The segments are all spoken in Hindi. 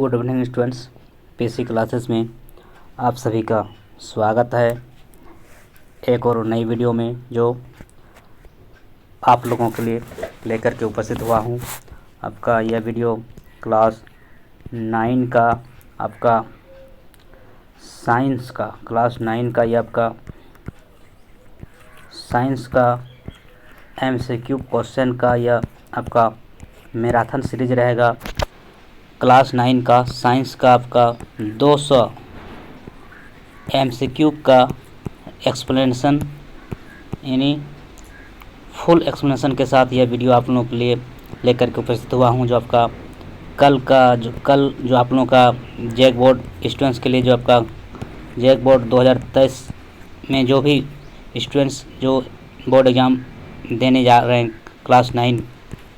Good evening students, PC classes में आप सभी का स्वागत है एक और नई वीडियो में जो आप लोगों के लिए लेकर के उपस्थित हुआ हूं। आपका यह वीडियो क्लास 9 का आपका साइंस का क्लास 9 का यह आपका साइंस का एमसीक्यू क्वेश्चन का यह आपका मैराथन सीरीज रहेगा। क्लास 9 का साइंस का आपका 200 एमसीक्यू का एक्सप्लेनेशन यानी फुल एक्सप्लेनेशन के साथ यह वीडियो आप लोगों के लिए लेकर के उपस्थित हुआ हूं। जो आपका कल जो आप लोगों का जैक बोर्ड स्टूडेंट्स के लिए जो आपका जैक बोर्ड 2023 में जो भी स्टूडेंट्स जो बोर्ड एग्ज़ाम देने जा रहे हैं क्लास 9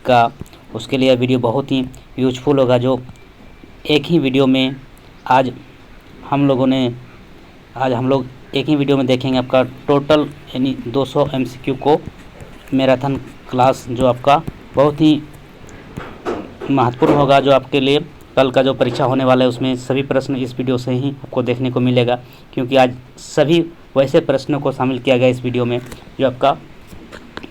का, उसके लिए यह वीडियो बहुत ही यूजफुल होगा। जो एक ही वीडियो में आज हम लोग एक ही वीडियो में देखेंगे आपका टोटल यानी 200 एमसीक्यू को मैराथन क्लास, जो आपका बहुत ही महत्वपूर्ण होगा। जो आपके लिए कल का जो परीक्षा होने वाला है उसमें सभी प्रश्न इस वीडियो से ही आपको देखने को मिलेगा, क्योंकि आज सभी वैसे प्रश्नों को शामिल किया गया इस वीडियो में जो आपका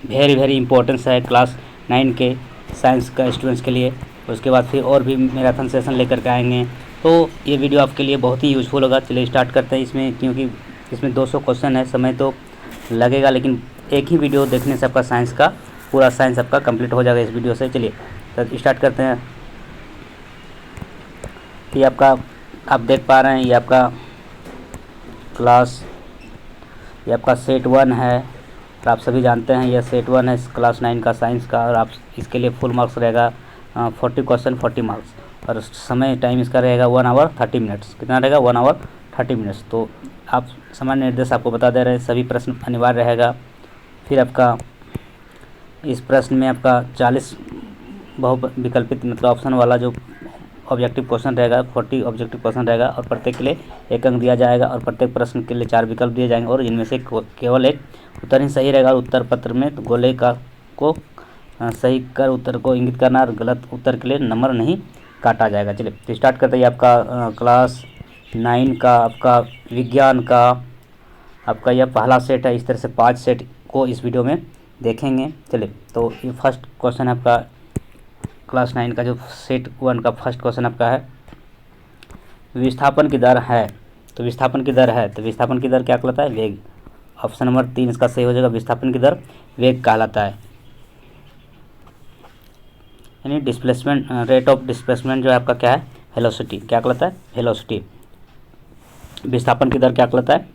वेरी इंपॉर्टेंस है क्लास 9 के साइंस का स्टूडेंट्स के लिए। उसके बाद फिर और भी मैराथन सेशन लेकर के आएंगे, तो ये वीडियो आपके लिए बहुत ही यूज़फुल होगा। चलिए स्टार्ट करते हैं इसमें, क्योंकि इसमें 200 क्वेश्चन है, समय तो लगेगा, लेकिन एक ही वीडियो देखने से आपका साइंस का पूरा साइंस आपका कंप्लीट हो जाएगा इस वीडियो से। चलिए तो स्टार्ट करते हैं। ये आपका आप देख पा रहे हैं, ये आपका ये आपका सेट 1 है और आप सभी जानते हैं यह सेट 1 है क्लास 9 का साइंस का, और आप इसके लिए फुल मार्क्स रहेगा 40 क्वेश्चन 40 मार्क्स, और समय टाइम इसका रहेगा 1 आवर 30 मिनट्स। कितना रहेगा? 1 आवर 30 मिनट्स। तो आप सामान्य निर्देश आपको बता दे रहे हैं, सभी प्रश्न अनिवार्य रहेगा। फिर आपका इस प्रश्न में आपका 40 बहुविकल्पित मतलब ऑप्शन वाला जो ऑब्जेक्टिव क्वेश्चन रहेगा, 40 ऑब्जेक्टिव क्वेश्चन रहेगा, और प्रत्येक के लिए 1 अंक दिया जाएगा, और प्रत्येक प्रश्न के लिए 4 विकल्प दिए जाएंगे, और इनमें से केवल एक उत्तर ही सही रहेगा। और उत्तर पत्र में तो गोले को सही कर उत्तर को इंगित करना, और गलत उत्तर के लिए नंबर नहीं काटा जाएगा। चलिए तो स्टार्ट करते हैं। आपका क्लास 9 का आपका विज्ञान का आपका यह पहला सेट है। इस तरह से 5 सेट को इस वीडियो में देखेंगे। चलिए तो ये फर्स्ट क्वेश्चन है आपका क्लास 9 का जो सेट 1 का फर्स्ट क्वेश्चन आपका है, विस्थापन की दर है। तो विस्थापन की दर है, तो विस्थापन की दर क्या कहलाता है? वेग। ऑप्शन नंबर 3 इसका सही हो जाएगा। विस्थापन की दर वेग कहलाता है, यानी डिस्प्लेसमेंट रेट ऑफ डिस्प्लेसमेंट जो है आपका क्या है? वेलोसिटी। क्या कहलाता है? वेलोसिटी। विस्थापन की दर क्या कहलाता है?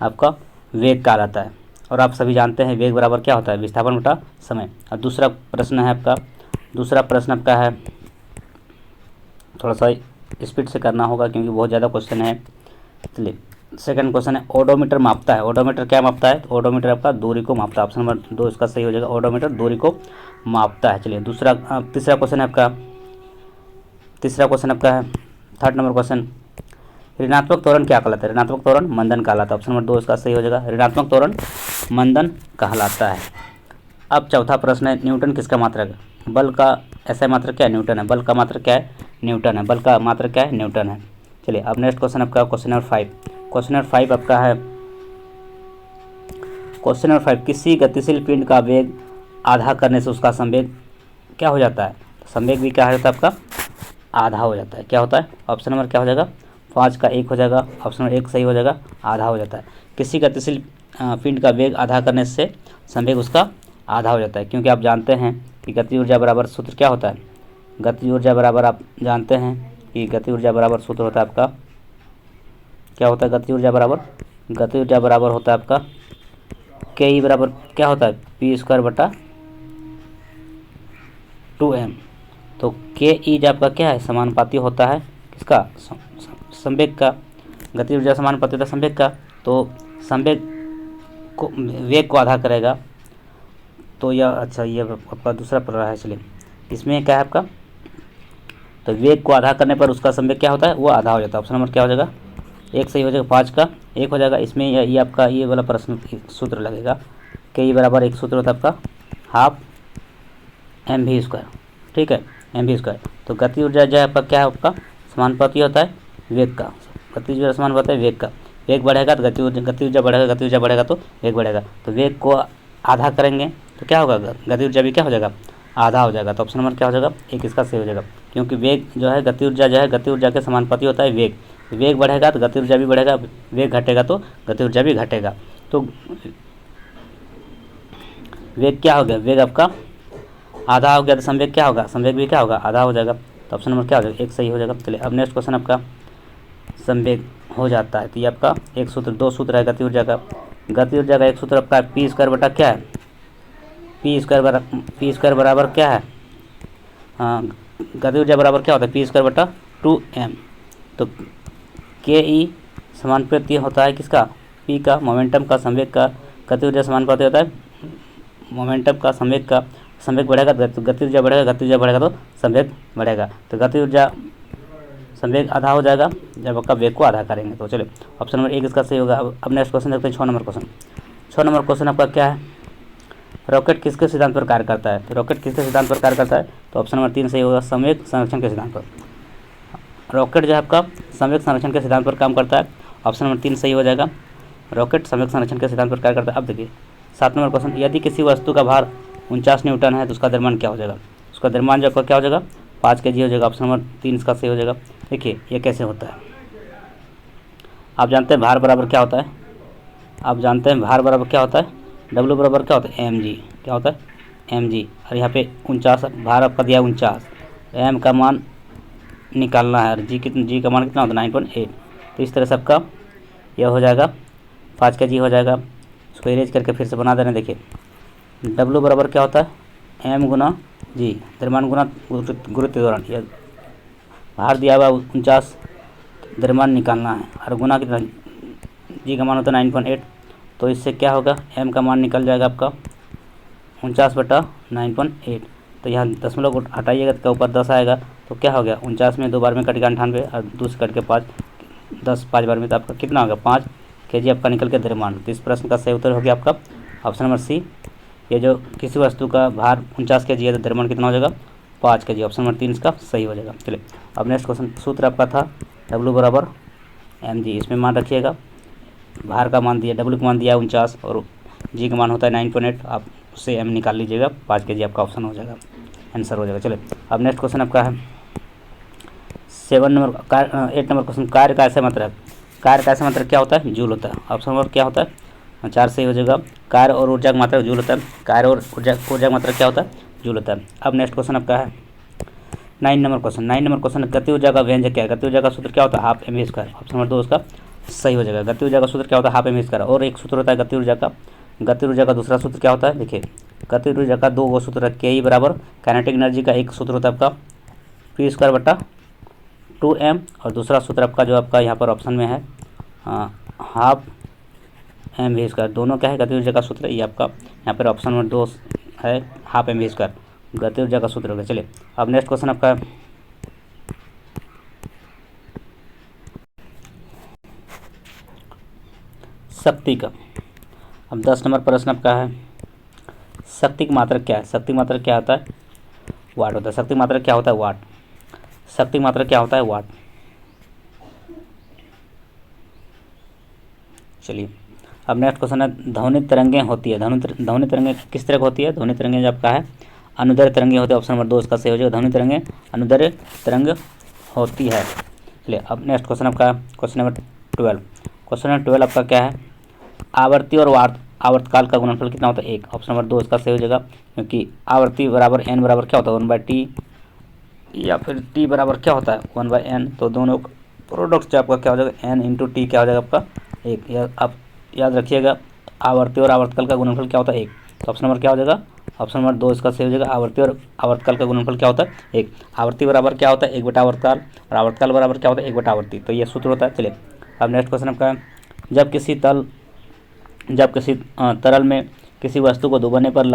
आपका वेग कहलाता है। और आप सभी जानते हैं वेग बराबर क्या होता है? विस्थापन बटा समय। और दूसरा प्रश्न आपका है, थोड़ा सा स्पीड से करना होगा क्योंकि बहुत ज़्यादा क्वेश्चन है। चलिए सेकंड क्वेश्चन है, ओडोमीटर मापता है। ओडोमीटर क्या मापता है? तो ओडोमीटर आपका दूरी को मापता है। ऑप्शन नंबर 2 इसका सही हो जाएगा। ओडोमीटर दूरी को मापता है। चलिए तीसरा क्वेश्चन आपका है थर्ड नंबर क्वेश्चन, ऋणात्मक त्वरण क्या कहलाता है? ऋणात्मक त्वरण मंदन कहलाता है। ऑप्शन नंबर 2 इसका सही हो जाएगा। ऋणात्मक त्वरण मंदन कहलाता है। अब चौथा प्रश्न है, न्यूटन किसका मात्रक है? बल का ऐसा मात्रक क्या है? न्यूटन है। बल का मात्रक क्या है? न्यूटन है। बल का मात्रक क्या है? न्यूटन है। चलिए अब नेक्स्ट क्वेश्चन आपका क्वेश्चन नंबर 5। क्वेश्चन नंबर 5 आपका है, क्वेश्चन नंबर 5, किसी गतिशील पिंड का वेग आधा करने से उसका संवेग क्या हो जाता है? संवेग भी क्या हो जाता है आपका? आधा हो जाता है। क्या होता है? ऑप्शन नंबर क्या हो जाएगा? 5 का 1 हो जाएगा। ऑप्शन नंबर 1 सही हो जाएगा, आधा हो जाता है। किसी गतिशील पिंड का वेग आधा करने से संवेग उसका आधा हो जाता है, क्योंकि आप जानते हैं कि गति ऊर्जा बराबर सूत्र क्या होता है? गति ऊर्जा बराबर आप जानते हैं कि गति ऊर्जा बराबर सूत्र होता है आपका क्या होता है? गति ऊर्जा बराबर होता है आपका के ई बराबर क्या होता है? पी स्क्वायर बटा 2m। तो के ई जो आपका क्या है? समानुपाती होता है किसका? संवेग का। गति ऊर्जा समानुपाती होता है संवेग का, तो संवेग को वेग को आधा करेगा। तो यह ये आपका दूसरा प्रकार है। चलिए इसमें क्या है आपका? तो वेग को आधा करने पर उसका संवेग क्या होता है? वो आधा हो जाता है। ऑप्शन नंबर क्या हो जाएगा? 1 सही हो जाएगा। 5 का 1 हो जाएगा। इसमें ये आपका ये वाला प्रश्न सूत्र लगेगा कि ये बराबर एक सूत्र होता है आपका हाफ mv स्क्वायर। ठीक है, mv स्क्वायर। तो गति ऊर्जा जो है आपका क्या है? आपका समानुपाती होता है वेग का। गतिज ऊर्जा समानुपाती है वेग का। वेग बढ़ेगा तो गति ऊर्जा बढ़ेगा, गति ऊर्जा बढ़ेगा तो वेग बढ़ेगा। तो वेग को आधा करेंगे तो क्या होगा, गति ऊर्जा भी क्या हो जाएगा, आधा हो जाएगा। तो ऑप्शन नंबर क्या हो जाएगा, एक इसका सही हो जाएगा। क्योंकि वेग जो है गति ऊर्जा जो है गति ऊर्जा के समानुपाती होता है वेग। वेग बढ़ेगा तो गति ऊर्जा भी बढ़ेगा, वेग घटेगा तो गति ऊर्जा भी घटेगा। तो वेग क्या हो गया, वेग आपका आधा हो गया तो संवेग क्या होगा, संवेग भी क्या होगा, आधा हो जाएगा। तो ऑप्शन नंबर क्या हो जाएगा, एक सही हो जाएगा। चलिए अब नेक्स्ट क्वेश्चन आपका संवेग हो जाता है। तो ये आपका एक सूत्र, दो सूत्र है गति ऊर्जा का। गति ऊर्जा का एक सूत्र आपका पी स्क्वायर बटा क्या है, पी स्क्वायर बराबर क्या है, गति ऊर्जा बराबर क्या होता है, पी स्क्वायर बटा 2m। तो के ई समानुपाती होता है किसका, पी का, मोमेंटम का, संवेग का। गति ऊर्जा समानुपाती होता है मोमेंटम का, संवेग का। संवेग बढ़ेगा तो गति ऊर्जा बढ़ेगा, गति ऊर्जा बढ़ेगा तो संवेग बढ़ेगा। तो गति ऊर्जा संवेग आधा हो जाएगा जब आपका वेग को आधा करेंगे। तो चलिए ऑप्शन नंबर एक इसका सही होगा। अब नेक्स्ट क्वेश्चन देखते हैं 6 नंबर क्वेश्चन। 6 नंबर क्वेश्चन आपका क्या है, रॉकेट किसके सिद्धांत पर कार्य करता है। तो रॉकेट किसके सिद्धांत पर कार्य करता है, तो ऑप्शन नंबर 3 सही होगा, संवेग संरक्षण के सिद्धांत पर। रॉकेट जो है आपका संवेग संरक्षण के सिद्धांत पर काम करता है। ऑप्शन नंबर 3 सही हो जाएगा, रॉकेट संवेग संरक्षण के सिद्धांत पर कार्य करता है। अब देखिए 7 नंबर क्वेश्चन, यदि किसी वस्तु का भार 49 न्यूटन है तो उसका द्रव्यमान क्या हो जाएगा। उसका द्रव्यमान जो आपका क्या हो जाएगा, 5 kg हो जाएगा। ऑप्शन नंबर 3 इसका सही हो जाएगा। देखिए ये कैसे होता है, आप जानते हैं भार बराबर क्या होता है, आप जानते हैं भार बराबर क्या होता है, डब्ल्यू बराबर क्या होता है, mg। क्या होता है, mg। और यहाँ पे 49 भार आपका दिया 49, m का मान निकालना है और जी का मान कितना होता है 9.8। तो इस तरह से आपका यह हो जाएगा 5 kg हो जाएगा। इसको इरेज करके फिर से बना देना। देखिए W बराबर क्या होता है, m गुना जी, द्रव्यमान गुना गुरुत्व त्वरण। यह भार दिया हुआ 49, द्रव्यमान निकालना है और गुना कितना, जी का मान होता है 9.8। तो इससे क्या होगा, m का मान निकल जाएगा आपका 49 बटा 9.8। तो यहाँ दशमलव हटाइएगा तो ऊपर 10 आएगा। तो क्या हो गया, 49 में 2 बार में कट गया 98 और 2 से कट के 5, 10 5 बार में तो आपका कितना होगा 5 kg आपका निकल के द्रव्यमान। तो इस प्रश्न का सही उत्तर हो गया आपका ऑप्शन नंबर सी। ये जो किसी वस्तु का भार 49 kg है तो द्रव्यमान कितना हो जाएगा 5 kg। ऑप्शन नंबर 3 इसका सही हो जाएगा। चलिए अब नेक्स्ट क्वेश्चन, सूत्र आपका था W बराबर mg। इसमें मान रखिएगा, भार का मान दिया, W का मान दिया 49 और जी का मान होता है 9.8। आप उससे m निकाल लीजिएगा, 5 kg आपका ऑप्शन हो जाएगा, आंसर हो जाएगा। चलिए अब नेक्स्ट क्वेश्चन आपका है 8 नंबर क्वेश्चन, कार्य का ऐसा मात्रक। कार्य का ऐसा मात्रक क्या होता है, जूल होता है। ऑप्शन नंबर क्या होता है, 4 सही हो जाएगा। कार्य और ऊर्जा का मात्रक जूल होता है। कार्य और ऊर्जा का मात्रक क्या होता है, जूल होता है। अब नेक्स्ट क्वेश्चन आपका है 9 नंबर क्वेश्चन। 9 नंबर क्वेश्चन, गति ऊर्जा का व्यंजक क्या है। गति ऊर्जा का सूत्र क्या होता है, half mv square. Option number 2 उसका सही हो जाएगा। गति ऊर्जा का सूत्र क्या होता है, हाफ mv स्क्वायर। और एक सूत्र होता है गति ऊर्जा का, गति ऊर्जा का दूसरा सूत्र क्या होता है, देखिए गति ऊर्जा का 2 सूत्र है, के ई बराबर काइनेटिक एनर्जी का एक सूत्र होता है आपका पी स्क्वायर बटा 2m। और दूसरा सूत्र आपका जो आपका यहाँ पर ऑप्शन में है हाफ mv स्क्वायर। दोनों क्या है, गति ऊर्जा का सूत्र। ये आपका यहाँ पर ऑप्शन नंबर 2 है, हाफ mv स्क्वायर गति ऊर्जा का सूत्र होगा। चलिए अब नेक्स्ट क्वेश्चन आपका शक्ति का। अब 10 नंबर प्रश्न आपका है, शक्ति की मात्रक क्या है। शक्ति मात्रक क्या होता है, वाट होता है। शक्ति मात्रक क्या होता है, वाट। शक्ति मात्रक क्या होता है, वाट। चलिए अब नेक्स्ट क्वेश्चन है, ध्वनित तरंगें होती है। ध्वनित तरंगें किस तरह की होती है, ध्वनित तरंगें जो आपका है अनुदैर्घ्य तरंगें होती है। ऑप्शन नंबर 2 इसका सही हो जाएगा, ध्वनित तरंगें अनुदैर्घ्य तरंग होती है। चलिए अब नेक्स्ट क्वेश्चन आपका क्वेश्चन नंबर 12। क्वेश्चन नंबर 12 आपका क्या है, आवर्ती और आवर्तकाल का गुणनफल कितना होता है, 1। ऑप्शन नंबर 2 इसका सही हो जाएगा, क्योंकि आवर्ती बराबर n बराबर क्या होता है 1/t, या फिर t बराबर क्या होता है 1/n। तो दोनों प्रोडक्ट जो आपका क्या हो जाएगा n इंटू टी क्या हो जाएगा आपका 1। आप याद रखिएगा, आवर्ती और आवर्तकाल का गुणनफल क्या होता है 1। तो ऑप्शन नंबर क्या हो जाएगा, ऑप्शन नंबर 2 इसका सही हो जाएगा। आवर्ती और आवर्तकाल का गुणनफल क्या होता है 1। आवर्ती बराबर क्या होता है 1/आवर्तकाल और आवर्तकाल बराबर क्या होता है 1/आवर्ती। तो ये सूत्र होता है। चलिए अब नेक्स्ट क्वेश्चन आपका है, जब किसी तरल में किसी वस्तु को डुबाने पर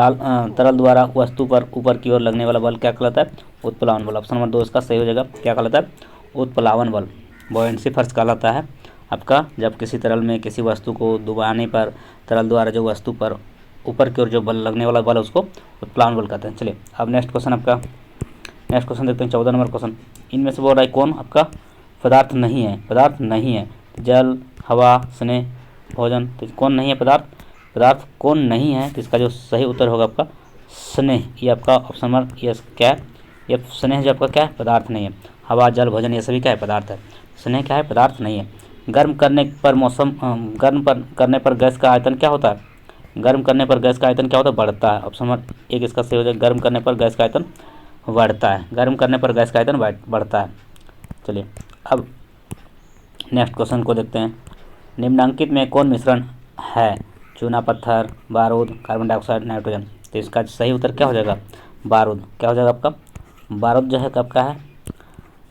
तरल द्वारा वस्तु पर ऊपर की ओर लगने वाला बल क्या कहलाता है, उत्प्लावन बल। ऑप्शन नंबर 2 इसका सही हो जाएगा, क्या कहलाता है, उत्प्लावन बल। बॉयंसी फोर्स कहलाता है आपका, जब किसी तरल में किसी वस्तु को डुबाने पर तरल द्वारा जो वस्तु पर ऊपर की ओर जो बल लगने वाला बल उसको उत्प्लावन बल कहते हैं। चलिए अब नेक्स्ट क्वेश्चन देखते हैं 14 नंबर क्वेश्चन। इनमें से बोल रहा है कौन आपका पदार्थ नहीं है, पदार्थ नहीं है। जल, हवा, स्नेह, भोजन, तो कौन नहीं है पदार्थ? पदार्थ कौन नहीं है? तो इसका जो सही उत्तर होगा आपका स्नेह। ये आपका ऑप्शन नंबर ये क्या है? ये स्नेह जो आपका क्या है? पदार्थ नहीं है। हवा, जल, भोजन ये सभी क्या है? पदार्थ है। स्नेह क्या है? पदार्थ नहीं है। गर्म करने पर करने पर गैस का आयतन क्या होता है? गर्म करने पर गैस का आयतन क्या होता है? बढ़ता है। ऑप्शन नंबर एक इसका सही हो जाएगा, गर्म करने पर गैस का आयतन बढ़ता है। गर्म करने पर गैस का आयतन बढ़ता है। चलिए अब नेक्स्ट क्वेश्चन को देखते हैं। निम्नलिखित में कौन मिश्रण है? चूना, पत्थर, बारूद, कार्बन डाइऑक्साइड, नाइट्रोजन। तो इसका सही उत्तर क्या हो जाएगा? बारूद। क्या हो जाएगा आपका? बारूद जो है कब का है?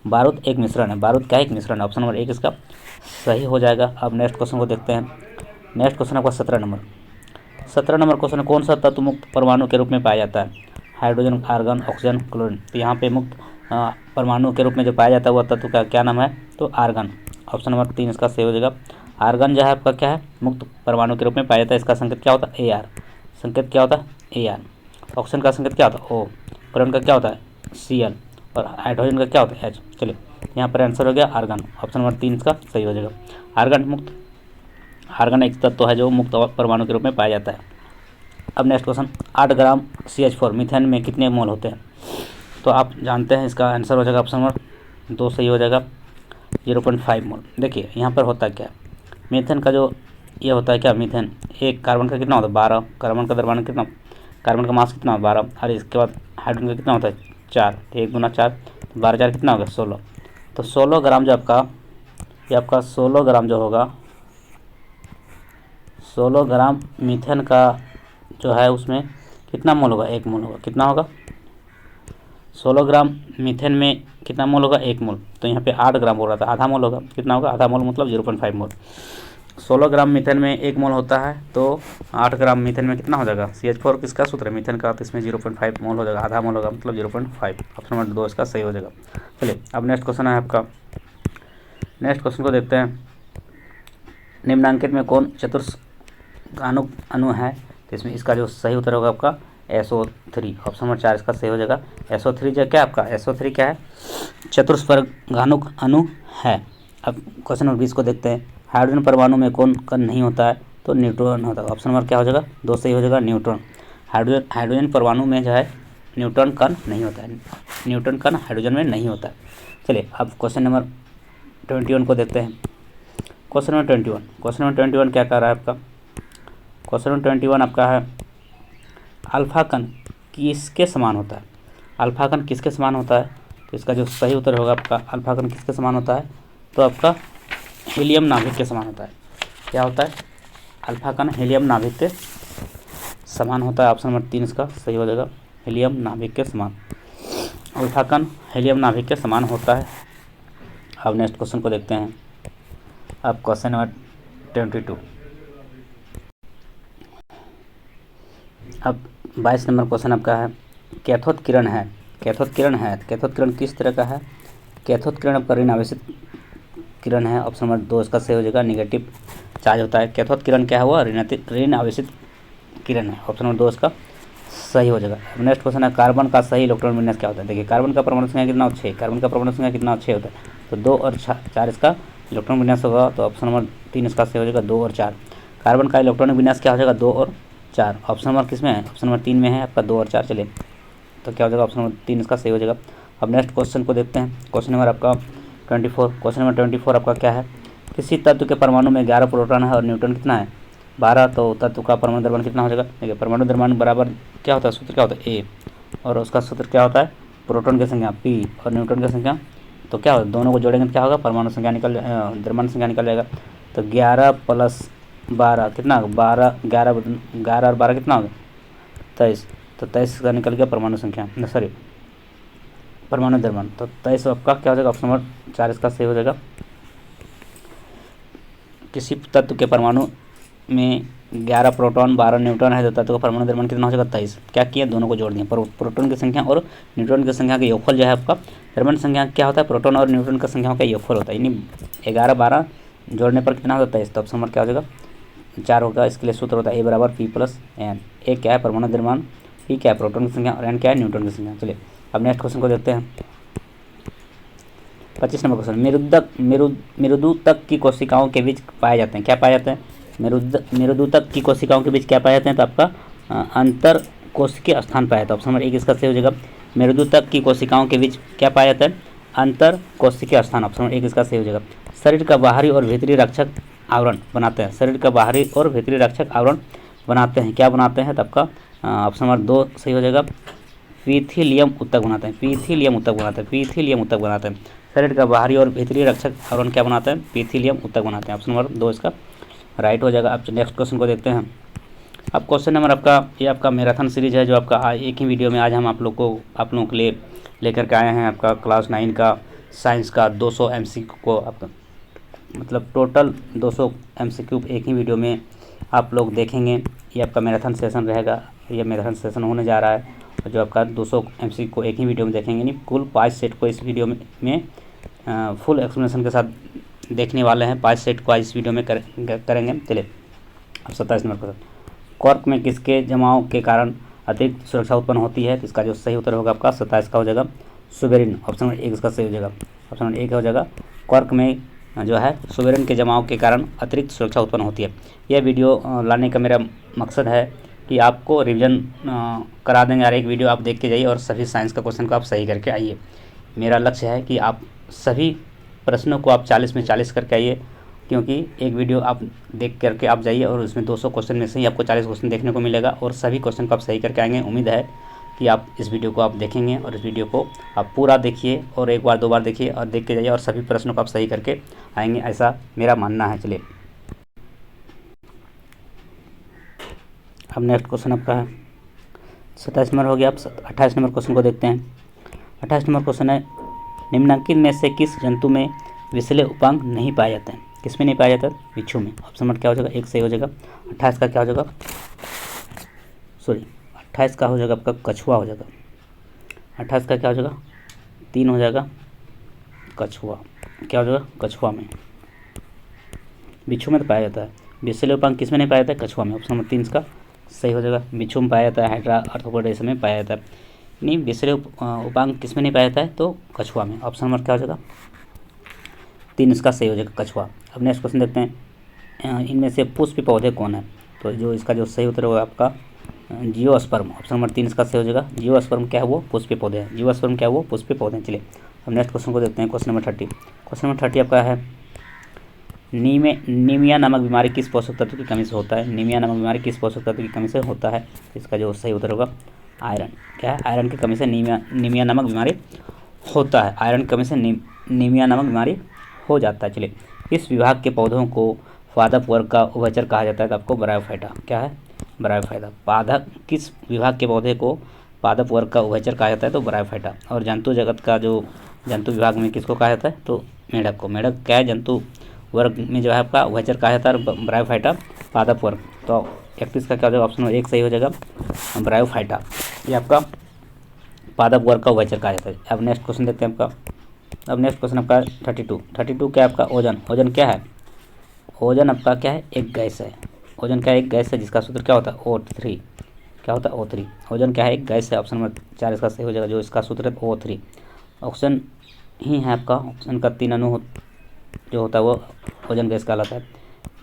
बारूद एक मिश्रण है। बारूद क्या है? एक मिश्रण है। ऑप्शन नंबर एक इसका सही हो जाएगा। अब नेक्स्ट क्वेश्चन को देखते हैं। नेक्स्ट क्वेश्चन आपका 17 नंबर। 17 नंबर क्वेश्चन, कौन सा तत्व मुक्त परमाणु के रूप में पाया जाता है? Hydrogen, argon, oxygen, chlorine. तो यहाँ पे मुक्त परमाणु के रूप में जो पाया जाता है वह तत्व का क्या नाम है? तो आर्गन। ऑप्शन नंबर 3 इसका सही हो जाएगा। आर्गन जो है आपका क्या है? मुक्त परमाणु के रूप में पाया जाता है। इसका संकेत क्या होता है? AR। संकेत क्या होता है? AR। ऑक्सीजन का संकेत क्या होता है? O। क्लोरीन का क्या होता है? Cl। और हाइड्रोजन का क्या होता है? H। चलिए यहाँ पर आंसर हो गया आर्गन। ऑप्शन नंबर 3 इसका सही हो जाएगा। आर्गन एक तत्व है जो मुक्त परमाणु के रूप में पाया जाता है। अब नेक्स्ट क्वेश्चन, 8 ग्राम CH4 मीथेन में कितने मोल होते हैं? तो आप जानते हैं इसका आंसर हो जाएगा ऑप्शन नंबर 2 सही हो जाएगा, 0.5 मोल। देखिए यहाँ पर होता क्या है, मीथेन का जो ये होता है क्या, मीथेन एक कार्बन का कितना होता है? 12। कार्बन का द्रव्यमान कितना? कार्बन का मास कितना? 12। और इसके बाद हाइड्रोजन का कितना होता है? 4। 1 गुना 4, 12 4 कितना होगा? 16। तो 16 ग्राम जो आपका, ये आपका 16 ग्राम जो होगा, 16 ग्राम मीथेन का जो है उसमें कितना मोल होगा? 1 मोल होगा। कितना होगा? 16 ग्राम मीथेन में कितना मोल होगा? 1 मोल। तो यहाँ पे 8 ग्राम बोल रहा था, आधा मोल होगा। कितना होगा? आधा मोल मतलब 0.5 मोल। 16 ग्राम मीथेन में 1 मोल होता है, तो 8 ग्राम मीथेन में कितना हो जाएगा? CH4 किसका सूत्र है? मीथेन का। तो इसमें 0.5 मोल हो जाएगा, आधा मोल होगा मतलब 0.5। ऑप्शन नंबर 2 इसका सही हो जाएगा। चलिए अब नेक्स्ट क्वेश्चन है आपका। नेक्स्ट क्वेश्चन को देखते हैं। निम्नांकित में कौन चतुर्सघानुक अणु है? तो इसमें इसका जो सही उत्तर होगा आपका SO3। ऑप्शन नंबर 4 इसका सही हो जाएगा। SO3 जो क्या आपका, SO3 क्या है? चतुष्फलगानुक अणु है। अब क्वेश्चन नंबर 20 को देखते हैं। हाइड्रोजन परमाणु में कौन कण नहीं होता है? तो न्यूट्रॉन होता है। ऑप्शन नंबर क्या हो जाएगा? 2 सही हो जाएगा, न्यूट्रॉन। हाइड्रोजन परमाणु में जो है न्यूट्रॉन कण नहीं होता है। न्यूट्रॉन कण हाइड्रोजन में नहीं होता है। चलिए अब क्वेश्चन नंबर 21 को देखते हैं। क्वेश्चन नंबर 21 क्या कर रहा है आपका? क्वेश्चन नंबर 21 आपका है, अल्फा कण किसके समान होता है? अल्फा कण किसके समान होता है? तो इसका जो सही उत्तर होगा आपका, अल्फा कण किसके समान होता है? तो आपका हीलियम नाभिक के समान होता है। क्या होता है? अल्फा कण हीलियम नाभिक के समान होता है। ऑप्शन नंबर 3 इसका सही हो जाएगा, हीलियम नाभिक के समान। अल्फा कण हीलियम नाभिक के समान होता है। अब नेक्स्ट क्वेश्चन को देखते हैं। अब क्वेश्चन नंबर 22। अब 22 नंबर क्वेश्चन आपका है, कैथोड किरण है। कैथोड किरण किस तरह का है? कैथोड किरण आपका ऋण आवेशित किरण है। ऑप्शन नंबर 2 इसका सही हो जाएगा, निगेटिव चार्ज होता है। कैथोड किरण क्या हुआ? ऋण आवेशित किरण है। ऑप्शन नंबर 2 इसका सही हो जाएगा। अब नेक्स्ट क्वेश्चन है, कार्बन का सही इलेक्ट्रॉन विन्यास क्या होता है? देखिए कार्बन का परमाणु संख्या कितना? 6। कार्बन का परमाणु संख्या कितना? 6 होता है। तो 2 और 4 इसका इलेक्ट्रॉन विन्यास होगा। तो ऑप्शन नंबर 3 इसका सही हो जाएगा, 2 और 4। कार्बन का इलेक्ट्रॉनिक विन्यास क्या हो जाएगा? 2 और 4। ऑप्शन नंबर किस में है? ऑप्शन नंबर 3 में है आपका, 2 और 4। चलिए तो क्या हो जाएगा? ऑप्शन नंबर 3 इसका सही हो जाएगा। अब नेक्स्ट क्वेश्चन को देखते हैं। क्वेश्चन नंबर आपका 24। क्वेश्चन नंबर 24 आपका क्या है, किसी तत्व के परमाणु में 11 प्रोटॉन है और न्यूट्रॉन कितना है? 12। तो तत्व का परमाणु द्रव्यमान कितना हो जाएगा? देखिए परमाणु द्रव्यमान बराबर क्या होता है? सूत्र क्या होता है? A। और उसका सूत्र क्या होता है? प्रोटॉन की संख्या P और न्यूट्रॉन की संख्या। तो क्या होगा? दोनों को जोड़ेंगे तो क्या होगा? परमाणु संख्या द्रव्यमान संख्या निकल जाएगा। तो 11 + 12 कितना होगा? 12, 11 और 12 कितना होगा? 23। तो 23 का निकल गया परमाणु संख्या, सॉरी परमाणु द्रव्यमान। तो 23 आपका क्या हो जाएगा? ऑप्शन नंबर 4 इसका सही हो जाएगा। किसी तत्व के परमाणु में 11 प्रोटॉन 12 न्यूट्रॉन है तो तत्व का परमाणु द्रव्यमान कितना हो जाएगा? 23। क्या किया? दोनों को जोड़ दिए। प्रोटॉन की संख्या और न्यूट्रॉन की संख्या का योगफल जो है आपका द्रव्यमान संख्या क्या होता है? प्रोटॉन और न्यूट्रॉन का संख्याओं का योगफल होता है। यानी 11 12 जोड़ने पर कितना होता है? 23। तो ऑप्शन नंबर क्या हो जाएगा? 4 होगा। इसके लिए सूत्र होता है A = P + N। ए क्या है? परमाणु द्रव्यमान, P क्या है? प्रोटॉन की संख्या और N क्या है? न्यूट्रॉन की संख्या। चलिए अब नेक्स्ट क्वेश्चन को देखते हैं। 25 नंबर क्वेश्चन, मेरुदूतक की कोशिकाओं के बीच पाए जाते हैं, क्या पाए जाते हैं? मेरुदूतक की कोशिकाओं के बीच क्या पाए जाते हैं? तो आपका अंतर कोशिकीय स्थान पाया जाता है। ऑप्शन नंबर 1 इसका सही हो जाएगा। मेरुदूतक की कोशिकाओं के बीच क्या पाया जाता है? अंतर कोशिकीय स्थान। ऑप्शन नंबर 1 इसका सही हो जाएगा। शरीर का बाहरी और भीतरी रक्षक आवरण बनाते हैं, शरीर का बाहरी और भीतरी रक्षक आवरण बनाते हैं, क्या बनाते हैं? तो आपका ऑप्शन नंबर 2 सही हो जाएगा। पीथिलियम उत्तक बनाते हैं, पीथिलियम उत्तक बनाते हैं, पीथिलियम उत्तक बनाते हैं। शरीर का बाहरी और भीतरी रक्षक आवरण क्या बनाते हैं? पीथिलियम उत्तक बनाते हैं। ऑप्शन नंबर 2 इसका राइट हो जाएगा। अब नेक्स्ट क्वेश्चन को देखते हैं। अब क्वेश्चन नंबर आपका, ये आपका मैराथन सीरीज है जो आपका एक ही वीडियो में आज हम आप लोगों के लिए लेकर के आए हैं। आपका क्लास 9 का साइंस का 200 MCQ को आपका मतलब टोटल 200 MCQ एक ही वीडियो में आप लोग देखेंगे। ये आपका मैराथन सेशन रहेगा, ये मैराथन सेशन होने जा रहा है जो आपका 200 MCQ को एक ही वीडियो में देखेंगे, यानी कुल 5 सेट को इस वीडियो में फुल एक्सप्लेनेशन के साथ देखने वाले हैं। 5 सेट को इस वीडियो में करेंगे। चलिए अब 27 नंबर क्वेश्चन, कॉर्क में किसके जमाव के कारण अतिरिक्त सुरक्षा उत्पन्न होती है? तो इसका जो सही उत्तर होगा आपका 27 का हो जाएगा सुबेरिन। ऑप्शन नंबर 1 इसका सही हो जाएगा। ऑप्शन नंबर 1 हो जाएगा कॉर्क में जो है सुबेरिन के जमाव के कारण अतिरिक्त सुरक्षा उत्पन्न होती है। यह वीडियो लाने का मेरा मकसद है कि आपको रिवीजन करा देंगे यार, एक वीडियो आप देख के जाइए और सभी साइंस का क्वेश्चन को आप सही करके आइए। मेरा लक्ष्य है कि आप सभी प्रश्नों को आप 40 में 40 करके आइए, क्योंकि एक वीडियो आप देख करके आप जाइए और उसमें 200 क्वेश्चन में से ही आपको 40 क्वेश्चन देखने को मिलेगा और सभी क्वेश्चन को आप सही करके आएंगे। उम्मीद है कि आप इस वीडियो को आप देखेंगे और इस वीडियो को आप पूरा देखिए और एक बार 2 बार देखिए और देख के जाइए और सभी प्रश्नों को आप सही करके आएंगे, ऐसा मेरा मानना है। चलिए अब नेक्स्ट क्वेश्चन आपका है 27 नंबर हो गया। अब 28 नंबर क्वेश्चन को देखते हैं। 28 नंबर क्वेश्चन है, निम्नलिखित में से किस जंतु में विषैले उपांग नहीं पाए जाते हैं? किस में नहीं पाया जाता? बिच्छू में। ऑप्शन नंबर क्या हो जाएगा? 1 सही हो जाएगा। 28 का क्या हो जाएगा? 28 का हो जाएगा आपका कछुआ हो जाएगा। 28 का क्या हो जाएगा? 3 हो जाएगा कछुआ। क्या हो जाएगा? कछुआ में। बिच्छू में तो पाया जाता है, विषैले उपांग किस में नहीं पाया जाता है? कछुआ में। ऑप्शन नंबर 3 इसका सही हो जाएगा। बिच्छू में पाया जाता है, हाइड्रा आर्थ्रोपोडा में पाया जाता है, नहीं विषैले उपांग किस में नहीं पाया जाता है? तो कछुआ में। ऑप्शन नंबर क्या हो जाएगा? 3 इसका सही हो जाएगा, कछुआ। अब नेक्स्ट क्वेश्चन देखते हैं, इनमें से पुष्प पौधे कौन है? तो जो इसका जो सही उत्तर होगा आपका जियोस्पर्म। ऑप्शन नंबर 3 इसका सही हो जाएगा। जियोस्पर्म क्या है? वो पुष्प पौधे हैं। जियोस्पर्म क्या है? वो पुष्प पौधे हैं। चलिए अब नेक्स्ट क्वेश्चन को देखते हैं। Question number 30। क्वेश्चन नंबर 30 आपका है, नीमिया नामक बीमारी किस पोषक तत्व की कमी से होता है? नीमिया नामक बीमारी किस पोषक तत्व की कमी से होता है? इसका जो सही उत्तर होगा आयरन। क्या है? आयरन की कमी से नीमिया नामक बीमारी होता है। आयरन की कमी से नीमिया नामक बीमारी हो जाता है। चलिए इस विभाग के पौधों को पादप वर्ग का उभयचर कहा जाता है। तो आपको ब्रायोफाइटा। क्या है? ब्रायोफाइटा। पादप किस विभाग के पौधे को पादप वर्ग का उभयचर कहा जाता है? तो ब्रायोफाइटा। और जंतु जगत का जो जंतु विभाग में किसको कहा जाता है? तो मेढक को। मेढक क्या है? जंतु वर्ग में जो है आपका उभयचर कहा जाता है, ब्रायोफाइटा पादप वर्ग। तो 31 का क्या हो जाएगा? ऑप्शन नंबर 1 सही हो जाएगा, ब्रायोफाइटा। ये आपका पादप वर्ग का उभयचर कहा जाता है। अब नेक्स्ट क्वेश्चन देखते हैं आपका। अब नेक्स्ट क्वेश्चन आपका 32 क्या है आपका? ओजन। ओजन क्या है? ओजन आपका क्या है? एक गैस है। ओजन क्या है? एक गैस है जिसका सूत्र क्या होता है? O3। क्या होता है? O3। ओजन क्या है? एक गैस है। ऑप्शन नंबर 4 इसका सही हो जाएगा, जो इसका सूत्र है O3। ऑप्शन ही है आपका, ऑप्शन का 3 अणु जो होता है वो ओजन गैस कहलाता है।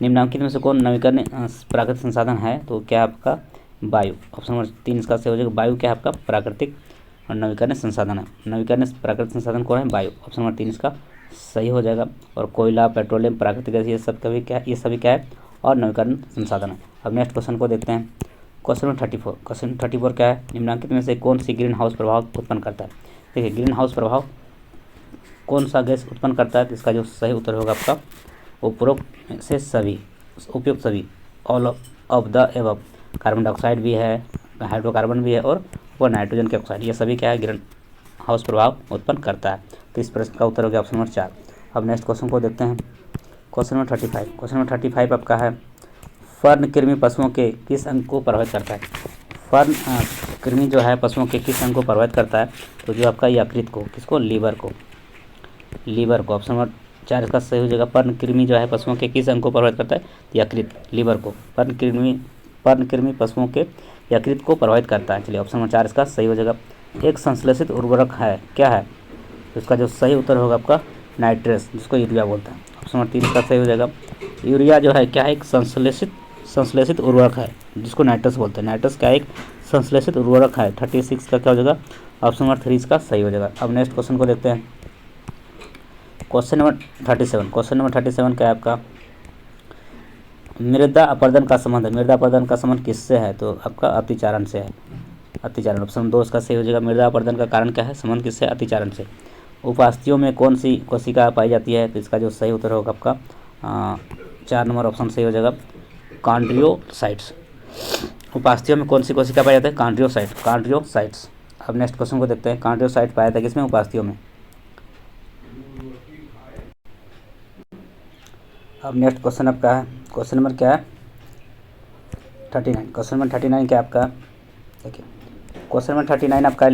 निम्नलिखित में से कौन नवीकरणीय प्राकृतिक संसाधन है? तो क्या है आपका? वायु। ऑप्शन नंबर 3 इसका सही हो जाएगा। वायु क्या है आपका? प्राकृतिक और नवीकरणीय संसाधन है। नवीकरणीय प्राकृतिक संसाधन कौन है? वायु। ऑप्शन नंबर 3 इसका सही हो जाएगा। और कोयला, पेट्रोलियम, प्राकृतिक गैस ये सब कभी क्या है? ये सभी क्या है? और नवीकरण संसाधन है। अब नेक्स्ट क्वेश्चन को देखते हैं। Question number 34। क्वेश्चन 34 क्या है? निम्नलिखित में से कौन सी ग्रीन हाउस प्रभाव उत्पन्न करता है? देखिए ग्रीन हाउस प्रभाव कौन सा गैस उत्पन्न करता है? तो इसका जो सही उत्तर होगा आपका उपरोक्त से सभी, उपयुक्त सभी, all of the above. Carbon dioxide भी है, हाइड्रोकार्बन भी है और वो नाइट्रोजन के ऑक्साइड, ये सभी क्या है? ग्रीन हाउस प्रभाव उत्पन्न करता है। तो इस प्रश्न का उत्तर हो गया ऑप्शन नंबर 4। अब नेक्स्ट क्वेश्चन को देखते हैं। Question number 35। क्वेश्चन नंबर 35 आपका है, फर्न कृमि पशुओं के किस अंग को प्रभावित करता है? फर्न कृमि जो है पशुओं के किस अंग को प्रभावित करता है? तो जो आपका यकृत को, किसको? लीवर को। लीवर को। ऑप्शन नंबर 4 इसका सही हो जाएगा। पर्न कृमि जो है पशुओं के किस अंग को प्रभावित करता है? यकृत, लीवर को। पर्न कृमि पशुओं के यकृत को प्रभावित करता है। चलिए ऑप्शन नंबर 4 इसका सही हो जाएगा। एक संश्लेषित उर्वरक है, क्या है? तो इसका जो सही उत्तर होगा आपका नाइट्रस, जिसको यूरिया बोलते हैं। ऑप्शन नंबर 3 इसका सही हो जाएगा। यूरिया जो है क्या है, एक संश्लेषित उर्वरक है, जिसको नाइट्रस बोलते हैं। नाइट्रस क्या है, एक संश्लेषित उर्वरक है। 36 का क्या हो जाएगा, ऑप्शन नंबर 3 इसका सही हो जाएगा। अब नेक्स्ट क्वेश्चन को देखते हैं। क्वेश्चन नंबर 37 क्या है आपका, मृदा अपरदन का संबंध है। मृदा अपरदन का संबंध किससे है, तो आपका अतिचारण से है। अतिचारण, ऑप्शन नंबर 2 इसका सही हो जाएगा। मृदा अपरदन का कारण क्या है, संबंध किससे, अतिचारण से। उपास्थियों में कौन सी कोशिका पाई जाती है, तो इसका जो सही उत्तर होगा आपका 4 नंबर ऑप्शन सही हो जाएगा, कॉन्ड्रियोसाइट्स। उपास्थियों में कौन सी कोशिका पाई जाती है, कॉन्ड्रियोसाइट्स। अब नेक्स्ट क्वेश्चन को देखते हैं। कॉन्ड्रियोसाइट पाया जाता है किसमें, उपास्थियों में। अब नेक्स्ट क्वेश्चन आपका है, क्वेश्चन नंबर क्या है 39। क्वेश्चन नंबर 39 क्या आपका, देखिए क्वेश्चन नंबर 39 आपका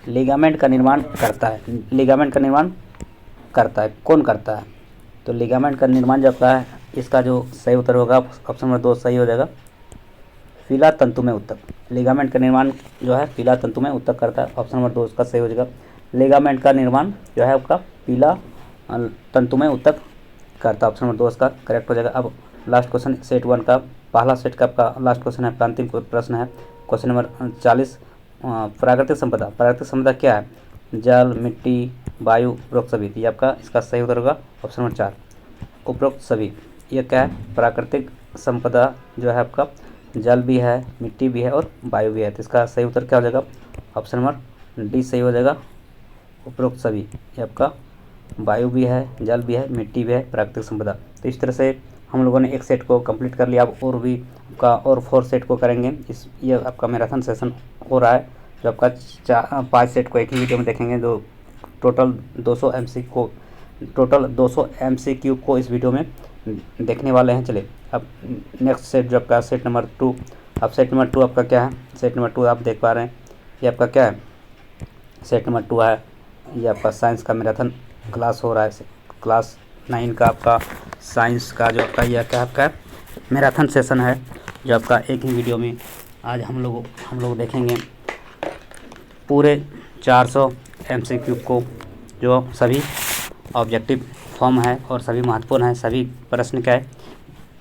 लिगामेंट का निर्माण करता है। लिगामेंट का निर्माण करता है, कौन करता है, तो लिगामेंट का निर्माण जो आपका है, इसका जो सही उत्तर होगा ऑप्शन नंबर 2 सही हो जाएगा, फीला तंतु में ऊतक। लिगामेंट का निर्माण जो है फीला तंतु में ऊतक करता है। ऑप्शन नंबर 2 इसका सही हो जाएगा। लिगामेंट का निर्माण जो है आपका फीला तंतु में ऊतक करता है। ऑप्शन नंबर 2 इसका करेक्ट हो जाएगा। अब लास्ट क्वेश्चन सेट 1 का पहला सेट का आपका लास्ट क्वेश्चन है, आपका अंतिम प्रश्न है। क्वेश्चन नंबर 40, प्राकृतिक संपदा क्या है, जल, मिट्टी, वायु, उपरोक्त सभी। ये आपका इसका सही उत्तर होगा ऑप्शन नंबर 4, उपरोक्त सभी। ये क्या है, प्राकृतिक संपदा जो है आपका जल भी है, मिट्टी भी है और वायु भी है। तो इसका सही उत्तर क्या हो जाएगा, ऑप्शन नंबर डी सही हो जाएगा, उपरोक्त सभी। ये आपका वायु भी है, जल भी है, मिट्टी भी है, प्राकृतिक संपदा। तो इस तरह से हम लोगों ने एक सेट को कंप्लीट कर लिया। अब और भी आपका और 4 सेट को करेंगे। ये आपका मैराथन सेशन हो रहा है, जो आपका 5 सेट को एक ही वीडियो में देखेंगे। जो टोटल 200 MCQ को इस वीडियो में देखने वाले हैं। चलिए अब नेक्स्ट सेट जो आपका सेट नंबर 2। अब सेट नंबर 2 आपका क्या है, सेट नंबर 2 आप देख पा रहे हैं, ये आपका क्या है, सेट नंबर 2 है। ये आपका साइंस का मैराथन क्लास हो रहा है, क्लास 9 का आपका साइंस का जो आपका यह क्या आपका मैराथन सेशन है, जो आपका एक ही वीडियो में आज हम लोग देखेंगे पूरे 400 MCQ को, जो सभी ऑब्जेक्टिव फॉर्म है और सभी महत्वपूर्ण है। सभी प्रश्न क्या है,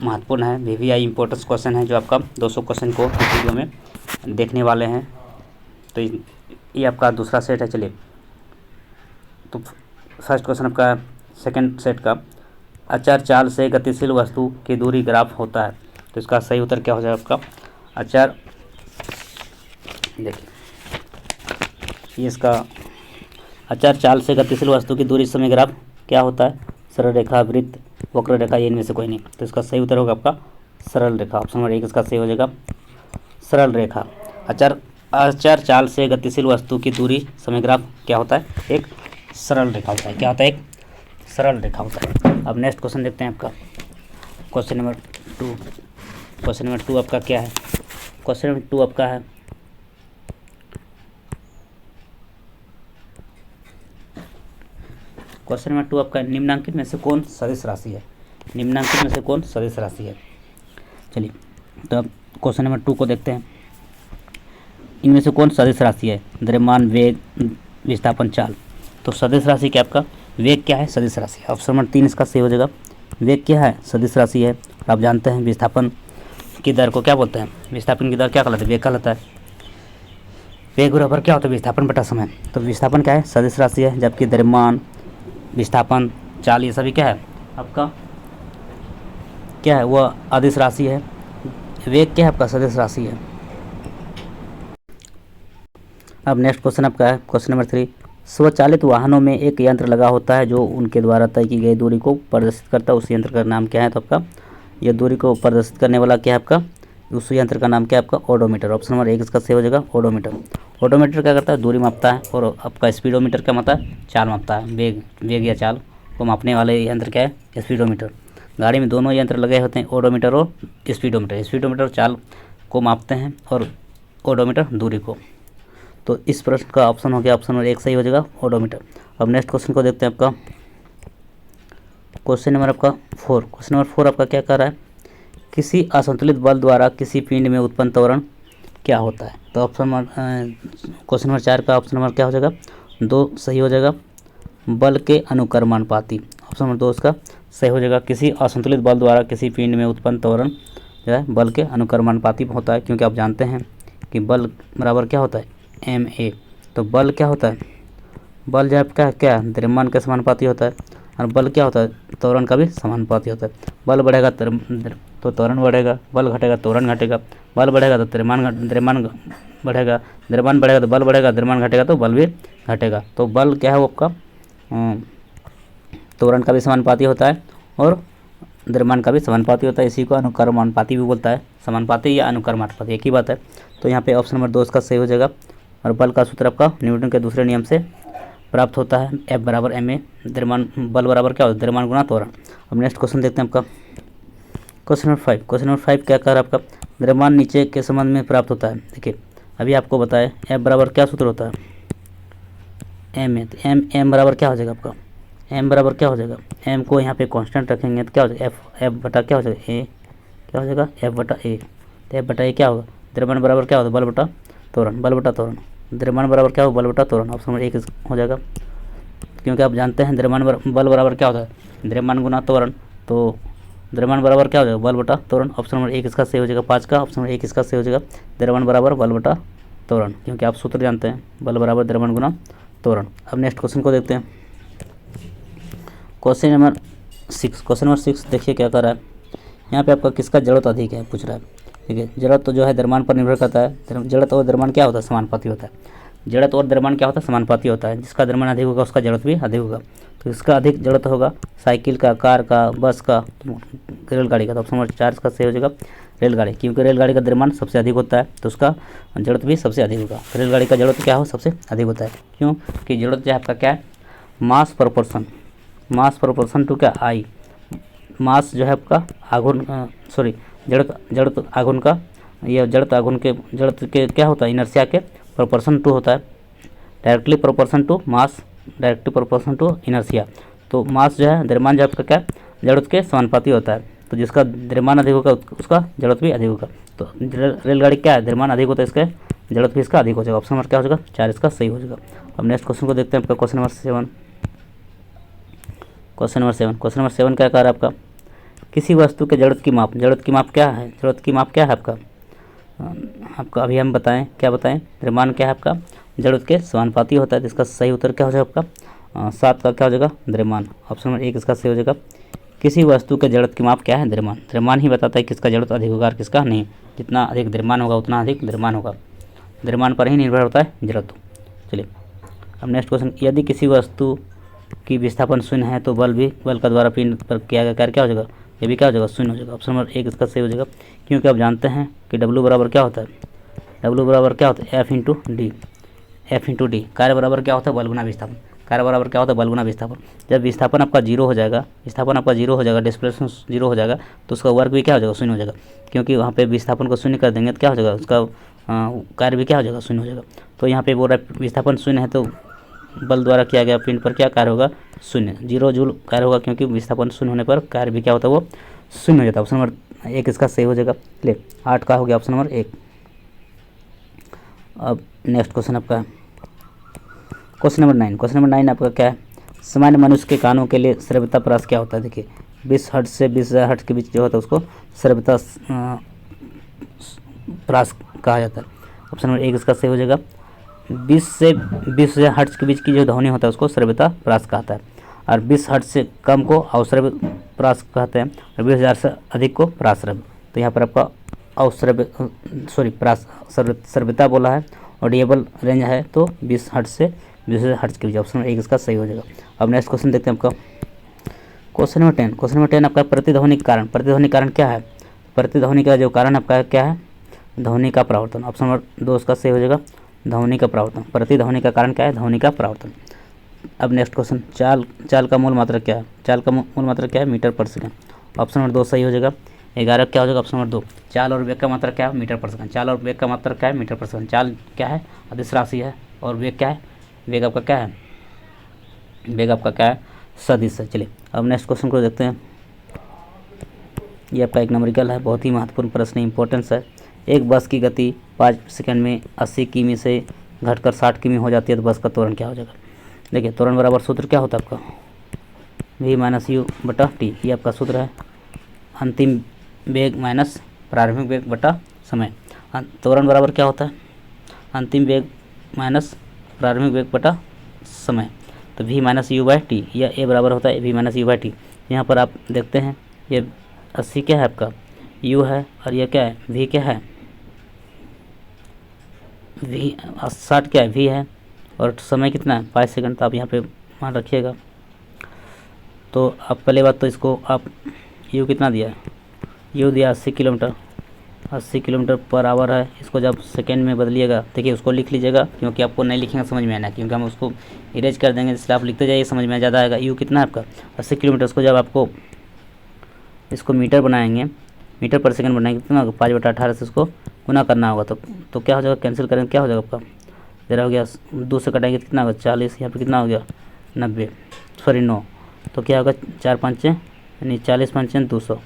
महत्वपूर्ण है। VVI इम्पोर्टेंस क्वेश्चन है, जो आपका 200 क्वेश्चन को इस वीडियो में देखने वाले हैं। तो ये आपका दूसरा सेट है। चलिए तो फर्स्ट क्वेश्चन आपका सेकंड सेट का, अचर चाल से गतिशील वस्तु की दूरी ग्राफ होता है। तो इसका सही उत्तर क्या हो जाएगा आपका, अचर, देखिए ये इसका अचर चाल से गतिशील वस्तु की दूरी समय ग्राफ क्या होता है, सरल रेखा, वृत्त, वक्र रेखा, ये इनमें से कोई नहीं। तो इसका सही उत्तर होगा आपका सरल रेखा। ऑप्शन नंबर 1 इसका सही हो जाएगा, सरल रेखा। अचर चाल से गतिशील वस्तु की दूरी समय ग्राफ क्या होता है, एक सरल रेखा होता है। क्या होता है, एक सरल रेखा होता है। अब नेक्स्ट क्वेश्चन देखते हैं आपका क्वेश्चन नंबर 2। क्वेश्चन नंबर 2 आपका क्या है, क्वेश्चन नंबर 2 आपका है क्वेश्चन नंबर 2 आपका निम्नांकित में से कौन सदिश राशि है। निम्नांकित में से कौन सदिश राशि है। चलिए तो अब क्वेश्चन नंबर 2 को देखते हैं। इनमें से कौन सदिश राशि है, द्रव्यमान, वेग, विस्थापन, चाल। तो सदिश राशि क्या आपका, वेग क्या है, सदिश राशि है। ऑप्शन नंबर 3 इसका सही हो जाएगा, वेग क्या है, सदिश राशि है। आप जानते हैं विस्थापन की दर को क्या बोलते हैं, विस्थापन की दर क्या कहलाता है, वेग कहलाता है। वेग बराबर क्या होता है, विस्थापन बटा समय। तो विस्थापन क्या है, सदिश राशि है, जबकि द्रव्यमान, विस्थापन, चाल ये सभी क्या है आपका, क्या है, वह अदिश राशि है। वेग क्या है आपका, सदिश राशि है। अब नेक्स्ट क्वेश्चन आपका है क्वेश्चन नंबर 3। स्वचालित वाहनों में एक यंत्र लगा होता है जो उनके द्वारा तय की गई दूरी को प्रदर्शित करता है। उस यंत्र का नाम क्या है, तो आपका यह दूरी को प्रदर्शित करने वाला क्या है आपका, उस यंत्र का नाम क्या है आपका, ओडोमीटर। ऑप्शन नंबर 1 इसका सही हो जाएगा, ओडोमीटर। ओडोमीटर क्या करता है, दूरी मापता है। और आपका स्पीडोमीटर क्या मापता है, चाल मापता है। वेग या चाल को मापने वाले यंत्र क्या है, स्पीडोमीटर। गाड़ी में दोनों यंत्र लगे होते हैं, ओडोमीटर और स्पीडोमीटर। स्पीडोमीटर चाल को मापते हैं और ओडोमीटर दूरी को। तो इस प्रश्न का ऑप्शन हो गया, ऑप्शन नंबर 1 सही हो जाएगा, ओडोमीटर। अब नेक्स्ट क्वेश्चन को देखते हैं आपका क्वेश्चन नंबर आपका 4। क्वेश्चन नंबर 4 आपका क्या कर रहा है, किसी असंतुलित बल द्वारा किसी पिंड में उत्पन्न त्वरण क्या होता है। तो ऑप्शन नंबर क्वेश्चन नंबर 4 का ऑप्शन नंबर क्या हो जाएगा, 2 सही हो जाएगा। बल के अनुक्रमानुपाती। ऑप्शन नंबर 2 इसका सही हो जाएगा। किसी असंतुलित बल द्वारा किसी पिंड में उत्पन्न त्वरण जो है बल के अनुक्रमानुपाती होता है, क्योंकि आप जानते हैं कि बल बराबर क्या होता है ma। तो बल क्या होता है, बल जो है क्या है द्रव्यमान के समानुपाती होता है, और बल क्या होता है त्वरण का भी समानुपाती होता है। बल बढ़ेगा तो त्वरण बढ़ेगा, बल घटेगा त्वरण घटेगा, बल बढ़ेगा तो द्रव्यमान बढ़ेगा, द्रव्यमान बढ़ेगा तो बल बढ़ेगा, द्रव्यमान घटेगा तो बल भी घटेगा। तो बल क्या है वो आपका त्वरण का भी समानुपाती होता है और द्रव्यमान का भी समानुपाती होता है। इसी को अनुक्रमानुपाती भी बोलता है, समानुपाती या अनुक्रमानुपाती एक ही बात है। तो यहाँ पे ऑप्शन नंबर 2 इसका सही हो जाएगा। और बल का सूत्र आपका न्यूटन के दूसरे नियम से प्राप्त होता है, F बराबर ma। द्रव्यमान बल बराबर क्या होता है द्रव्यमान गुना त्वरण। अब नेक्स्ट क्वेश्चन देखते हैं आपका क्वेश्चन नंबर 5। क्वेश्चन नंबर 5 क्या कर रहा है आपका, द्रव्यमान नीचे के संबंध में प्राप्त होता है। देखिए अभी आपको बताएं F बराबर क्या सूत्र होता है m। तो m बराबर क्या हो जाएगा आपका, m बराबर क्या हो जाएगा, m को यहाँ पे कांस्टेंट रखेंगे तो क्या हो जाएगा f बटा क्या हो जाएगा a, क्या हो जाएगा f बटा a। तो f बटा a क्या होगा, द्रव्यमान बराबर क्या होता है बल बटा त्वरण, बल बटा त्वरण। द्रव्यमान बराबर क्या होगा बल बटा त्वरण। ऑप्शन नंबर 1 हो जाएगा, क्योंकि आप जानते हैं द्रव्यमान बल बराबर क्या होता है द्रव्यमान गुना त्वरण। तो द्रव्यमान बराबर क्या हो जाएगा बल बटा त्वरण। ऑप्शन नंबर 1 इसका सही हो जाएगा 5 का। ऑप्शन नंबर 1 इसका सही हो जाएगा, द्रव्यमान बराबर बल बटा त्वरण, क्योंकि आप सूत्र जानते हैं बल बराबर द्रव्यमान गुना त्वरण। अब नेक्स्ट क्वेश्चन को देखते हैं क्वेश्चन नंबर 6। क्वेश्चन नंबर 6 देखिए क्या कर रहा है, यहाँ पे आपका किसका जड़त्व अधिक है पूछ रहा है। ठीक है, जड़त्व जो है द्रव्यमान पर निर्भर करता है। जड़त्व और द्रव्यमान क्या होता है समानुपाती होता है। जड़त्व और द्रव्यमान क्या होता है समानुपाती होता है। जिसका द्रव्यमान अधिक होगा उसका जड़त्व भी अधिक होगा। तो इसका अधिक जड़त्व होगा साइकिल का, कार का, बस का, रेलगाड़ी का। तो ऑप्शन नंबर 4 इसका सही हो जाएगा रेलगाड़ी, क्योंकि रेलगाड़ी का द्रव्यमान सबसे अधिक होता है तो उसका जड़त्व भी सबसे अधिक होगा। रेलगाड़ी का जड़त्व क्या हो सबसे अधिक होता है, क्यों कि जड़त्व जो है आपका क्या है मास प्रोपोर्शन, मास प्रोपोर्शन टू क्या आई। मास जो है आपका आघूर्ण जड़त्व आघूर्ण का, यह जड़त्व के क्या होता है इनर्शिया के प्रोपोर्शन टू होता है, directly proportion to mass, directly proportion to inertia. तो मास जो है द्रव्यमान जो आपका क्या जड़त्व के समानुपाती होता है। तो जिसका द्रव्यमान अधिक होगा उसका जड़त्व भी अधिक होगा। तो रेलगाड़ी क्या है द्रव्यमान अधिक होता है, इसका जड़त्व भी इसका अधिक हो जाएगा। ऑप्शन नंबर क्या हो जाएगा 4 इसका सही हो जाएगा। अब नेक्स्ट क्वेश्चन को देखते हैं आपका क्वेश्चन नंबर 7। क्वेश्चन नंबर 7 क्या कह रहा है आपका, किसी वस्तु के जड़त्व की माप, जड़त्व की माप क्या है, जड़त्व की माप क्या है आपका अभी हम बताएं क्या बताएं, द्रव्यमान क्या है आपका जड़त्व के समानुपाती होता है। इसका सही उत्तर क्या हो जाएगा आपका 7 का क्या हो जाएगा द्रव्यमान। ऑप्शन नंबर 1 इसका सही हो जाएगा। किसी वस्तु के जड़त्व की माप क्या है द्रव्यमान। द्रव्यमान ही बताता है किसका जड़त्व अधिक होगा और किसका नहीं। जितना अधिक द्रव्यमान होगा उतना अधिक द्रव्यमान होगा, द्रव्यमान पर ही निर्भर होता है जड़त्व। चलिए अब नेक्स्ट क्वेश्चन, यदि किसी वस्तु की विस्थापन शून्य है तो बल का द्वारा पिंड पर किया गया कार्य क्या हो जाएगा, ये भी क्या हो जाएगा शून्य हो जाएगा। ऑप्शन नंबर 1 इसका सही हो जाएगा, क्योंकि आप जानते हैं कि W बराबर क्या होता है, W बराबर क्या होता है F इंटू डी। कार्य बराबर क्या होता है बल गुना विस्थापन, कार्य बराबर क्या होता है बल गुना विस्थापन। जब विस्थापन आपका जीरो हो जाएगा, डिस्प्लेसमेंट जीरो हो जाएगा तो उसका वर्क भी क्या हो जाएगा शून्य हो जाएगा, क्योंकि वहाँ पे विस्थापन को शून्य कर देंगे तो क्या हो जाएगा उसका कार्य भी क्या हो जाएगा शून्य हो जाएगा। तो यहाँ पे बोल रहा है विस्थापन शून्य है तो बल द्वारा किया गया पिंड पर क्या कार्य होगा शून्य, 0 जूल कार्य होगा, क्योंकि विस्थापन शून्य होने पर कार्य भी क्या होता है वो शून्य हो जाता है। ऑप्शन नंबर 1 इसका सही हो जाएगा। चलिए 8 का हो गया ऑप्शन नंबर 1। अब नेक्स्ट क्वेश्चन आपका क्वेश्चन नंबर 9। क्वेश्चन नंबर 9 आपका क्या है, सामान्य मनुष्य के कानों के लिए श्रव्यता प्रयास क्या होता है। देखिए 20 हर्ट्ज से 20,000 हर्ट्ज के बीच जो होता है उसको श्रव्यता प्रयास कहा जाता है। ऑप्शन नंबर 1 इसका सही हो जाएगा। 20 से 20,000 हर्ट्ज के बीच की जो ध्वनि होता है उसको श्रव्यता प्रयास कहता है, और 20 हर्ट्ज से कम को अवश्रव्य प्रयास कहते हैं, और 20,000 से अधिक को प्राश्रव्य। तो यहाँ पर आपका श्रव्यता बोला है, ऑडिएबल रेंज है तो 20 हर्ट्ज से 20,000 हर्ट्ज के बीच। ऑप्शन नंबर 1 इसका सही हो जाएगा। अब नेक्स्ट क्वेश्चन देखते हैं आपका क्वेश्चन नंबर 10। क्वेश्चन नंबर 10 आपका प्रतिध्वनिक कारण, प्रतिध्वनिक कारण क्या है, प्रतिध्वनि का जो कारण आपका क्या है ध्वनि का परावर्तन। ऑप्शन नंबर 2 इसका सही हो जाएगा ध्वनि का परावर्तन। प्रतिध्वनि का कारण क्या है ध्वनि का परावर्तन। अब नेक्स्ट क्वेश्चन, चाल का मूल मात्रा क्या है, चाल का मूल मात्रा क्या है मीटर पर सेकंड। ऑप्शन नंबर 2 सही हो जाएगा। 11 क्या हो जाएगा ऑप्शन नंबर 2। चाल और वेग का मात्रा क्या है मीटर पर सेकंड, चाल और वेग का मात्रा क्या है मीटर पर सेकंड। चाल क्या है अदिश राशि है और वेग क्या है, वेग आपका क्या है, वेग आपका क्या है सदिश है। चलिए अब नेक्स्ट क्वेश्चन को देखते हैं। ये आपका 1 नंबरिकल है, बहुत ही महत्वपूर्ण प्रश्न, इंपॉर्टेंस है। एक बस की गति 5 सेकंड में 80 किमी से घटकर 60 किमी हो जाती है तो बस का त्वरण क्या हो जाएगा। देखिए त्वरण बराबर सूत्र क्या होता है आपका, v माइनस यू बटा टी, ये आपका सूत्र है। अंतिम वेग माइनस प्रारंभिक वेग बटा समय। त्वरण बराबर क्या होता है, अंतिम वेग माइनस प्रारंभिक वेग बटा समय। तो v minus you by T, या a बराबर होता है v minus you by T. यहाँ पर आप देखते हैं ये 80 क्या है आपका u है, और यह क्या है v क्या है, v 60 क्या है v है, और समय कितना है 5 सेकंड। तो आप यहाँ पे मान रखिएगा। तो आप पहले बात तो इसको आप u कितना दिया है, u दिया 80 किलोमीटर, 80 किलोमीटर पर आवर है। इसको जब सेकेंड में बदलिएगा, देखिए उसको लिख लीजिएगा, क्योंकि आपको नहीं लिखेंगे समझ में आना, क्योंकि हम उसको इरेज कर देंगे, इसलिए आप लिखते जाइए, समझ में ज़्यादा आएगा। यू कितना है आपका 80 किलोमीटर, उसको जब आपको इसको मीटर बनाएंगे, मीटर पर सेकंड बनाएंगे, कितना होगा 5/18 से इसको गुना करना होगा। तो क्या हो जाएगा, कैंसिल करेंगे क्या हो जाएगा आपका, ज़रा हो गया 2 से कटाएंगे तो कितना होगा 40, यहाँ पर कितना हो गया 90, सॉरी 9। तो क्या होगा 4 5 यानी 40 5 200,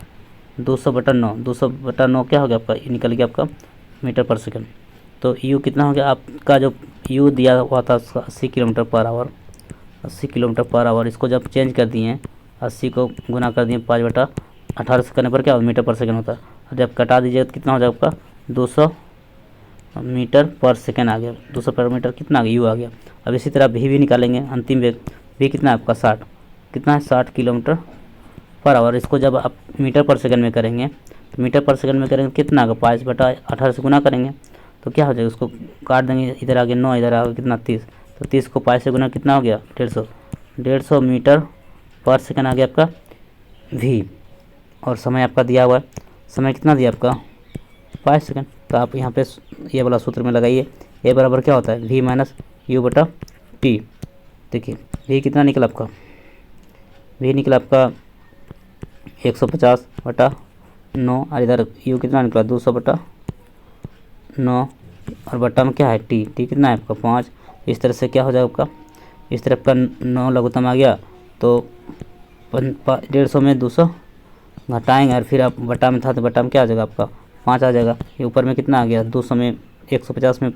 200/9, 200/9 क्या हो गया आपका, ये निकल गया आपका मीटर पर सेकंड। तो यू कितना हो गया आपका, जो यू दिया हुआ था 80 kilometre per hour, 80 kilometre per hour, इसको जब चेंज कर दिए 80 को गुना कर दिए 5/18 से करने पर क्या होगा मीटर पर सेकंड होता है। और जब कटा दीजिएगा तो कितना हो जाएगा आपका 200 मीटर पर सेकंड आ गया, 200 पर मीटर कितना आ गया यू आ गया। अब इसी तरह भी निकालेंगे, अंतिम वेग भी कितना है आपका 60, कितना है 60 किलोमीटर पर आवर। इसको जब आप मीटर पर सेकंड में करेंगे, तो मीटर पर सेकंड में करेंगे कितना आएगा 5/18 से गुना करेंगे तो क्या हो जाएगा, उसको काट देंगे, इधर आगे 9, इधर आगे कितना 30, तो 30 को 5 से गुना कितना हो गया 150 मीटर पर सेकंड आ गया आपका v। और समय आपका दिया हुआ है, समय कितना दिया आपका 5 सेकंड। तो आप यहाँ पे ये वाला सूत्र में लगाइए, a बराबर क्या होता है v माइनस यू बटा टी। देखिए v कितना निकला आपका, v निकला आपका 150/9, और इधर u कितना निकला 200/9, और बट्टा में क्या है टी कितना है आपका 5। इस तरह से क्या हो जाएगा आपका, इस तरफ का 9 लघुत्तम आ गया, तो 150 में 200 घटाएंगे, और फिर आप बट्टा में था तो बट्टा में क्या आ जाएगा आपका 5 आ जाएगा। ये ऊपर में कितना आ गया 200 में 150 में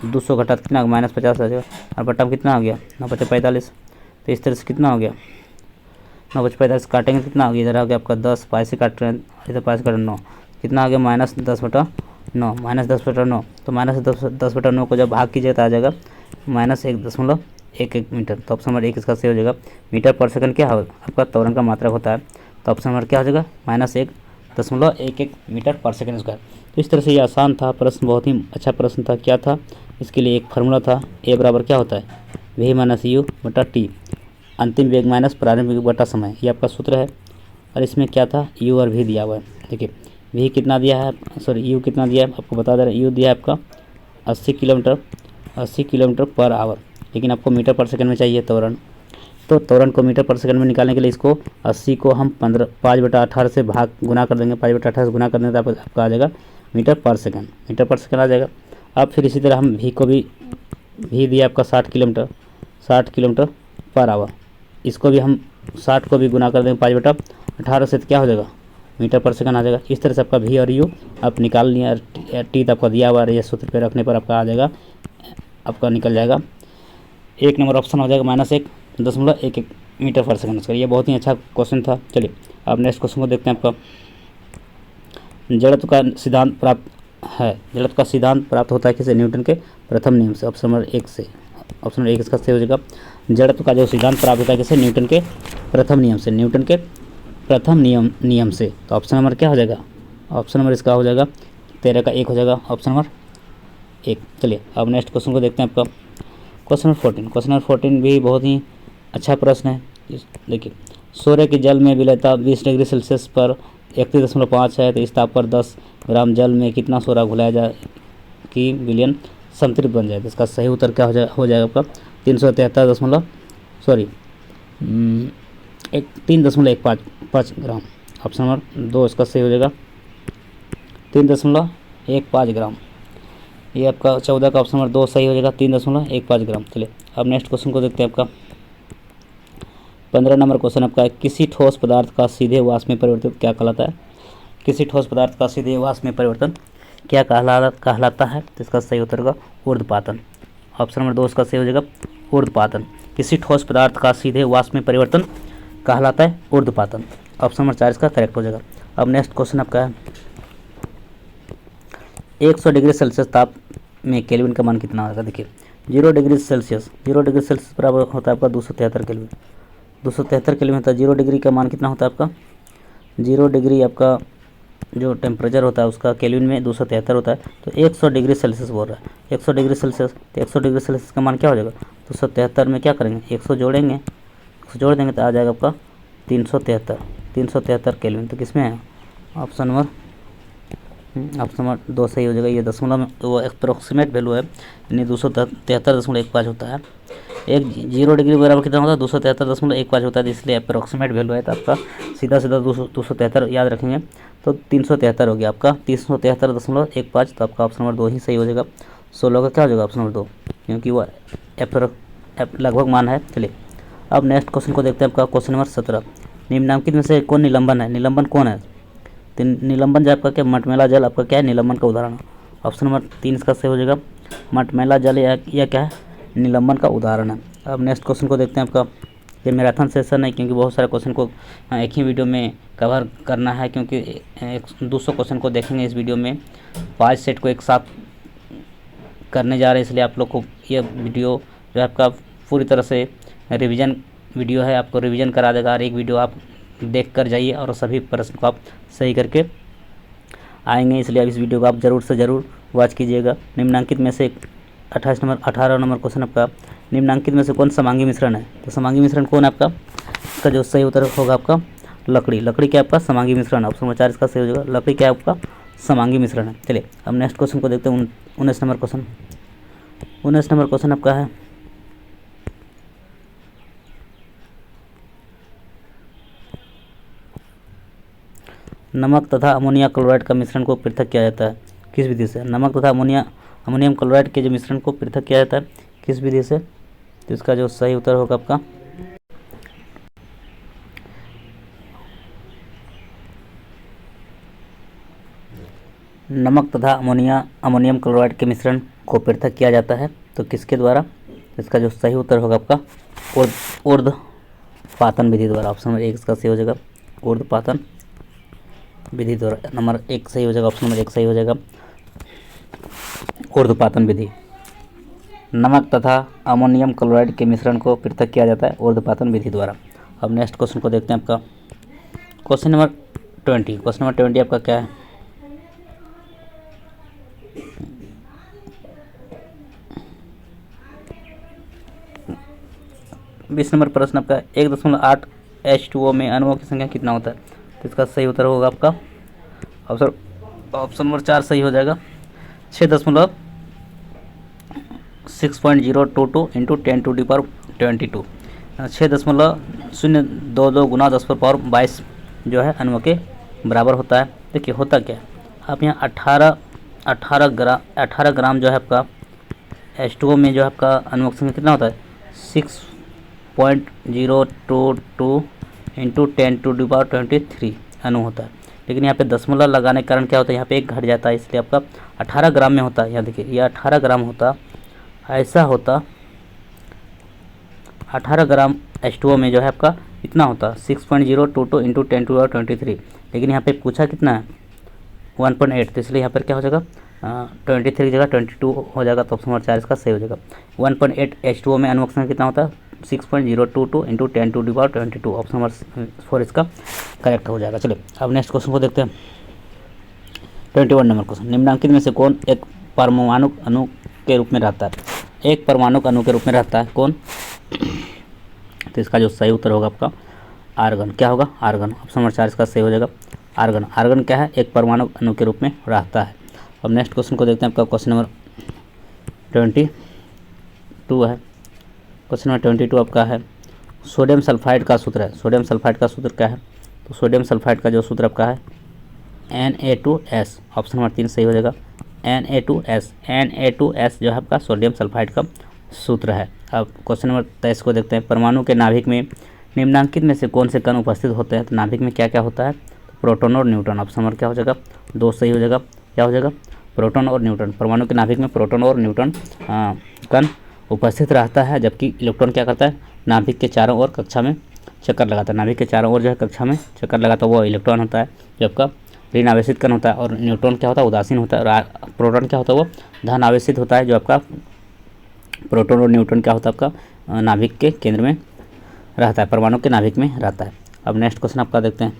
200 घटा कितना -50 आ जाएगा, और बट्टा में कितना आ गया 9 × 45। तो इस तरह से कितना हो गया 9 × 45 काटेंगे कितना आ गया, इधर आ गया आपका 10, 5 से काट रहे हैं, इधर 5 काट 9, कितना आ गया -10/9, -10/9। तो -10/9 को जब भाग कीजिएगा तो आ जाएगा -1.11 मीटर। तो ऑप्शन नंबर 1 इसका सही हो जाएगा। मीटर पर सेकंड क्या होगा आपका त्वरण का मात्रक होता है, तो ऑप्शन नंबर क्या हो जाएगा -1.11 मीटर पर सेकंड स्क्वायर। तो इस तरह से ये आसान था प्रश्न, बहुत ही अच्छा प्रश्न था। क्या था इसके लिए एक फार्मूला था, a बराबर क्या होता है v माइनस यू बटा टी, अंतिम वेग माइनस प्रारंभिक वेग बटा समय, ये आपका सूत्र है। और इसमें क्या था u और v दिया हुआ है। देखिए v कितना दिया है, सॉरी u कितना दिया है आपको बता दे रहे हैं, u दिया है आपका 80 किलोमीटर पर आवर, लेकिन आपको मीटर पर सेकंड में चाहिए त्वरण। तो त्वरण को मीटर पर सेकंड में निकालने के लिए इसको 80 को हम 5/18 से गुना कर देंगे, 5/18 से गुना कर देंगे तो आपका आ जाएगा मीटर पर सेकंड आ जाएगा। अब फिर इसी तरह हम v को भी, v दिया आपका 60 किलोमीटर पर आवर, इसको भी हम 60 को भी गुना कर देंगे 5/18 से, तो क्या हो जाएगा मीटर पर सेकंड आ जाएगा। इस तरह से आपका v और u आप निकाल लिए, टी तो आपका दिया हुआ है, ये सूत्र पे रखने पर आपका आ जाएगा, आपका निकल जाएगा 1 नंबर ऑप्शन हो जाएगा -1.11 मीटर पर सेकंड। ये बहुत ही अच्छा क्वेश्चन था। चलिए अब नेक्स्ट क्वेश्चन को देखते हैं। आपका जड़त्व का सिद्धांत प्राप्त है, जड़त्व का सिद्धांत प्राप्त होता है किसे, न्यूटन के प्रथम नियम से। ऑप्शन नंबर 1 से, ऑप्शन नंबर 1 इसका सही हो जाएगा। जड़त्व का जो सिद्धांत प्राप्त होता है किसे, न्यूटन के प्रथम नियम से, न्यूटन के प्रथम नियम से। तो ऑप्शन नंबर क्या हो जाएगा, ऑप्शन नंबर इसका हो जाएगा 13 का 1 हो जाएगा, ऑप्शन नंबर 1। चलिए अब नेक्स्ट क्वेश्चन को देखते हैं। आपका क्वेश्चन नंबर 14 भी बहुत ही अच्छा प्रश्न है। देखिए सूर्य के जल में विलेयता 20 डिग्री सेल्सियस पर 31.5 है, तो इस ताप पर 10 ग्राम जल में कितना सोडा घुलाया जाए कि विलयन संतृप्त बन जाए। तो इसका सही उत्तर क्या हो जाएगा आपका 315 ग्राम, ऑप्शन नंबर 2 इसका सही हो जाएगा 3.15 ग्राम। ये आपका 14 का ऑप्शन नंबर 2 सही हो जाएगा 3.15 ग्राम। चलिए अब नेक्स्ट क्वेश्चन को देखते हैं। आपका 15 नंबर क्वेश्चन आपका है, किसी ठोस पदार्थ का सीधे वाष्प में परिवर्तन क्या कहलाता है। किसी ठोस पदार्थ का सीधे वाष्प में परिवर्तन क्या कहलाता है, तो इसका सही उत्तर होगा ऊर्ध्वपातन। ऑप्शन नंबर 2 इसका सही हो जाएगा ऊर्ध्वपातन। किसी ठोस पदार्थ का सीधे वाष्प में परिवर्तन कहलाता है ऊर्ध्वपातन। ऑप्शन नंबर 4 इसका करेक्ट हो जाएगा। अब नेक्स्ट क्वेश्चन आपका है 100 डिग्री सेल्सियस ताप में केल्विन का मान कितना होगा। देखिए 0 डिग्री सेल्सियस बराबर होता है आपका 273 केल्विन। 273 केल्विन होता है। 0 डिग्री का मान कितना होता है आपका, 0 डिग्री आपका जो टेम्परेचर होता है उसका केल्विन में 273 होता है। तो 100 डिग्री सेल्सियस बोल रहा है, 100 डिग्री सेल्सियस, तो 100 डिग्री सेल्सियस का मान क्या हो जाएगा, 273 में क्या करेंगे 100 जोड़ेंगे, 100 जोड़ देंगे तो आ जाएगा आपका 373 केल्विन। तो किसमें है ऑप्शन नंबर 2 सही हो जाएगा। ये दशमलव में वो अप्रोक्सीमेट वैल्यू है, यानी 273.15 होता है। 0 डिग्री बराबर कितना होता है 273.15 होता है, इसलिए अप्रोक्सीमेट वैल्यू है। तो आपका सीधा 273 याद रखेंगे तो 373 हो गया आपका 373.15। तो आपका ऑप्शन नंबर 2 ही सही हो जाएगा। 16 का क्या हो जाएगा ऑप्शन नंबर 2, क्योंकि वो लगभग मान है। चलिए अब नेक्स्ट क्वेश्चन को देखते हैं। आपका क्वेश्चन नंबर 17, निम्नलिखित में से कौन निलंबन है। निलंबन कौन है, तो निलंबन जो आपका क्या मटमैला जल आपका क्या है निलंबन का उदाहरण। ऑप्शन नंबर 3 इसका सही हो जाएगा। मटमैला जल या क्या है निलंबन का उदाहरण है। अब नेक्स्ट क्वेश्चन को देखते हैं। आपका ये मैराथन सेशन है, क्योंकि बहुत सारे क्वेश्चन को एक ही वीडियो में कवर करना है, क्योंकि 200 क्वेश्चन को देखेंगे इस वीडियो में, 5 सेट को एक साथ करने जा रहे हैं, इसलिए आप लोग को ये वीडियो जो है आपका पूरी तरह से रिवीजन वीडियो है, आपको रिवीजन करा देगा। और एक वीडियो आप देख कर जाइए और सभी प्रश्न को आप सही करके आएंगे, इसलिए आप इस वीडियो को आप ज़रूर से ज़रूर वॉच कीजिएगा। निम्नांकित में से 18 नंबर क्वेश्चन आपका, निम्नांकित में से कौन समांगी मिश्रण है। तो समांगी मिश्रण कौन है आपका, इसका जो सही उत्तर होगा आपका लकड़ी। लकड़ी क्या आपका समांगी मिश्रण। ऑप्शन नंबर 4 इसका सही हो जाएगा। लकड़ी क्या है आपका समांगी मिश्रण है। चलिए अब नेक्स्ट क्वेश्चन को देखते हैं। 19 नंबर क्वेश्चन, 19 नंबर क्वेश्चन आपका है नमक तथा अमोनिया क्लोराइड का मिश्रण को पृथक किया जाता है किस विधि से। नमक तथा अमोनियम क्लोराइड के जो मिश्रण को पृथक किया जाता है किस विधि से। तो इसका जो सही उत्तर होगा आपका नमक तथा अमोनियम क्लोराइड के मिश्रण को पृथक किया जाता है तो किसके द्वारा। इसका जो सही उत्तर होगा आपका ऊर्ध्वपातन विधि द्वारा। ऑप्शन नंबर 1 इसका सही हो जाएगा। ऊर्ध्वपातन विधि द्वारा नंबर 1 सही हो जाएगा। ऑप्शन नंबर 1 सही हो जाएगा। ऊर्ध्वपातन विधि, नमक तथा अमोनियम क्लोराइड के मिश्रण को पृथक किया जाता है ऊर्ध्वपातन विधि द्वारा। अब नेक्स्ट क्वेश्चन को देखते हैं। आपका क्वेश्चन नंबर 20, क्वेश्चन नंबर 20 आपका क्या है, बीस नंबर प्रश्न आपका 1.8 H2O में अणुओं की संख्या कितना होता है। तो इसका सही उत्तर होगा आपका ऑप्शन नंबर 4 सही हो जाएगा। 6.022 इंटू 10⁻22 6.022 गुना 10⁻22 जो है अणुओं के बराबर होता है। देखिए होता क्या है, आप यहाँ 18 ग्राम जो है आपका H2O में जो है आपका अणुओं की संख्या कितना होता है 6.022 इंटू 10⁻23 अणु होता है। लेकिन यहाँ पे दशमलव लगाने के कारण क्या होता है, यहाँ पे एक घट जाता है, इसलिए आपका 18 ग्राम में होता है। यहाँ देखिए ये 18 ग्राम होता, ऐसा होता 18 ग्राम H2O में जो है आपका इतना होता 6.022 इंटू 10⁻23। लेकिन यहाँ पे पूछा कितना है 1.8, तो इसलिए यहाँ पर क्या हो जाएगा 23 की जगह 22 हो जाएगा। तो ऑप्शन नंबर 4 इसका सही हो जाएगा। 1.8 H2O में अणुओं की संख्या कितना होता है 6.022 इंटू 10⁻22। ऑप्शन नंबर 4 इसका करेक्ट हो जाएगा। चलिए अब नेक्स्ट क्वेश्चन को देखते हैं। 21 नंबर क्वेश्चन, निम्नलिखित में से कौन एक परमाणु अणु के रूप में रहता है। एक परमाणु अणु के रूप में रहता है कौन। तो इसका जो सही उत्तर होगा आपका आर्गन। क्या होगा आर्गन। ऑप्शन नंबर 4 इसका सही हो जाएगा। आर्गन, आर्गन क्या है एक परमाणु अणु के रूप में रहता है। अब नेक्स्ट क्वेश्चन को देखते हैं। आपका क्वेश्चन नंबर 22 है। क्वेश्चन नंबर 22 आपका है सोडियम सल्फाइड का सूत्र है। सोडियम सल्फाइड का सूत्र क्या है, तो सोडियम सल्फाइड का जो सूत्र आपका है Na2S। ऑप्शन नंबर 3 सही हो जाएगा। Na2S जो है आपका सोडियम सल्फाइड का सूत्र है। अब क्वेश्चन नंबर 23 को देखते हैं। परमाणु के नाभिक में निम्नलिखित में से कौन से कण उपस्थित होते हैं। तो नाभिक में क्या क्या होता है, प्रोटॉन और न्यूट्रॉन। ऑप्शन नंबर क्या हो जाएगा 2 सही हो जाएगा। क्या हो जाएगा प्रोटॉन और न्यूट्रॉन। परमाणु के नाभिक में प्रोटॉन और न्यूट्रॉन कण उपस्थित रहता है, जबकि इलेक्ट्रॉन क्या करता है, नाभिक के चारों ओर कक्षा में चक्कर लगाता है। नाभिक के चारों ओर जो है कक्षा में चक्कर लगाता है वो इलेक्ट्रॉन होता है, जो आपका ऋण आवेशित कण होता है। और न्यूट्रॉन क्या होता है, उदासीन होता है। और प्रोटॉन क्या होता है, वो धन आवेशित होता है, जो आपका प्रोटॉन और न्यूट्रॉन क्या होता है, आपका नाभिक के केंद्र में रहता है, परमाणु के नाभिक में रहता है। अब नेक्स्ट क्वेश्चन आपका देखते हैं।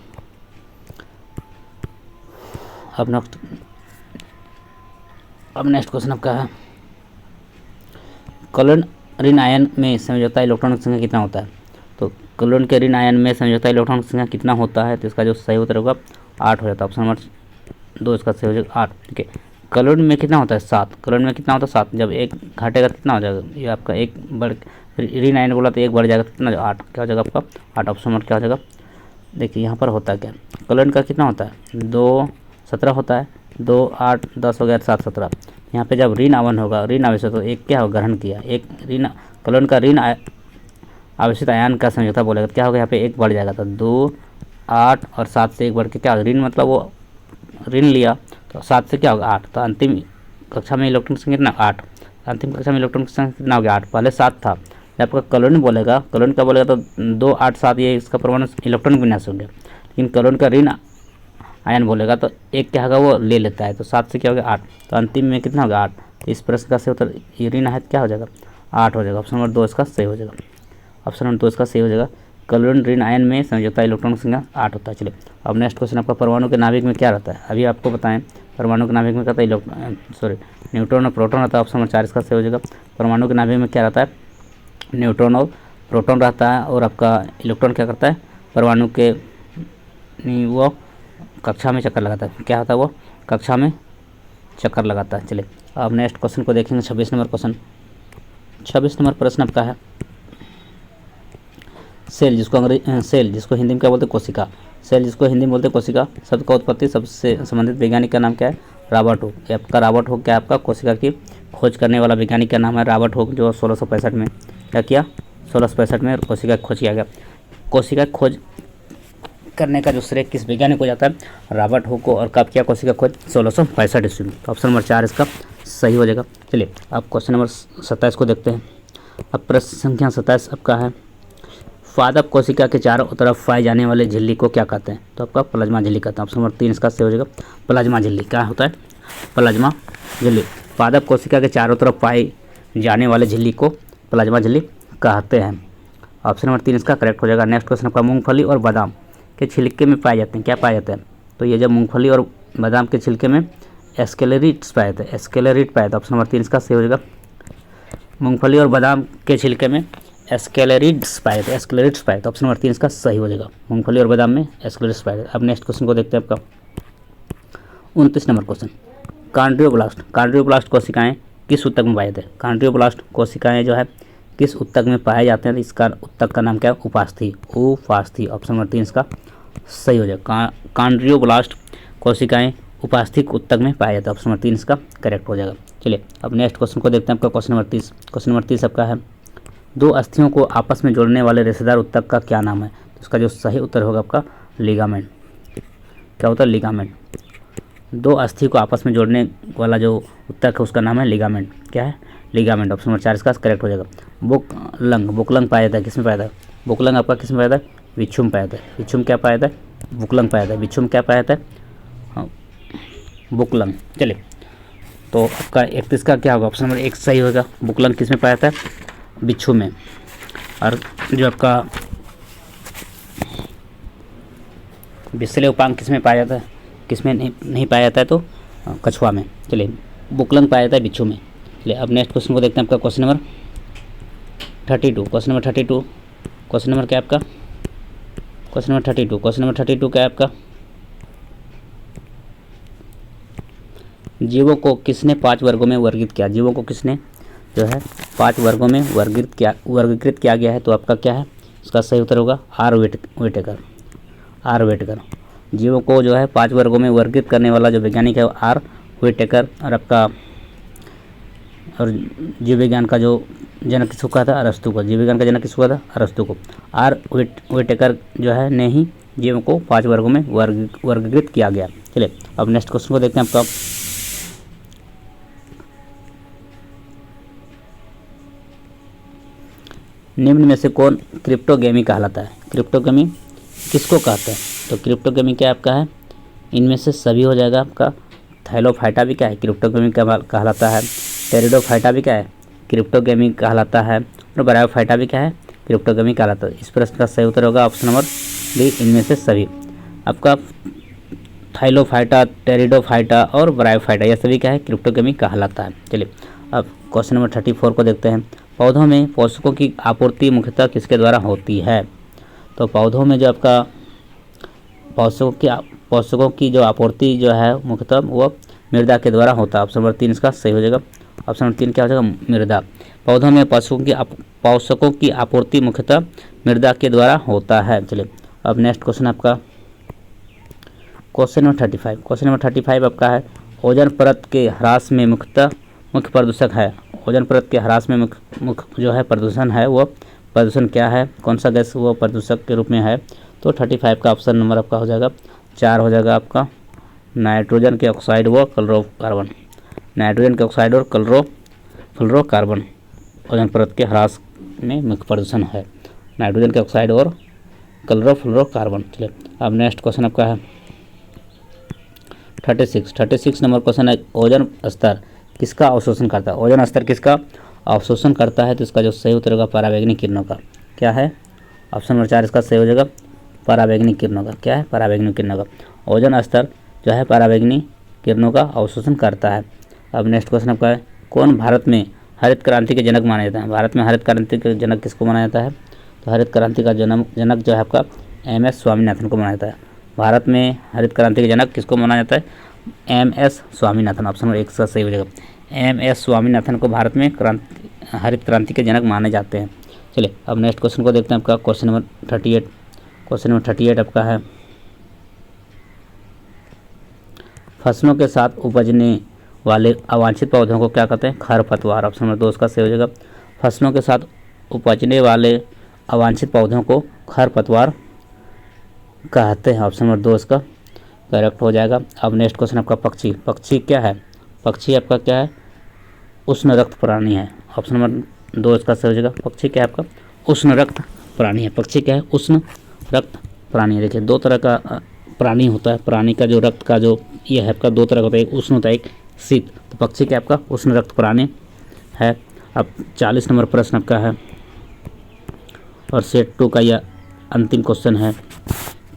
अब नेक्स्ट क्वेश्चन आपका है, क्लोरीन ऋण आयन में समझौता इलेक्ट्रॉन की संख्या कितना होता है। तो क्लोरीन के ऋण आयन में समझौता इलेक्ट्रॉन की संख्या कितना होता है, तो इसका जो सही उत्तर होगा 8 हो जाता है। ऑप्शन नंबर 2 इसका सही हो जाएगा 8। ठीक है, क्लोरीन में कितना होता है 7। क्लोरीन में कितना होता है 7। जब एक घटेगा कितना हो जाएगा, ये आपका एक बढ़ ऋण आयन बोला तो एक बढ़ जाएगा कितना, 8 क्या हो जाएगा आपका 8। ऑप्शन नंबर क्या हो जाएगा, देखिए यहाँ पर होता है क्या, क्लोरीन का कितना होता है 2 17 होता है, 2 8 10 हो गया 7 17। यहाँ पे जब ऋण आवन होगा, ऋण आवेशित तो एक क्या होगा, ग्रहण किया, एक ऋण क्लोरीन का ऋण आवेशित आयन का समझौता बोलेगा, क्या होगा यहाँ पे एक बढ़ जाएगा। तो 2 8 और 7 से एक बढ़ के क्या होगा, ऋण मतलब वो ऋण लिया तो 7 से क्या होगा 8। तो अंतिम कक्षा में इलेक्ट्रॉन की संख्या कितना 8। अंतिम कक्षा में इलेक्ट्रॉन की संख्या कितना हो गया 8, पहले 7 था। जब आपका क्लोरीन बोलेगा, क्लोरीन का बोलेगा तो 2 8 7 ये इसका परमाणु इलेक्ट्रॉन विन्यास हो गया। लेकिन क्लोरीन का ऋण आयन बोलेगा तो एक क्या होगा वो ले लेता है, तो 7 से क्या हो गया 8। तो अंतिम में कितना होगा 8। तो इस प्रश्न का सही उत्तर ये ऋण है क्या हो जाएगा 8 हो जाएगा। ऑप्शन नंबर 2 इसका सही हो जाएगा। ऑप्शन नंबर 2 इसका सही हो जाएगा। क्लोरीन ऋण आयन में समझौता इलेक्ट्रॉन की संख्या 8 होता है। चलिए अब नेक्स्ट क्वेश्चन आपका, परमाणु के नाभिक में क्या रहता है। अभी आपको बताएं परमाणु के नाभिक में क्या रहता है, न्यूट्रॉन और प्रोटॉन रहता है। ऑप्शन नंबर 4 इसका सही हो जाएगा। परमाणु के नाभिक में क्या रहता है, न्यूट्रॉन और प्रोटॉन रहता है। और आपका इलेक्ट्रॉन क्या करता है, परमाणु के वो कक्षा में चक्कर लगाता है, क्या होता है वो कक्षा में चक्कर लगाता है। चलिए अब नेक्स्ट क्वेश्चन को देखेंगे, 26 नंबर क्वेश्चन। 26 नंबर प्रश्न आपका है, सेल जिसको हिंदी में क्या बोलते हैं, कोशिका। सेल जिसको हिंदी में बोलते हैं कोशिका, शब्द का उत्पत्ति सबसे संबंधित वैज्ञानिक का नाम क्या है, रॉबर्ट हुक। आपका रॉबर्ट हुक क्या आपका कोशिका की खोज करने वाला वैज्ञानिक का नाम है रॉबर्ट हुक, जो 1665 में क्या किया, 1665 में कोशिका खोज किया गया। कोशिका खोज करने का जो श्रेय किस वैज्ञानिक को जाता है, रॉबर्ट हुक को। और कब किया कोशिका खोज, 1665 ईस्वी में। तो ऑप्शन नंबर 4 इसका सही हो जाएगा। चलिए अब क्वेश्चन नंबर 27 को देखते हैं। अब प्रश्न संख्या 27 आपका है, पादप कोशिका के चारों तरफ पाए जाने वाले झिल्ली को क्या कहते हैं। तो आपका प्लाज्मा झिल्ली कहते हैं। ऑप्शन नंबर 3 इसका सही हो जाएगा। प्लाज्मा झिल्ली क्या होता है, प्लाज्मा झिल्ली। पादप कोशिका के चारों तरफ पाए जाने वाले झिल्ली को प्लाज्मा झिल्ली कहते हैं। ऑप्शन नंबर 3 इसका करेक्ट हो जाएगा। नेक्स्ट क्वेश्चन आपका, मूंगफली और बादाम के छिलके में पाए जाते हैं, क्या पाए जाते हैं। तो ये जब मूंगफली और बादाम के छिलके में एस्केलेरिट्स पाए थे, एस्केलेरिट पाए थे। ऑप्शन नंबर 3 इसका सही हो जाएगा। मूंगफली और बादाम के छिलके में एस्केलेरिट्स पाए थे, एस्केलेरिट्स पाए थे। ऑप्शन नंबर 3 इसका सही हो जाएगा। मूंगफली और बादाम में एस्केलेरिट्स पाए थे। अब नेक्स्ट क्वेश्चन को देखते हैं आपका 29 नंबर क्वेश्चन, कॉन्ड्रियोब्लास्ट। कॉन्ड्रियोब्लास्ट कोशिकाएं किस ऊतक में पाए जाते हैं। कॉन्ड्रियोब्लास्ट कोशिकाएं जो है किस ऊतक में पाए जाते हैं, इसका ऊतक का नाम क्या है, उपास्थि, उपास्थि। ऑप्शन नंबर 3 इसका सही हो जाएगा। कॉन्ड्रियोब्लास्ट कोशिकाएं उपास्थिक ऊतक में पाया जाता है। ऑप्शन नंबर 3 इसका करेक्ट हो जाएगा। चलिए अब नेक्स्ट क्वेश्चन को देखते हैं आपका क्वेश्चन नंबर 30। क्वेश्चन नंबर 30 आपका है, दो अस्थियों को आपस में जोड़ने वाले रेशेदार ऊतक का क्या नाम है। तो इसका जो सही उत्तर होगा आपका लिगामेंट। क्या होता है, लिगामेंट। दो अस्थि को आपस में जोड़ने वाला जो ऊतक है उसका नाम है लिगामेंट। क्या है, लिगामेंट। ऑप्शन नंबर 4 इसका करेक्ट हो जाएगा। बुकलंग, बुकलंग पाया जाता है, किसमें पाया जाता है, बुकलंग आपका किसमें पाया जाता है, बिच्छू में पाया जाता है। बिच्छू में क्या पाया जाता है, बुकलंग पाया जाता है। बिच्छू में क्या पाया जाता है, बुकलंग। चलिए तो आपका 31 का क्या होगा, ऑप्शन नंबर 1 सही होगा। बुकलंग किस में पाया जाता है, बिच्छू में। और जो आपका बिस्ले उपांग किस में पाया जाता है, किस में नहीं पाया जाता है, तो कछुआ में। चलिए बुकलंग पाया जाता है बिच्छू में। चलिए अब नेक्स्ट क्वेश्चन को देखते हैं आपका question number 32। Question number 32, question number क्या आपका, क्वेश्चन नंबर 32, क्वेश्चन नंबर 32 क्या है आपका, जीवों को किसने 5 वर्गों में वर्गीकृत किया। जीवों को किसने जो है 5 वर्गों में वर्गीकृत किया गया है। तो आपका क्या है, इसका सही उत्तर होगा आर व्हिटेकर। Are Whittaker. जीवों को जो है 5 वर्गों में वर्गीकृत करने वाला जो वैज्ञानिक है वो आर व्हिटेकर। और आपका और जीव विज्ञान का जो जनक किसको कहा था, अरस्तु को। जीव विज्ञान का जनक किसको कहा था, अरस्तु को। आर व्हिटेकर जो है ने ही जीवों को 5 वर्गों में वर्गीकृत किया गया। चलिए अब नेक्स्ट क्वेश्चन को देखते हैं आपका, 33 नंबर क्वेश्चन। 33 नंबर क्वेश्चन आपका है, 33 नंबर क्वेश्चन आपका है, जीवों को किसने 5 वर्गों में वर्गीकृत किया। जीवों को जो है 5 वर्गों में वर्गीकृत करने वाला जो वैज्ञानिक है वो आर व्हिटेकर। और जीव विज्ञान का जो जनक किसको कहा था, अरस्तु को। जीव विज्ञान का जनक किसको कहा था, अरस्तु को। और नेक्स्ट क्वेश्चन को देखते हैं आपका, निम्न में से कौन क्रिप्टोगेमी कहलाता है? क्रिप्टोगेमी किसको कहते हैं? तो क्रिप्टोगेमी क्या आपका है? इनमें से सभी हो जाएगा आपका। थैलोफाइटा भी क्या है? क्रिप्टोगेमी कहलाता है। टेरिडोफाइटा भी क्या है? क्रिप्टोगेमी कहलाता है। और ब्रायोफाइटा भी क्या है? क्रिप्टोगेमी कहलाता है। इस प्रश्न का सही उत्तर होगा ऑप्शन नंबर बी, इनमें से सभी। आपका थाइलोफाइटा, टेरिडोफाइटा और ब्रायोफाइटा यह सभी क्या है? क्रिप्टोगेमी कहलाता है। चलिए अब क्वेश्चन नंबर 34 को देखते हैं। पौधों में पोषकों की आपूर्ति मुख्यतः किसके द्वारा होती है? तो पौधों में जो आपका पोषकों की जो आपूर्ति जो है मुख्यतः वो मृदा के द्वारा होता है। ऑप्शन नंबर 3 इसका सही हो जाएगा। ऑप्शन नंबर 3 क्या हो जाएगा? मृदा। पौधों में पोषकों की आपूर्ति मुख्यतः मृदा के द्वारा होता है। चलिए अब नेक्स्ट क्वेश्चन आपका क्वेश्चन नंबर 35। क्वेश्चन नंबर 35 आपका है ओजोन परत के ह्रास में मुख्य प्रदूषक है। ओजोन परत के ह्रास में मुख्य जो है प्रदूषण है वो प्रदूषण क्या है? कौन सा गैस वो प्रदूषक के रूप में है? तो 35 का ऑप्शन नंबर आपका हो जाएगा 4 हो जाएगा आपका नाइट्रोजन के ऑक्साइड व क्लोरोकार्बन। नाइट्रोजन के ऑक्साइड और फ्लोरोकार्बन ओजोन परत के ह्रास में मुख्य प्रदूषण है। नाइट्रोजन के ऑक्साइड और फ्लोरोकार्बन। चलिए अब नेक्स्ट क्वेश्चन आपका है 36 नंबर क्वेश्चन है ओजोन स्तर किसका अवशोषण करता है? ओजोन स्तर किसका अवशोषण करता है? तो इसका जो सही उत्तर होगा परावैंगनिक किरणों का। क्या है? ऑप्शन नंबर 4 इसका सही हो जाएगा परावैंगनिक किरणों का। क्या है? परावैंगनिक किरणों का। ओजोन स्तर जो है परावैंगनिक किरणों का अवशोषण करता है। अब नेक्स्ट क्वेश्चन आपका है कौन भारत में हरित क्रांति के जनक माना जाता है? भारत में हरित क्रांति के जनक किसको माना जाता है? तो हरित क्रांति का जनक जो है आपका MS स्वामीनाथन को माना जाता है। भारत में हरित क्रांति के जनक किसको माना जाता है? MS स्वामीनाथन। ऑप्शन नंबर 1 का सही हो जाएगा। MS स्वामीनाथन को भारत में हरित क्रांति के जनक माने जाते हैं। चलिए अब नेक्स्ट क्वेश्चन को देखते हैं आपका क्वेश्चन नंबर 38। क्वेश्चन नंबर 38 आपका है फसलों के साथ उपजने वाले अवांछित पौधों को क्या कहते हैं? खरपतवार। ऑप्शन नंबर 2 का सही हो जाएगा। फसलों के साथ उपजने वाले अवांछित पौधों को खरपतवार कहते हैं। ऑप्शन नंबर 2 इसका करेक्ट हो जाएगा। अब नेक्स्ट क्वेश्चन आपका पक्षी क्या है? पक्षी आपका क्या है? उष्ण रक्त प्राणी है। ऑप्शन नंबर 2 इसका सही हो जाएगा। पक्षी क्या है आपका? उष्ण रक्त प्राणी है। पक्षी क्या है? उष्ण रक्त प्राणी है। देखिए 2 तरह का प्राणी होता है। प्राणी का जो रक्त का जो ये है आपका 2 तरह का होता है, एक उष्ण होता है एक शीत। तो पक्षी क्या आपका? उष्ण रक्त प्राणी है। अब 40 नंबर प्रश्न आपका है और सेट 2 का यह अंतिम क्वेश्चन है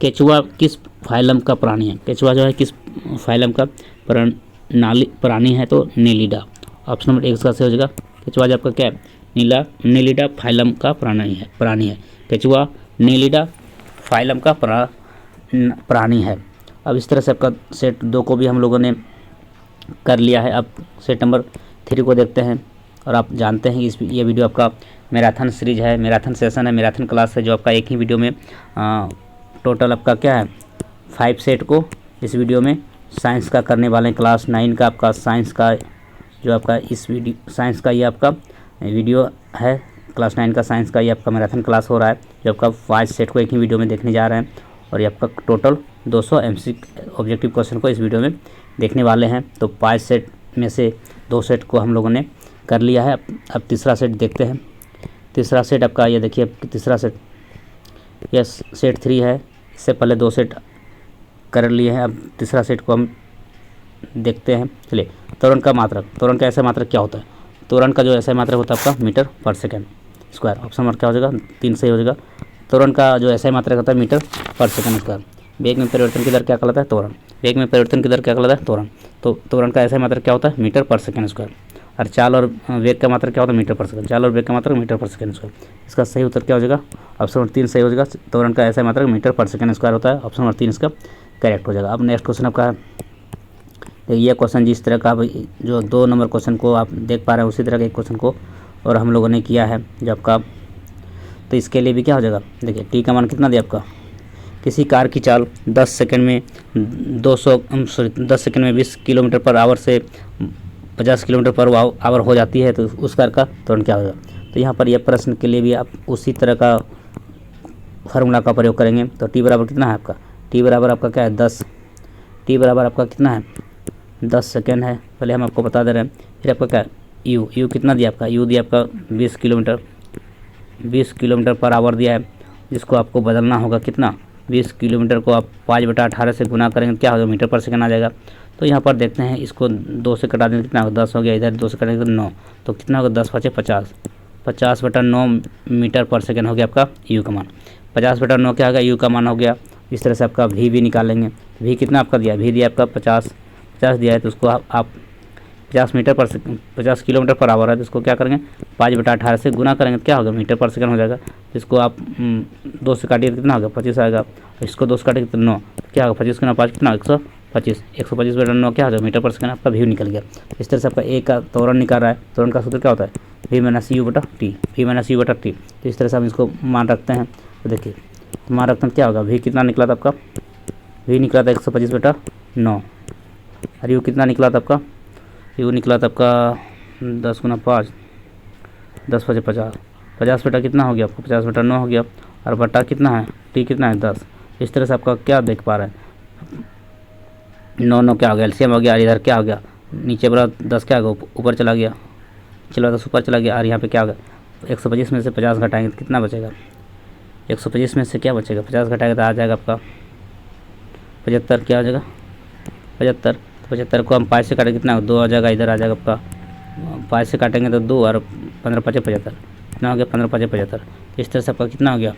केचुआ किस फाइलम का प्राणी है? केचुआ जो है किस फाइलम का प्राणी है? तो नीलिडा। ऑप्शन नंबर 1 का सही हो जाएगा। केचुआ जो आपका क्या है? नीलिडा फाइलम का प्राणी है। केचुआ नीलिडा फाइलम का प्राणी है। अब इस तरह से आपका सेट 2 को भी हम लोगों ने कर लिया है। अब सेट नंबर 3 को देखते हैं। और आप जानते हैं कि ये वीडियो आपका मैराथन सीरीज है, मैराथन सेशन है, मैराथन क्लास है, जो आपका एक ही वीडियो में टोटल आपका क्या है 5 सेट को इस वीडियो में साइंस का करने वाले हैं। क्लास 9 का आपका साइंस का जो आपका इस वीडियो साइंस का ये आपका वीडियो है। क्लास 9 का साइंस का ये आपका मैराथन क्लास हो रहा है, जो आपका 5 सेट को एक ही वीडियो में देखने जा रहे हैं। और ये आपका टोटल 200 MC ऑब्जेक्टिव क्वेश्चन को इस वीडियो में देखने वाले हैं। तो 5 सेट में से 2 सेट को हम लोगों ने कर लिया है। अब तीसरा सेट देखते हैं। तीसरा सेट आपका ये देखिए, तीसरा सेट यह सेट 3 है। इससे पहले 2 सेट कर लिए हैं। अब तीसरा सेट को हम देखते हैं। चलिए त्वरण का मात्रक, त्वरण का ऐसा मात्रक क्या होता है? त्वरण का जो ऐसा मात्रक होता है आपका मीटर पर सेकेंड स्क्वायर। ऑप्शन नंबर क्या हो जाएगा? 3 सही हो जाएगा। त्वरण का जो ऐसा मात्रक होता है मीटर पर सेकेंड स्क्वायर। वेग में परिवर्तन की दर क्या कहलाता है? त्वरण। वेग में परिवर्तन की दर क्या कहलाता है? त्वरण। तो त्वरण का ऐसा मात्रक क्या होता है? मीटर पर सेकेंड स्क्वायर। और चाल और वेग का मात्रक क्या होता है? मीटर पर सेकंड। चाल और वेग का मात्रक मीटर पर सेकंड स्क्वायर। इसका सही उत्तर क्या हो जाएगा? ऑप्शन नंबर 3 सही हो जाएगा। त्वरण का ऐसा मात्रक मीटर पर सेकंड स्क्वायर होता है। ऑप्शन नंबर 3 इसका करेक्ट हो जाएगा। अब नेक्स्ट क्वेश्चन आपका है ये क्वेश्चन जिस तरह का जो 2 नंबर क्वेश्चन को आप देख पा रहे हैं उसी तरह के एक क्वेश्चन को और हम लोगों ने किया है जो आपका। तो इसके लिए भी क्या हो जाएगा? देखिए टी का मान कितना दिया आपका? किसी कार की चाल 10 सेकंड में 20 किलोमीटर पर आवर से 50 किलोमीटर पर आवर हो जाती है, तो उस कार का त्वरण क्या होगा? तो यहाँ पर यह प्रश्न के लिए भी आप उसी तरह का फार्मूला का प्रयोग करेंगे। तो टी बराबर कितना है आपका? टी बराबर आपका क्या है? 10। टी बराबर आपका कितना है? 10 सेकेंड है। पहले हम आपको बता दे रहे हैं। फिर आपका क्या है? यू कितना दिया आपका? यू दिया आपका 20 किलोमीटर 20 किलोमीटर पर आवर दिया है, जिसको आपको बदलना होगा कितना, 20 किलोमीटर को आप 5/18 से गुना करेंगे क्या होगा, मीटर पर सेकंड आ जाएगा। तो यहाँ पर देखते हैं, इसको 2 से कटा देंगे कितना होगा, 10 हो गया, इधर 2 से कटेंगे तो 9, तो कितना होगा 10 × 5 = 50, 50/9 मीटर पर सेकंड हो गया आपका यू का मान। 50/9 क्या होगा, यू का मान हो गया। इस तरह से आपका वी भी निकालेंगे। वी कितना आपका दिया, वी दिया आपका 50 दिया है, तो उसको आप 50 किलोमीटर पर आवर है, तो इसको क्या करेंगे 5/18 से गुना करेंगे तो क्या होगा, मीटर पर सेकंड हो जाएगा। इसको आप 2 से काटिए तो कितना होगा, 25 आएगा। इसको 2 से काटिए तो 9, क्या होगा 25 × 5 कितना, 125, 125/9 क्या होगा, मीटर पर सेकंड आपका व्यू निकल गया। इस तरह से आपका ए का त्वरण निकाल रहा है। त्वरण का सूत्र क्या होता है, V - U/T, V - U/T। तो इस तरह से हम इसको मान रखते हैं। तो देखिए मान रखते हैं क्या होगा, V कितना निकला था आपका, V निकला था 125/9, और U कितना निकला था आपका, U निकला था आपका 10 × 5, 10 × 5 = 50, 50 बेटा कितना हो गया आपको, 50/9 हो गया, और बटा कितना है, T कितना है 10। इस तरह से आपका क्या देख पा रहे हैं, 9 क्या हो गया, एलसीएम हो गया, और इधर क्या हो गया, नीचे बड़ा 10 क्या होगा, ऊपर चला गया, चलो 10 ऊपर चला गया, और यहाँ पे क्या होगा, 125 में से 50 घटाएंगे तो कितना बचेगा, 125 में से क्या बचेगा, 50 घटाएगा तो आ जाएगा आपका 75, क्या हो जाएगा 75। तो 75 को हम 5 से काटेंगे कितना, 2 आ जाएगा, इधर आ जाएगा आपका 5 से काटेंगे तो 2, और 15 × 5 = 75, कितना हो गया 15 × 5 = 75। इस तरह से आपका कितना हो गया,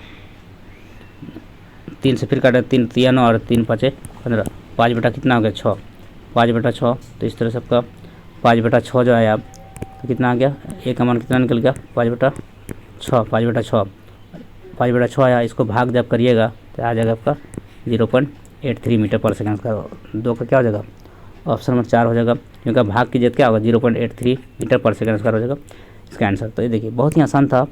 3 से फिर काटे, 3 × 3 = 9, और 3 × 5 = 15, 5 बेटा कितना हो गया 6, 5/6। तो इस तरह से आपका 5/6 जो है आप, तो कितना आ गया, ए का मान कितना निकल गया 5/6, 5/6 आया। इसको भाग जब करिएगा तो आ जाएगा आपका 0.83 मीटर पर सेकंड का, 2 का क्या हो जाएगा, ऑप्शन नंबर 4 हो जाएगा, क्योंकि भाग कीजिए क्या होगा 0.83 मीटर पर सेकंड स्क्वायर हो जाएगा इसका आंसर। तो ये देखिए बहुत ही आसान था।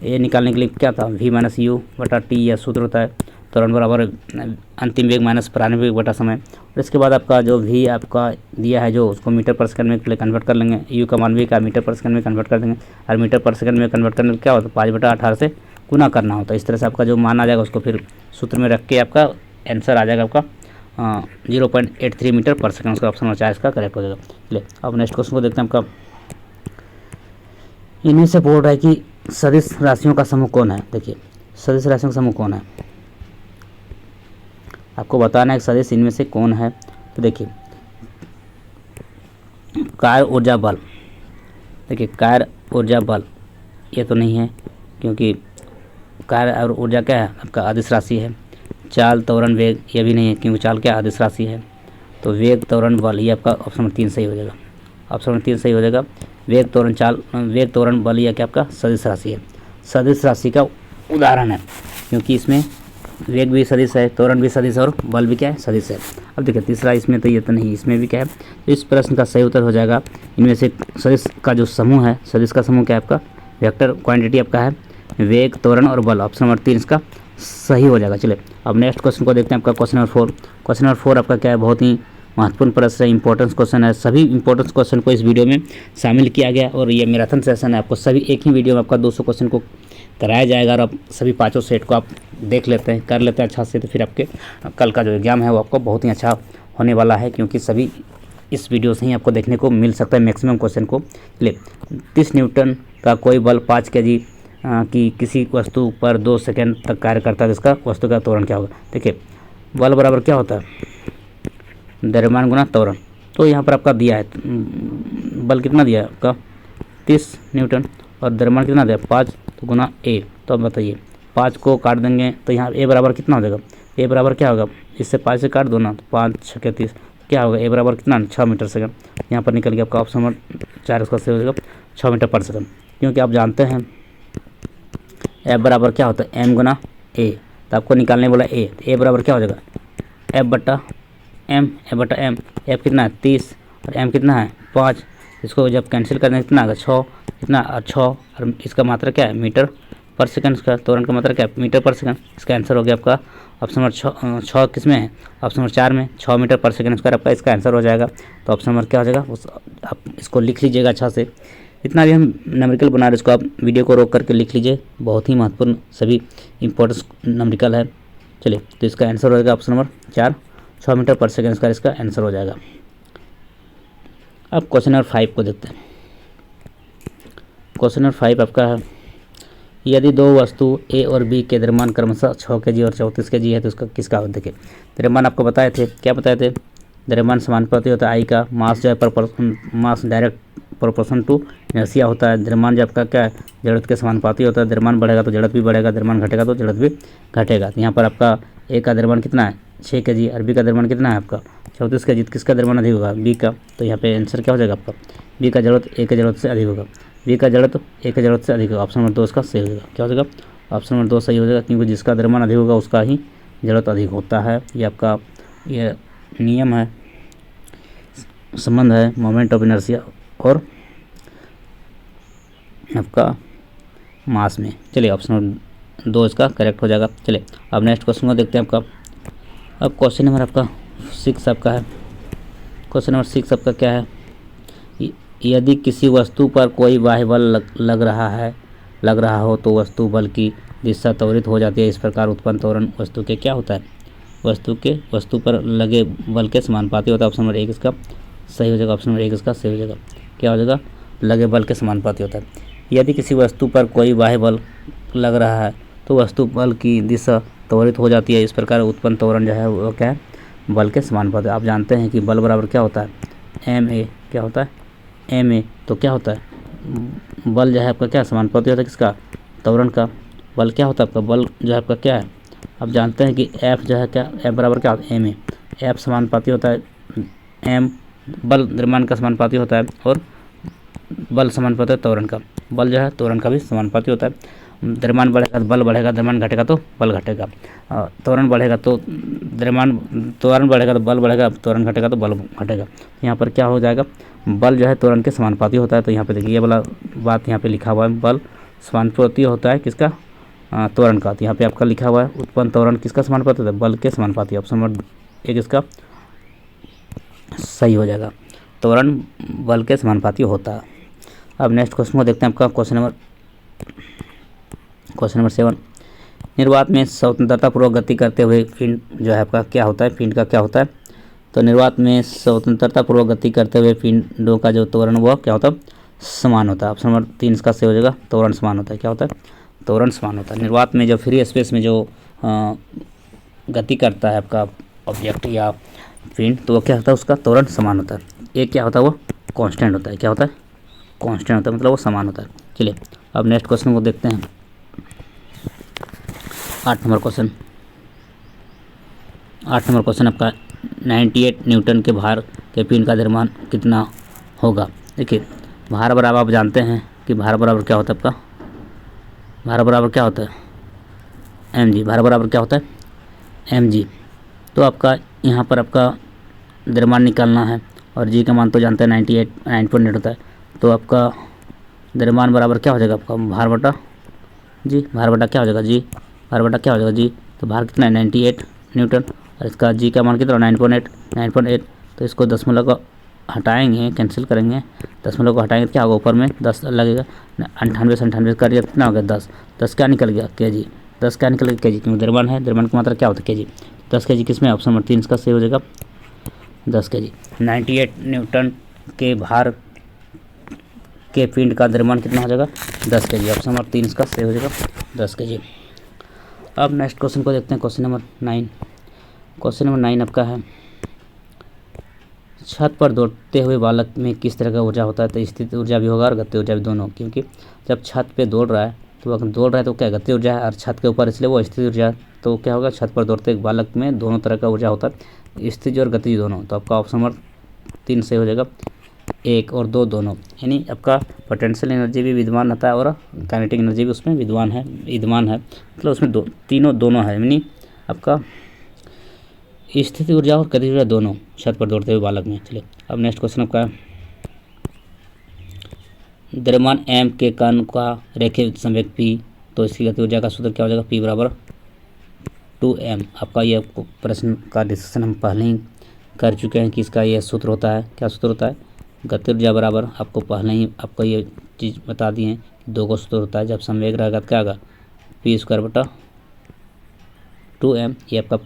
ये निकालने के लिए क्या था, V - U/T यह सूत्र होता है, त्वरण बराबर अंतिम वेग माइनस प्रारंभिक वेग बटा समय। और इसके बाद आपका जो V आपका दिया है जो, उसको मीटर पर सेकंड में पहले कन्वर्ट कर लेंगे, U का मान भी का मीटर पर सेकंड में कन्वर्ट कर देंगे, और मीटर पर सेकंड में कन्वर्ट करने में क्या होता है 5/18 से गुना करना होता है। इस तरह से आपका जो मान आ जाएगा उसको फिर सूत्र में रख के आपका आंसर आ जाएगा आपका 0.83 मीटर पर सेकंड। उसका ऑप्शन नंबर 4 इसका करेक्ट हो जाएगा। चलिए अब नेक्स्ट क्वेश्चन को देखते हैं। आपका इनमें से बोल रहा है कि सदिश राशियों का समूह कौन है। देखिए सदिश राशियों का समूह कौन है, आपको बताना है कि सदिश इनमें से कौन है। तो देखिए कार्य ऊर्जा बल, देखिए कार्य ऊर्जा बल ये तो नहीं है, क्योंकि कार्य और ऊर्जा क्या है आपका अदिश राशि है। चाल त्वरण वेग ये भी नहीं है, क्योंकि चाल क्या अदिश राशि है। तो वेग त्वरण बल ये आपका ऑप्शन नंबर 3 सही हो जाएगा, ऑप्शन नंबर 3 सही हो जाएगा। वेग त्वरण चाल, वेग त्वरण बल ये क्या आपका सदिश राशि है, सदिश राशि का उदाहरण है, क्योंकि इसमें वेग भी सदिश है, त्वरण भी सदिश है, और बल भी क्या है सदिश है। अब देखिए तीसरा इसमें तो ये तो नहीं, इसमें भी क्या है। तो इस प्रश्न का सही उत्तर हो जाएगा इनमें से सदिश का जो समूह है, सदिश का समूह क्या है आपका वेक्टर क्वांटिटी आपका है वेग त्वरण और बल, ऑप्शन नंबर 3 इसका सही हो जाएगा। चलिए अब नेक्स्ट क्वेश्चन को देखते हैं। आपका क्वेश्चन नंबर 4, क्वेश्चन नंबर 4 आपका क्या है, बहुत ही महत्वपूर्ण प्रश्न है, इंपॉर्टेंस क्वेश्चन है। सभी इंपॉर्टेंस क्वेश्चन को इस वीडियो में शामिल किया गया, और ये मैराथन सेशन है। आपको सभी एक ही वीडियो में आपका 200 क्वेश्चन को कराया जाएगा, और आप सभी 5 सेट को आप देख लेते हैं, कर लेते हैं अच्छा से, तो फिर आपके कल का जो एग्जाम है वो आपको बहुत ही अच्छा होने वाला है, क्योंकि सभी इस वीडियो से ही आपको देखने को मिल सकता है मैक्सिमम क्वेश्चन को। चलिए 30 न्यूटन का कोई बल 5 kg की किसी वस्तु पर 2 सेकंड तक कार्य करता है, जिसका वस्तु का त्वरण क्या होगा। देखिए बल बराबर क्या होता है, द्रव्यमान गुना त्वरण। तो यहाँ पर आपका दिया है बल कितना दिया है आपका 30 न्यूटन, और द्रव्यमान कितना दिया 5, तो गुना A। तो अब बताइए 5 को काट देंगे तो यहाँ A बराबर कितना हो जाएगा, A बराबर क्या होगा, इससे 5 से काट दो ना, तो 5 × 6 = 30, क्या होगा A बराबर कितना 6 मीटर सेकंड। यहाँ पर निकल गया आपका ऑप्शन नंबर 4 इसका सही हो जाएगा 6 मीटर पर सेकंड, क्योंकि आप जानते हैं F बराबर क्या होता है M गुना A। तो आपको निकालने बोला A, तो A बराबर क्या हो जाएगा F/M, F कितना है 30, और M कितना है 5। इसको जब कैंसिल करने कितना आएगा 6, कितना 6, और इसका मात्रा क्या है मीटर पर सेकंड, इसका त्वरण का मात्रा क्या है मीटर पर सेकंड। इसका आंसर हो गया आपका ऑप्शन नंबर 6 किस में है, ऑप्शन नंबर 4 में, 6 मीटर पर सेकंड स्क्वायर आपका इसका आंसर हो जाएगा। तो ऑप्शन नंबर क्या हो जाएगा, आप इसको लिख लीजिएगा अच्छा से। इतना भी हम न्यूमेरिकल बना रहे, इसको आप वीडियो को रोक करके लिख लीजिए, बहुत ही महत्वपूर्ण सभी इंपॉर्टेंट न्यूमेरिकल है। चलिए तो इसका आंसर हो जाएगा ऑप्शन नंबर 4, 6 मीटर पर सेकंड स्क्वायर इसका आंसर हो जाएगा। अब क्वेश्चन नंबर 5 को देखते हैं। क्वेश्चन नंबर 5 आपका है, यदि दो वस्तु ए और बी के द्रव्यमान क्रमशः 6 kg और 34 kg है तो इसका किसका होता है? देखिए द्रव्यमान आपको बताए थे, क्या बताए थे? द्रव्यमान समानुपाती होता है आई का, मास जो है मास डायरेक्ट प्रोपोर्शन टू इनर्शिया होता है। द्रव्यमान जो आपका क्या है? जड़त्व के समानुपाती होता है। द्रव्यमान बढ़ेगा तो जड़त्व भी बढ़ेगा, द्रव्यमान घटेगा तो जड़त्व भी घटेगा। तो यहाँ पर आपका ए का द्रव्यमान कितना है? 6 kg और बी का द्रव्यमान कितना है आपका? 34 kg। किसका द्रव्यमान अधिक होगा? बी का। तो यहाँ पे आंसर क्या हो जाएगा आपका? बी का जड़त्व ए के जड़त्व से अधिक होगा। बी का जड़त्व ए के जड़त्व से अधिक होगा। ऑप्शन नंबर 2 इसका सही हो जाएगा। क्या हो जाएगा? ऑप्शन नंबर 2 सही हो जाएगा, क्योंकि जिसका द्रव्यमान अधिक होगा उसका ही जड़त्व अधिक होता है। ये आपका ये नियम है, संबंध है मोमेंट ऑफ इनर्शिया और आपका मास में। चलिए ऑप्शन नंबर 2 इसका करेक्ट हो जाएगा। चलिए अब नेक्स्ट क्वेश्चन को देखते हैं आपका। अब क्वेश्चन नंबर आपका 6 आपका है। क्वेश्चन नंबर 6 आपका क्या है? यदि किसी वस्तु पर कोई बाह्य बल लग रहा हो तो वस्तु बल की दिशा त्वरित हो जाती है। इस प्रकार उत्पन्न त्वरण वस्तु के क्या होता है? वस्तु पर लगे बल के समानुपाती होता है। ऑप्शन नंबर 1 इसका सही हो जाएगा। ऑप्शन नंबर 1 इसका सही हो जाएगा। क्या हो जाएगा? लगे बल के समानुपाती होता है। यदि किसी वस्तु पर कोई बाह्य बल लग रहा है तो वस्तु बल की दिशा त्वरित हो जाती है। इस प्रकार उत्पन्न त्वरण जो है वो क्या है? बल के समानुपाती। आप जानते हैं कि बल बराबर क्या होता है? ma। क्या होता है? ma। तो क्या होता है? बल जो है आपका क्या समानुपाती होता है? किसका? त्वरण का। बल क्या होता है आपका? बल जो है आपका क्या है? आप जानते हैं कि F जो है क्या? F बराबर क्या होता है? ma। F समानुपाती होता है m, बल द्रव्यमान का समानुपाती होता है, और बल समानुपाती है त्वरण का। बल जो है त्वरण का भी समानुपाती होता है। द्रव्यमान बढ़ेगा तो बल बढ़ेगा, द्रव्यमान घटेगा तो बल घटेगा। त्वरण बढ़ेगा तो त्वरण बढ़ेगा तो बल बढ़ेगा, त्वरण घटेगा तो बल घटेगा। यहाँ पर क्या हो जाएगा? बल जो है त्वरण के समानुपाती होता है। तो यहाँ पे देखिए ये वाला बात यहाँ पे लिखा हुआ है, बल समानुपाती होता है किसका? त्वरण का। तो यहाँ पे आपका लिखा हुआ है उत्पन्न त्वरण किसका समानुपाती होता है? बल के समानुपाती। ऑप्शन नंबर 1 इसका सही हो जाएगा। त्वरण बल के समानुपाती होता है। अब नेक्स्ट क्वेश्चन को देखते हैं आपका। Question number 7। निर्वात में स्वतंत्रतापूर्वक गति करते हुए पिंड जो है आपका क्या होता है? पिंड का क्या होता है? तो निर्वात में स्वतंत्रतापूर्वक गति करते हुए पिंडों का जो त्वरण वह क्या होता है? समान होता है। ऑप्शन नंबर 3 इसका सही हो जाएगा। त्वरण समान होता है। क्या होता है? त्वरण समान होता है। निर्वात में जो फ्री स्पेस में जो गति करता है आपका ऑब्जेक्ट या पिंड, तो वो क्या होता है? उसका त्वरण समान होता है। एक क्या होता है? वो कांस्टेंट होता है। क्या होता है? कांस्टेंट होता है, मतलब वो समान होता है। चलिए अब नेक्स्ट क्वेश्चन को देखते हैं। 8 नंबर क्वेश्चन। 8 नंबर क्वेश्चन आपका 98 न्यूटन के भार के पिंड का द्रव्यमान कितना होगा? देखिए भार बराबर आप जानते हैं कि भार बराबर क्या होता है आपका? भार बराबर क्या होता है? mg। भार बराबर क्या होता है? mg। तो आपका यहाँ पर आपका द्रव्यमान निकालना है, और जी का मान तो जानते हैं 9.8 होता है। तो आपका द्रव्यमान बराबर क्या हो जाएगा आपका? भार बटा जी। भार बटा क्या हो जाएगा? जी। भार बटा क्या हो जाएगा? जी। तो भार कितना है? 98 न्यूटन, और इसका जी का मान कितना? 9.8। तो इसको दशमलव को हटाएंगे, कैंसिल करेंगे, दशमलव को हटाएंगे तो क्या होगा? ऊपर में 10 लगेगा। 98 से 98 कर दिया कितना हो गया? 10। 10 क्या निकल गया? kg। 10 क्या निकल गया? kg, क्योंकि द्रव्यमान है, द्रव्यमान की मात्रा क्या होता है? kg। 10 kg किस में? ऑप्शन नंबर 3 इसका सही हो जाएगा। 10 kg। 98 न्यूटन के भार के पिंड का द्रव्यमान कितना हो जाएगा? 10 kg। ऑप्शन नंबर 3 इसका सही हो जाएगा, 10 kg। अब नेक्स्ट क्वेश्चन को देखते हैं। Question number 9। क्वेश्चन नंबर 9 आपका है, छत पर दौड़ते हुए बालक में किस तरह का ऊर्जा होता है? तो स्थित ऊर्जा भी होगा और गतिज ऊर्जा भी, दोनों। क्योंकि जब छत पे दौड़ रहा है तो वह दौड़ रहा है तो क्या गतिज ऊर्जा है, और छत के ऊपर इसलिए वो स्थित ऊर्जा। तो क्या होगा? छत पर दौड़ते हुए बालक में दोनों तरह का ऊर्जा होता है, स्थित और गतिज दोनों। तो आपका ऑप्शन नंबर 3 सही हो जाएगा। 1 और 2 दोनों, यानी आपका पोटेंशियल एनर्जी भी विद्यमान रहता है और काइनेटिक एनर्जी भी उसमें विद्यमान है, मतलब उसमें दोनों है, यानी आपका स्थिति ऊर्जा और गतिज ऊर्जा दोनों छत पर दौड़ते हुए बालक में। चलिए अब नेक्स्ट क्वेश्चन आपका है, द्रव्यमान m के कण का रेखीय संवेग p, तो इसकी गति ऊर्जा का सूत्र क्या हो जाएगा? p बराबर 2m। आपका ये प्रश्न का डिस्कशन हम पहले ही कर चुके हैं कि इसका ये सूत्र होता है। क्या सूत्र होता है? गति ऊर्जा बराबर, आपको पहले ही आपको ये चीज़ बता दी है, 2 का सूत्र होता है। जब संवेग रहेगा तो क्या होगा? p² बटा 2m। ये आपका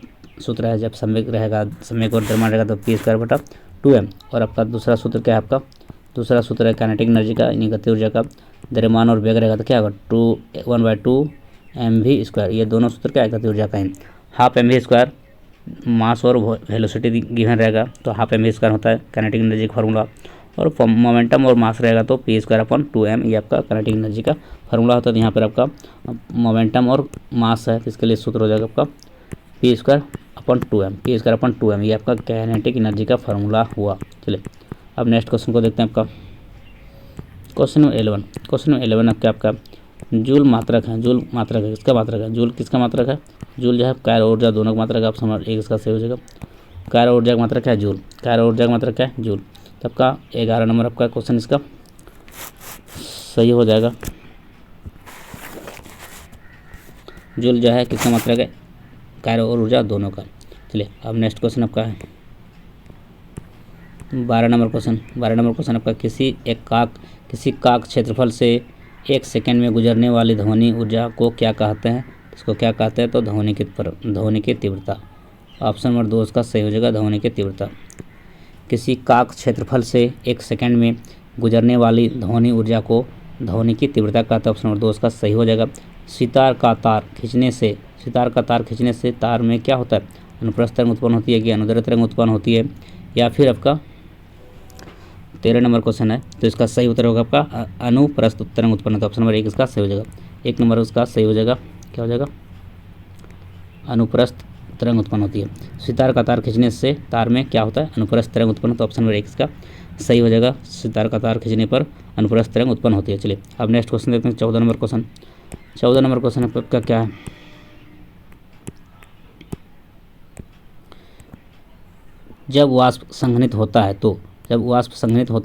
सूत्र है। जब संवेग रहेगा, संवेग और द्रव्यमान रहेगा तो p² बटा 2m। और आपका दूसरा सूत्र क्या है? आपका दूसरा सूत्र है काइनेटिक एनर्जी का, यानी गति ऊर्जा का। द्रव्यमान और वेग रहेगा तो क्या होगा 1/2 mv²। ये दोनों सूत्र क्या आएगा ऊर्जा का है। हाफ mv², मास और वेलोसिटी गिवन रहेगा तो हाफ mv² होता है काइनेटिक एनर्जी का फार्मूला, और मोमेंटम और मास रहेगा तो p²/2m, ये आपका काइनेटिक एनर्जी का फार्मूला होता है। तो यहाँ पर आपका मोमेंटम और मास है तो इसके लिए सूत्र हो जाएगा आपका p²/2m, p²/2m, ये आपका काइनेटिक एनर्जी का फार्मूला हुआ। चलिए अब नेक्स्ट क्वेश्चन को देखते हैं। आपका क्वेश्चन नंबर 11, क्वेश्चन नंबर 11 आपका जूल मात्रक है। जूल मात्रक है, किसका मात्रक है? जूल किसका मात्रक है? जूल जो है कार्य ऊर्जा दोनों का मात्रक है। ऑप्शन नंबर 1 इसका सही हो जाएगा। कार्य ऊर्जा का मात्रक क्या है? जूल। कार्य ऊर्जा का मात्रक क्या है? जूल। तो आपका 11 नंबर आपका क्वेश्चन इसका सही हो जाएगा। जूल जो है किसका मात्रक है? कार्य और ऊर्जा दोनों का। चलिए अब नेक्स्ट क्वेश्चन आपका है 12 नंबर क्वेश्चन। 12 नंबर क्वेश्चन आपका किसी काक क्षेत्रफल से 1 सेकंड में गुजरने वाली ध्वनि ऊर्जा को क्या कहते हैं? इसको क्या कहते हैं? तो ध्वनि की तीव्रता। ऑप्शन नंबर 2 इसका सही हो जाएगा, ध्वनि की तीव्रता। किसी काक क्षेत्रफल से 1 सेकंड में गुजरने वाली ध्वनि ऊर्जा को ध्वनि की तीव्रता कहते हैं। ऑप्शन नंबर 2 इसका सही हो जाएगा। सितार का तार खींचने से तार में क्या होता है? अनुप्रस्थ तरंग उत्पन्न होती है कि अनुदैर्ध्य तरंग उत्पन्न होती है, या फिर आपका 13 नंबर क्वेश्चन है तो इसका सही उत्तर होगा आपका अनुप्रस्थ तरंग उत्पन्न होता है। ऑप्शन नंबर 1 इसका सही हो जाएगा। 1 नंबर उसका सही हो जाएगा। क्या हो जाएगा? अनुप्रस्थ तरंग उत्पन्न होती है। सितार का तार खींचने से तार में क्या होता है? अनुप्रस्थ तरंग उत्पन्न। तो ऑप्शन नंबर 1 इसका सही हो जाएगा। सितार का तार खींचने पर अनुप्रस्थ तरंग उत्पन्न होती है। चलिए अब नेक्स्ट क्वेश्चन देखते हैं 14 नंबर क्वेश्चन। 14 नंबर क्वेश्चन आपका क्या है? जब वाष्प संघनित होता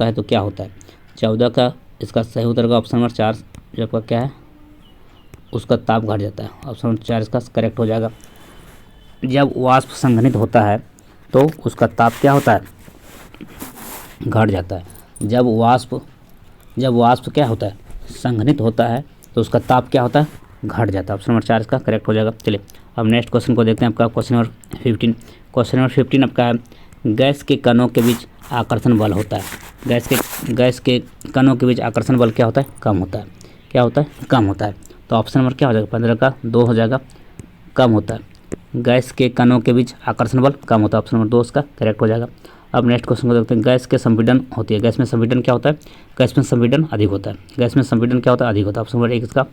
है तो क्या होता है? 14 का इसका सही उत्तर होगा ऑप्शन नंबर 4, जो आपका क्या है उसका ताप घट जाता है। ऑप्शन नंबर 4 इसका करेक्ट हो जाएगा। जब वाष्प संघनित होता है तो उसका ताप क्या होता है? घट जाता है। जब वाष्प क्या होता है? संघनित होता है तो उसका ताप क्या होता है? घट जाता है। ऑप्शन नंबर 4 इसका करेक्ट हो जाएगा। चलिए अब नेक्स्ट क्वेश्चन को देखते हैं। आपका क्वेश्चन नंबर 15। क्वेश्चन नंबर 15 आपका है गैस के कणों के बीच आकर्षण बल होता है। गैस के कणों के बीच आकर्षण बल क्या होता है? कम होता है। क्या होता है? कम होता है। तो ऑप्शन नंबर क्या हो जाएगा? 15 का 2 हो जाएगा, कम होता है। गैस के कणों के बीच आकर्षण बल कम होता है। ऑप्शन नंबर 2 इसका करेक्ट हो जाएगा। अब नेक्स्ट क्वेश्चन को देखते हैं। गैस के संपीड़न होती है। गैस में संपीड़न क्या होता है? गैस में संपीड़न अधिक होता है। गैस में संपीड़न क्या होता है? अधिक होता है। ऑप्शन नंबर 1 इसका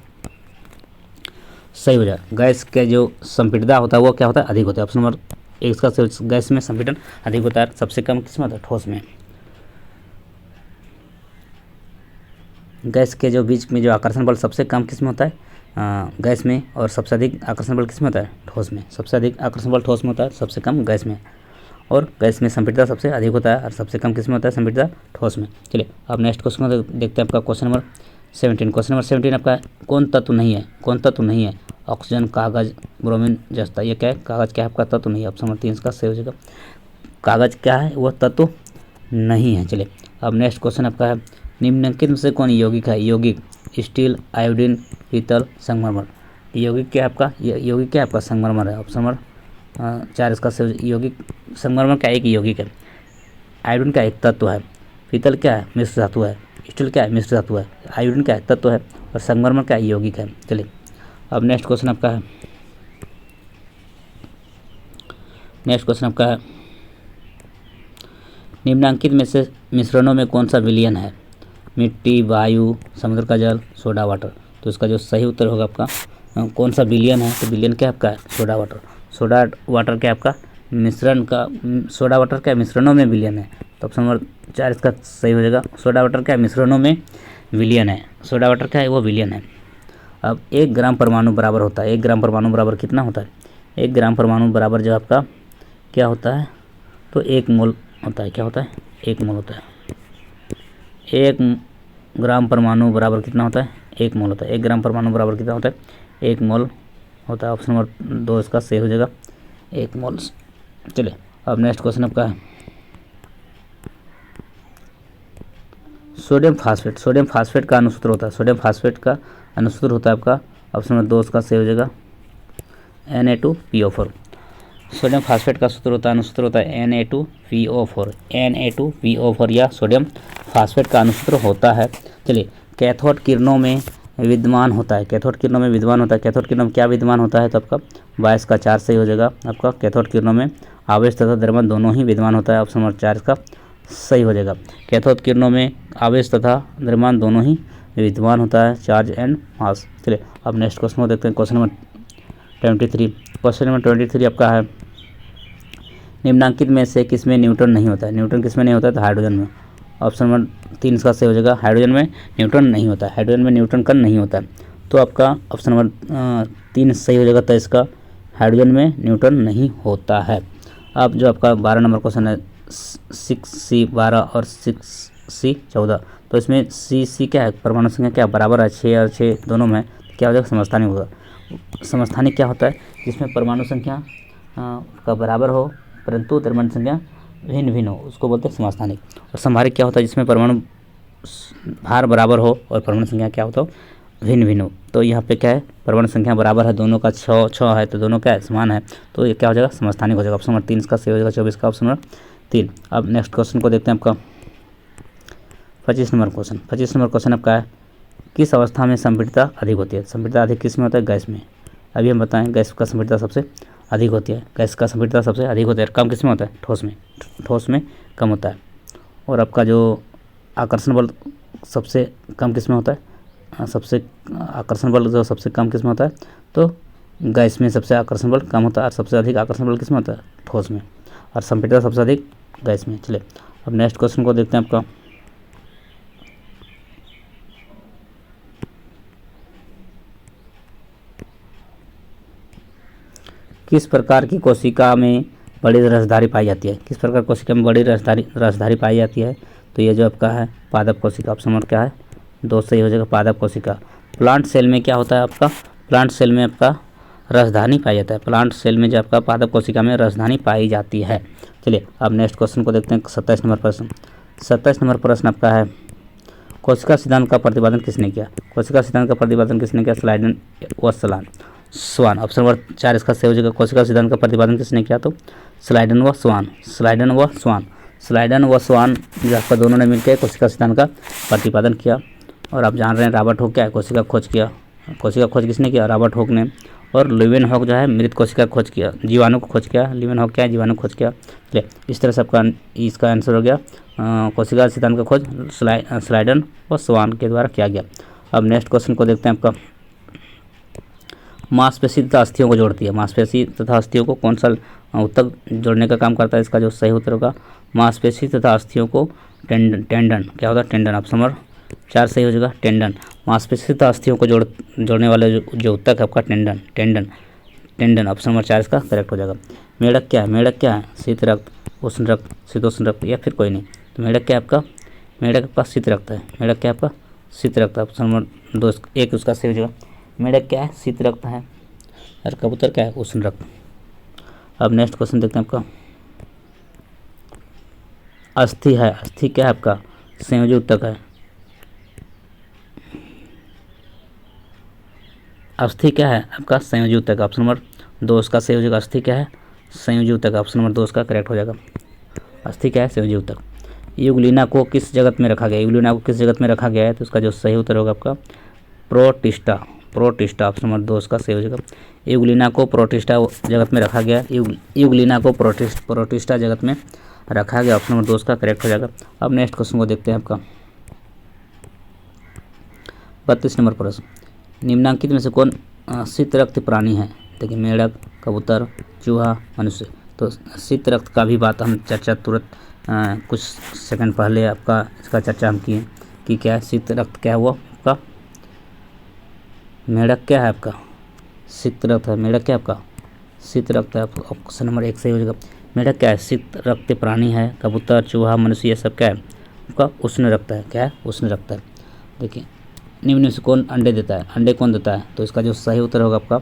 सही हो जाएगा। गैस के जो संपीड़िता होता है वो क्या होता है? अधिक होता है। ऑप्शन नंबर 1 इसका गैस में संपीड़न अधिक होता है। सबसे कम किसमें होता है? ठोस में। गैस के जो बीच में जो आकर्षण बल सबसे कम किसमें होता है? गैस में, और सबसे अधिक आकर्षण बल किसमें होता है? ठोस में। सबसे अधिक आकर्षण बल ठोस में होता है, सबसे कम गैस में, और गैस में संपीड़िता सबसे अधिक होता है और सबसे कम किसमें होता है? संपीड़िता ठोस में। चलिए अब नेक्स्ट क्वेश्चन को देखते हैं। आपका क्वेश्चन नंबर 17। क्वेश्चन नंबर 17 आपका कौन तत्व नहीं है? ऑक्सीजन, कागज, ब्रोमीन, जस्ता। ये क्या है? कागज क्या है आपका? तत्व नहीं है। ऑप्शन नंबर 3 इसका सही हो जाएगा। कागज क्या है? वह तत्व नहीं है। चलिए अब नेक्स्ट क्वेश्चन आपका है निम्नलिखित में से कौन यौगिक है? यौगिक स्टील, आयोडीन, पीतल, संगमरमर। यौगिक क्या है आपका? यौगिक क्या है आपका? संगमरमर है। ऑप्शन नंबर 4 इसका सही। यौगिक संगमरमर क्या एक यौगिक है। आयोडीन क्या एक तत्व है। पीतल क्या है? मिश्र धातु है। स्टील क्या है? मिश्र धातु है। आयोडीन क्या है? तत्व है। और संगमरमर क्या है? यौगिक है। चलिए अब नेक्स्ट क्वेश्चन आपका है निम्नलिखित में से मिश्रणों में कौन सा विलयन है? मिट्टी, वायु, समुद्र का जल, सोडा वाटर। तो इसका जो सही उत्तर होगा आपका कौन सा विलयन है? तो विलयन क्या आपका है? Soda water. सोडा वाटर क्या आपका? मिश्रण का। सोडा वाटर क्या मिश्रणों में विलयन है। तो ऑप्शन नंबर 4 इसका सही हो जाएगा। सोडा वाटर क्या मिश्रणों में विलयन है। सोडा वाटर क्या है? वो विलयन है। अब 1 ग्राम परमाणु बराबर होता है। 1 ग्राम परमाणु बराबर कितना होता है? 1 ग्राम परमाणु बराबर जो आपका क्या होता है? तो 1 मोल होता है। क्या होता है? 1 मोल होता है। 1 ग्राम परमाणु बराबर कितना होता है? 1 मोल होता है। 1 ग्राम परमाणु बराबर कितना होता है? 1 मोल होता है। ऑप्शन नंबर 2 इसका सही हो जाएगा, 1 मोल। चलिए अब नेक्स्ट क्वेश्चन आपका है सोडियम फास्फेट। सोडियम फास्फेट का अनुसूत्र होता है। सोडियम फास्फेट का अनुसूत्र होता है आपका ऑप्शन नंबर 2 इसका सही हो जाएगा, Na2PO4। सोडियम फास्फेट का सूत्र होता है, अनुसूत्र होता है Na2PO4। Na2PO4 या सोडियम फास्फेट का अनुसूत्र होता है। चलिए कैथोड किरणों में विद्यमान होता है, कैथोड किरणों में विद्यमान होता है। कैथोड किरणों में क्या विद्यमान होता है, तो आपका 22 का 4 सही हो जाएगा। आपका कैथोड किरणों में आवेश तथा द्रव्यमान दोनों ही विद्यमान होता है, ऑप्शन नंबर 4 का सही हो जाएगा। कैथोड किरणों में आवेश तथा द्रव्यमान दोनों ही विद्यमान होता है, चार्ज एंड मास। चलिए अब नेक्स्ट क्वेश्चन को देखते हैं, क्वेश्चन नंबर 23। क्वेश्चन नंबर 23 आपका है, निम्नांकित में से किसमें न्यूट्रॉन नहीं होता है। न्यूट्रॉन किसमें नहीं होता है, तो हाइड्रोजन में। ऑप्शन नंबर 3 इसका सही हो जाएगा, हाइड्रोजन में न्यूट्रॉन नहीं होता है, हाइड्रोजन में न्यूट्रॉन कण नहीं होता है। तो आपका ऑप्शन नंबर 3 सही हो जाएगा, तो इसका हाइड्रोजन में न्यूट्रॉन नहीं होता है। अब जो आपका 12 नंबर क्वेश्चन है 6C 12 और 6C 14, तो इसमें C क्या है, परमाणु संख्या क्या बराबर है, 6 और 6 दोनों में, क्या हो जाएगा, समस्थानिक होगा। समस्थानिक क्या होता है, जिसमें परमाणु संख्या का बराबर हो परंतु द्रव्यमान संख्या भिन्न भिन्न हो, उसको बोलते हैं समस्थानिक। और समहारिक क्या होता है, जिसमें परमाणु भार बराबर हो और परमाणु संख्या क्या होता हो, भिन्न भिन्न हो। तो यहाँ पे क्या है, परमाणु संख्या बराबर है, दोनों का 6 है, तो दोनों क्या है, समान है, तो ये क्या हो जाएगा, समस्थानिक हो जाएगा। ऑप्शन नंबर 3 इसका सही हो जाएगा, 24 का ऑप्शन नंबर 3। अब नेक्स्ट क्वेश्चन को देखते हैं, आपका 25 नंबर क्वेश्चन। 25 नंबर क्वेश्चन आपका है, किस अवस्था में संपीड़ितता अधिक होती है। संपीड़ितता अधिक किस में होता है, गैस में। अभी हम बताएं, गैस का संपीड़ितता सबसे अधिक होती है, गैस का संपीड़ितता सबसे अधिक होता है। कम किस में होता है, ठोस में, ठोस में कम होता है। और आपका जो आकर्षण बल सबसे कम किस में होता है, सबसे आकर्षण बल जो सबसे कम किस में होता है, तो गैस में सबसे आकर्षण बल कम होता है, और सबसे अधिक आकर्षण बल किस में होता है, ठोस में। और संपीड़ितता सबसे अधिक गैस में। चलिए अब नेक्स्ट क्वेश्चन को देखते हैं, आपका किस प्रकार की कोशिका में बड़ी रसधारी पाई जाती है। किस प्रकार कोशिका में बड़ी रसधारी पाई जाती है, तो ये जो आपका है पादप कोशिका। ऑप्शन नंबर क्या है, 2 सही हो जाएगा, पादप कोशिका। प्लांट सेल में क्या होता है आपका, प्लांट सेल में आपका रसधानी पाई जाता है, प्लांट सेल में जो आपका पादप कोशिका में रसधानी पाई जाती है। चलिए अब नेक्स्ट क्वेश्चन को देखते हैं, 27 नंबर प्रश्न। 27 नंबर प्रश्न आपका है, कोशिका सिद्धांत का प्रतिपादन किसने किया। कोशिका सिद्धांत का प्रतिपादन किसने किया, स्लाइडन व स्वान। ऑप्शन नंबर 4 इसका सही हो जाएगा, कोशिका सिद्धांत का प्रतिपादन किसने किया, तो स्लाइडन व स्वान। स्लाइडन व स्वान, स्लाइडन व स्वान जो आपका दोनों ने मिलकर कोशिका सिद्धांत का प्रतिपादन किया। और आप जान रहे हैं रॉबर्ट हुक क्या है, कोशिका खोज किया। कोशिका खोज किसने किया, रॉबर्ट हुक ने। और लीवेनहॉक जो है मृत कोशिका खोज किया, जीवाणु को खोज किया। लीवेनहॉक क्या है, जीवाणु खोज किया। चलिए इस तरह से आपका इसका आंसर हो गया, कोशिका सिद्धांत का खोज स्लाइडन व स्वान के द्वारा किया गया। अब नेक्स्ट क्वेश्चन को देखते हैं, आपका मांसपेशी तथा अस्थियों को जोड़ती है। मांसपेशी तथा अस्थियों को कौन सा ऊतक जोड़ने का काम करता है, इसका जो सही उत्तर होगा मांसपेशी तथा अस्थियों को टेंडन क्या होता है, टेंडन। ऑप्शन नंबर 4 सही हो जाएगा, टेंडन। मांसपेशी तथा अस्थियों को जोड़ने वाले जो ऊतक है आपका टेंडन। ऑप्शन नंबर 4 इसका करेक्ट हो जाएगा। मेढक क्या है, मेढक क्या है, शीत रक्त, उष्ण रक्त, शीतोष्ण रक्त, या फिर कोई नहीं। तो मेढक क्या है आपका, मेढक आपका शीत रक्त है। मेढक क्या है आपका, शीत रक्त। ऑप्शन नंबर 2 1 उसका सही हो जाएगा। मेढक क्या है, शीत रक्त है, और कबूतर क्या है, उष्ण रक्त। अब नेक्स्ट क्वेश्चन देखते हैं, आपका अस्थि है, अस्थि क्या है आपका, संयोजी ऊतक है। अस्थि क्या है आपका, संयोजी ऊतक। ऑप्शन नंबर 2 उसका सही हो जाएगा, अस्थि क्या है, संयोजी ऊतक। ऑप्शन नंबर 2 उसका करेक्ट हो जाएगा, अस्थि क्या है, संयोजी ऊतक। युगलिना को किस जगत में रखा गया, युगलिना को किस जगत में रखा गया है, तो उसका जो सही उत्तर होगा आपका प्रोटिस्टा। प्रोटिस्टा ऑप्शन नंबर 2 उसका सही हो जाएगा। युगलिना को प्रोटिस्टा जगत में रखा गया, युगलिना को प्रोटिस्टा जगत में रखा गया। ऑप्शन नंबर 2 उसका करेक्ट हो जाएगा। अब नेक्स्ट क्वेश्चन को देखते हैं, आपका 32 नंबर प्रश्न। निम्नांकित में से कौन शीत रक्त प्राणी है। देखिए मेढक, कबूतर, चूहा, मनुष्य। तो शीत रक्त का भी बात हम चर्चा तुरंत कुछ सेकंड पहले आपका इसका चर्चा हम किए कि क्या है शीत रक्त, क्या हुआ आपका मेढक क्या है आपका शीत रक्त है। मेढक क्या आपका शीत रक्त है। ऑप्शन नंबर 1 सही हो जाएगा। मेढक क्या है, शीत रक्त प्राणी है। कबूतर, चूहा, मनुष्य ये सब क्या है आपका उष्ण रक्त है। क्या है, उष्ण रक्त है। देखिए निम्न में से कौन अंडे देता है, अंडे कौन देता है, तो इसका जो सही उत्तर होगा आपका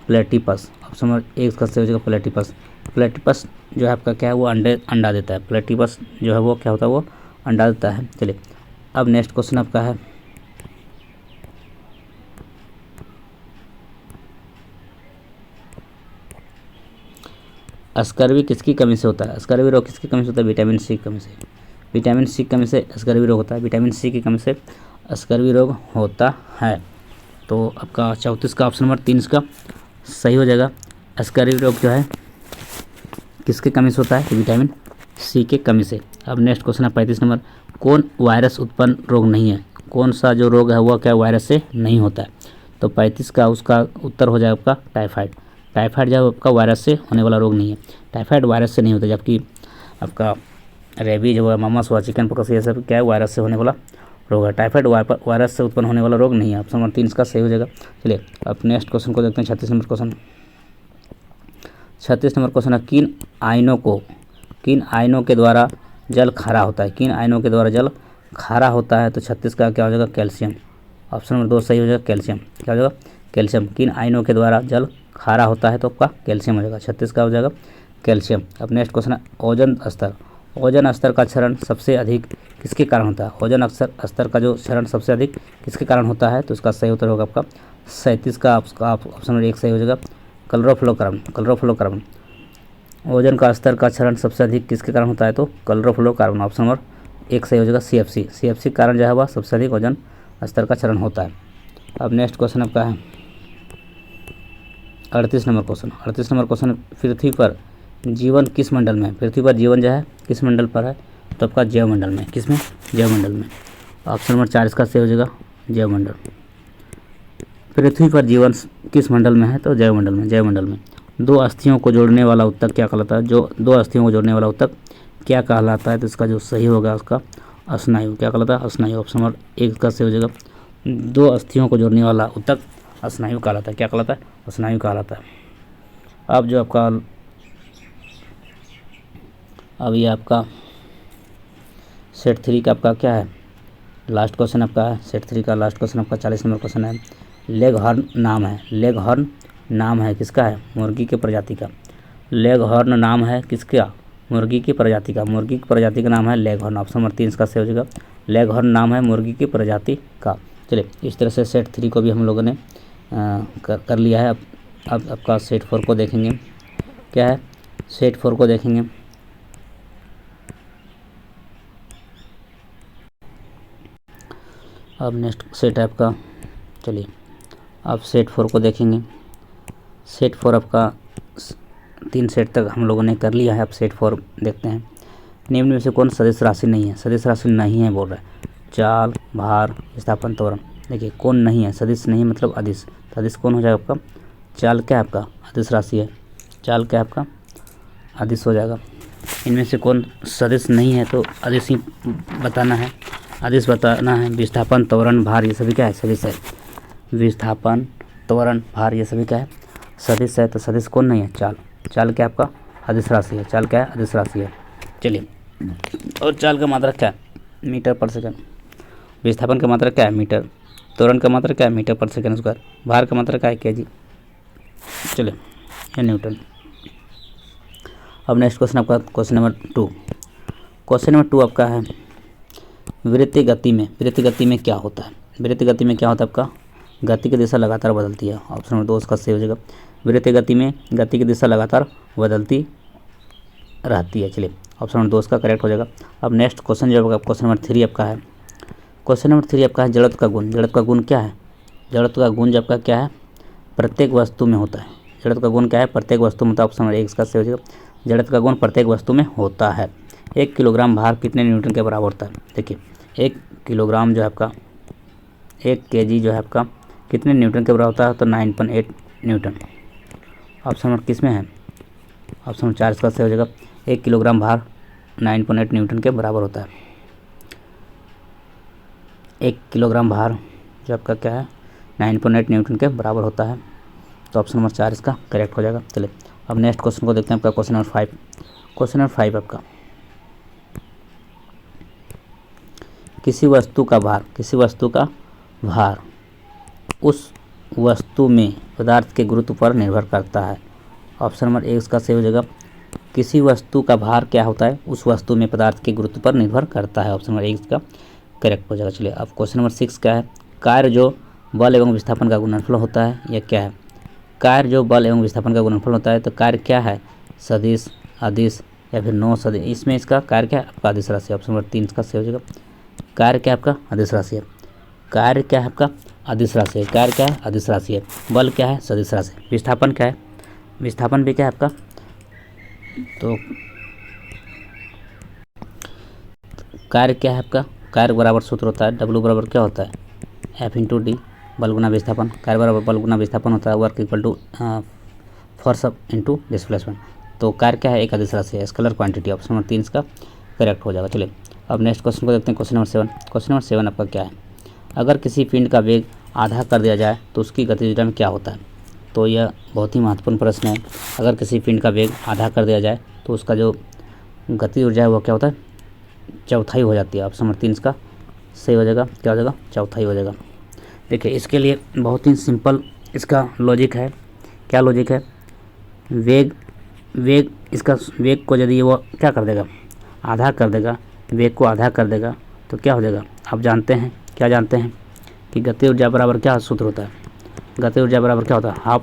प्लेटिपस। ऑप्शन नंबर 1 इसका सही हो जाएगा प्लेटिपस। प्लेटिपस जो है आपका क्या है वो अंडा देता है। प्लेटिपस जो है वो क्या होता है, वो अंडा देता है। चलिए अब नेक्स्ट क्वेश्चन आपका है स्कर्वी किसकी कमी से होता है। स्कर्वी रोग किसकी कमी से होता है, विटामिन सी की कमी से। विटामिन सी की कमी से स्कर्वी रोग होता है। विटामिन सी की कमी से स्कर्वी रोग होता है। तो आपका 34 का ऑप्शन नंबर 3 इसका सही हो जाएगा। स्कर्वी रोग जो है किसके कमी से होता है? तो विटामिन सी के कमी से। अब नेक्स्ट क्वेश्चन है 35 नंबर, कौन वायरस उत्पन्न रोग नहीं है? कौन सा जो रोग है वह क्या वायरस से नहीं होता है? तो 35 का उसका उत्तर हो जाएगा आपका टाइफाइड। टाइफाइड जो आपका वायरस से होने वाला रोग नहीं है, टाइफाइड वायरस से नहीं होता, जबकि आपका रेबीज हुआ, मामस हुआ, चिकन पॉक्स, ये सब क्या है वायरस से होने वाला रोग है। टाइफाइड वायरस से उत्पन्न होने वाला रोग नहीं है। ऑप्शन नंबर 3 इसका सही हो जाएगा। चलिए अब नेक्स्ट क्वेश्चन को देखते हैं। 36 नंबर क्वेश्चन। 36 नंबर क्वेश्चन है, किन आयनों के द्वारा जल खारा होता है? किन आयनों के द्वारा जल खारा होता है? तो 36 का क्या हो जाएगा? कैल्शियम। ऑप्शन नंबर 2 सही हो जाएगा, कैल्शियम। क्या हो जाएगा? कैल्शियम। किन आयनों के द्वारा जल खारा होता है? तो आपका कैल्शियम हो जाएगा। 36 का हो जाएगा कैल्शियम। अब नेक्स्ट क्वेश्चन है, ओजोन स्तर। ओजोन स्तर का क्षरण सबसे अधिक किसके कारण होता है? ओजोन स्तर का जो क्षरण सबसे अधिक किसके कारण होता है? तो इसका सही उत्तर होगा आपका 37 का ऑप्शन नंबर 1 सही हो जाएगा, क्लोरोफ्लोरोकार्बन। ओजोन का स्तर का क्षरण सबसे अधिक किसके कारण होता है? तो क्लोरोफ्लोरोकार्बन। ऑप्शन नंबर 1 सही हो जाएगा, CFC कारण जो है वह सबसे अधिक ओजोन स्तर का क्षरण होता है। अब नेक्स्ट क्वेश्चन आपका है 38 नंबर क्वेश्चन। 38 नंबर क्वेश्चन, पृथ्वी पर जीवन किस मंडल में? पृथ्वी पर जीवन जो है किस मंडल पर है? तो आपका जैव मंडल में। किसमें? जैव मंडल में। ऑप्शन नंबर 4 इसका सही हो जाएगा, जैव मंडल। पृथ्वी पर जीवन किस मंडल में है? तो जैव मंडल में। जैव मंडल में दो अस्थियों को जोड़ने वाला उत्तक क्या कहलाता है? जो दो अस्थियों को जोड़ने वाला उत्तक क्या कहलाता है? तो इसका जो सही होगा उसका स्नायु। क्या कहलाता है? स्नायु। ऑप्शन नंबर 1 का सही हो जाएगा। दो अस्थियों को जोड़ने वाला उत्तक स्नायु कहलाता है। क्या कहलाता है? स्नायु कहलाता है। अब जो आपका अब ये आपका सेट 3 का आपका क्या है? लास्ट क्वेश्चन आपका है सेट 3 का लास्ट क्वेश्चन आपका 40 नंबर क्वेश्चन है। लेग हॉर्न नाम है। लेग हॉर्न नाम है किसका है? मुर्गी के प्रजाति का। लेग हॉर्न नाम है किसका? मुर्गी की प्रजाति का। मुर्गी की प्रजाति का नाम है लेग हॉर्न। ऑप्शन नंबर 3 इसका सही हो जाएगा, लेग हॉर्न नाम है मुर्गी की प्रजाति का। चलिए इस तरह से सेट 3 को भी हम लोगों ने कर लिया है। अब आपका सेट 4 को देखेंगे। क्या है? सेट 4 को देखेंगे। अब नेक्स्ट सेट है आपका, चलिए अब सेट 4 को देखेंगे। सेट 4 आपका 3 सेट तक हम लोगों ने कर लिया है। अब सेट 4 देखते हैं। निम्न में से कौन सदिश राशि नहीं है? सदिश राशि नहीं है बोल रहा है। चाल, भार, विस्थापन, त्वरण। देखिए कौन नहीं है? सदिश नहीं मतलब अदिश। अदिश कौन हो जाएगा आपका? चाल क्या है आपका? अदिश राशि है। चाल क्या है आपका? अदिश हो जाएगा। इनमें से कौन सदिश नहीं है? तो अदिश ही बताना है, अदिश बताना है। विस्थापन, त्वरण, भार ये सभी क्या है? सदिश है। विस्थापन, त्वरण, भार ये सभी क्या है? सदिश है। तो सदिश कौन नहीं है? चाल। चाल क्या आपका? अदिश राशि है। चाल क्या है? अदिश राशि है। चलिए और चाल का मात्रक क्या है? मीटर पर सेकंड। विस्थापन का मात्रक क्या है? मीटर। त्वरण का मात्रक क्या है? मीटर पर सेकंड स्क्वायर। भार का मात्रक क्या है? केजी। चलिए ये न्यूटन। अब नेक्स्ट क्वेश्चन आपका क्वेश्चन नंबर 2। क्वेश्चन नंबर 2 आपका है, वृत्तीय गति में क्या होता है? वृत्तीय गति में क्या होता है आपका? गति की दिशा लगातार बदलती है। ऑप्शन नंबर 2 उसका सही हो जाएगा। वृत्तीय गति में गति की दिशा लगातार बदलती रहती है। चलिए ऑप्शन नंबर 2 उसका करेक्ट हो जाएगा। अब नेक्स्ट क्वेश्चन जो आपका क्वेश्चन नंबर 3 आपका है। क्वेश्चन नंबर 3 आपका है, जड़त्व का गुण। जड़त्व का गुण क्या है? जड़त्व का गुण जो आपका क्या है? प्रत्येक वस्तु में होता है। जड़त्व का गुण क्या है? प्रत्येक वस्तु में। ऑप्शन नंबर 1 इसका सही हो जाएगा। जड़त्व का गुण प्रत्येक वस्तु में होता है। 1 किलोग्राम भार कितने न्यूटन के बराबर होता है? देखिए 1 किलोग्राम जो है आपका, 1 केजी जो है आपका कितने न्यूटन के बराबर होता है? तो 9.8 न्यूटन। ऑप्शन नंबर किस में है? ऑप्शन नंबर 4 इसका सही हो जाएगा। 1 किलोग्राम भार 9.8 न्यूटन के बराबर होता है। 1 किलोग्राम भार जो आपका क्या है? 9.8 न्यूटन के बराबर होता है। तो ऑप्शन नंबर 4 इसका करेक्ट हो जाएगा। चलिए अब नेक्स्ट क्वेश्चन को देखते हैं आपका क्वेश्चन नंबर 5। क्वेश्चन नंबर 5 आपका, किसी वस्तु का भार उस वस्तु में पदार्थ के गुरुत्व पर निर्भर करता है। ऑप्शन नंबर 1 इसका सही हो जाएगा। किसी वस्तु का भार क्या होता है? उस वस्तु में पदार्थ के गुरुत्व पर निर्भर करता है। ऑप्शन नंबर 1 इसका करेक्ट हो जाएगा। चलिए अब क्वेश्चन नंबर 6 क्या है? कार्य जो बल एवं विस्थापन का गुणनफल होता है, यह क्या है? कार्य जो बल एवं विस्थापन का गुणनफल होता है, तो कार्य क्या है? सदिश, अदिश या फिर नौ सदिश। इसमें इसका कार्य क्या है? आपका अदिश राशि। ऑप्शन नंबर 3 इसका सही हो जाएगा। कार्य क्या आपका? अदिश राशि है। कार्य क्या है आपका? अदिश राशि है। कार्य क्या है? अदिश राशि है। बल क्या है? सदिश राशि है। विस्थापन क्या है? विस्थापन भी क्या है आपका? तो कार्य क्या है आपका? कार्य बराबर सूत्र होता है W बराबर क्या होता है? F इंटू डी, बल गुना विस्थापन। कार्य बराबर बल गुना विस्थापन होता है। Work equal to force into displacement. तो कार्य क्या है? एक अदिश राशि है। Scalar quantity. ऑप्शन नंबर 3 इसका करेक्ट हो जाएगा। चलिए अब नेक्स्ट क्वेश्चन को देखते हैं। Question number 7। क्वेश्चन नंबर 7 आपका क्या है? अगर किसी पिंड का वेग आधा कर दिया जाए तो उसकी गतिज ऊर्जा में क्या होता है? तो यह बहुत ही महत्वपूर्ण प्रश्न है। अगर किसी पिंड का वेग आधा कर दिया जाए तो उसका जो गतिज ऊर्जा है वो क्या होता है? चौथाई हो जाती है। ऑप्शन नंबर 3 इसका सही हो जाएगा। क्या हो जाएगा? चौथाई हो जाएगा। देखिए इसके लिए बहुत ही सिंपल इसका लॉजिक है। क्या लॉजिक है? वेग इसका वेग को यदि वो क्या कर देगा? आधा कर देगा। वेग को आधा कर देगा तो क्या हो जाएगा? आप जानते हैं, क्या जानते हैं कि गति ऊर्जा बराबर क्या सूत्र होता है? गति ऊर्जा बराबर क्या होता है? Half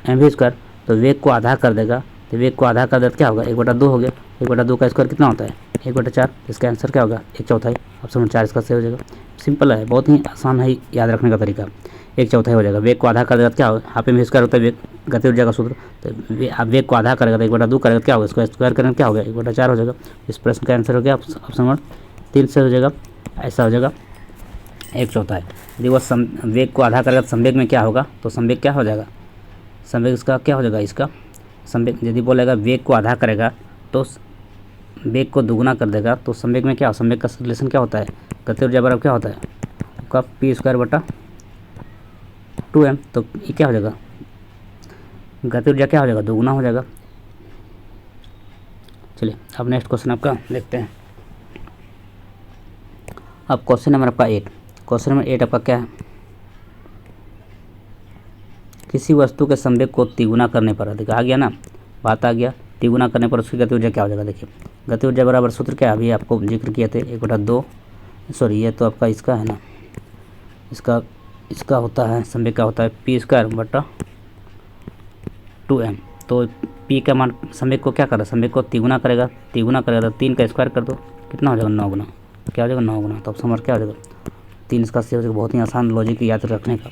mv square. तो वेग को आधा कर देगा, तो वेग को आधा कर देगा क्या होगा? 1/2 हो गया। 1/2 का स्क्वायर कितना होता है? 1/4। इसका आंसर क्या होगा? 1/4। ऑप्शन नंबर 4 इसका सही हो जाएगा। सिंपल है, बहुत ही आसान है याद रखने का तरीका। 1/4 हो जाएगा। वेग को आधा कर देगा क्या होगा? हाफ mv स्क्वायर होता है वेग गति ऊर्जा का सूत्र। तो आप वेग को आधा करेगा तो 1/2 करेगा क्या होगा? इसको स्क्वायर करेंगे क्या होगा? 1/4 हो जाएगा। इस प्रश्न का आंसर हो गया ऑप्शन नंबर 3 से हो जाएगा। ऐसा हो जाएगा 1/4। यदि वो वेग को आधा करेगा तो संवेग में क्या होगा? तो संवेग क्या हो जाएगा? संवेग इसका क्या हो जाएगा? इसका संवेग यदि बोलेगा वेग को आधा करेगा तो वेग को दुगुना कर देगा तो संवेग में क्या? संवेग का रिलेशन क्या होता है? गति ऊर्जा बराबर क्या होता है आपका? p²/2m। तो ये क्या हो जाएगा? गति ऊर्जा क्या हो जाएगा? दुगुना हो जाएगा। चलिए अब नेक्स्ट क्वेश्चन आपका देखते हैं। अब क्वेश्चन नंबर आपका 8। क्वेश्चन नंबर 8 आपका क्या है? किसी वस्तु के संवेग को तिगुना करने पर, देखिए आ गया ना, बात आ गया। तिगुना करने पर उसकी गति ऊर्जा क्या हो जाएगा? देखिए गति ऊर्जा बराबर सूत्र क्या है? अभी आपको जिक्र किए थे 1/2। सॉरी ये तो आपका इसका है ना, इसका होता है संवेग का होता है p²/2m। तो p का मान संवेग को क्या करेगा? संवेग को तिगुना करेगा। तिगुना करेगा तो 3 का स्क्वायर कर दो, कितना हो जाएगा? 9 गुना। क्या हो जाएगा? 9 गुना। तो ऑप्शन नंबर क्या हो जाएगा? 3 इसका सही हो जाएगा। बहुत ही आसान लॉजिक याद रखने का।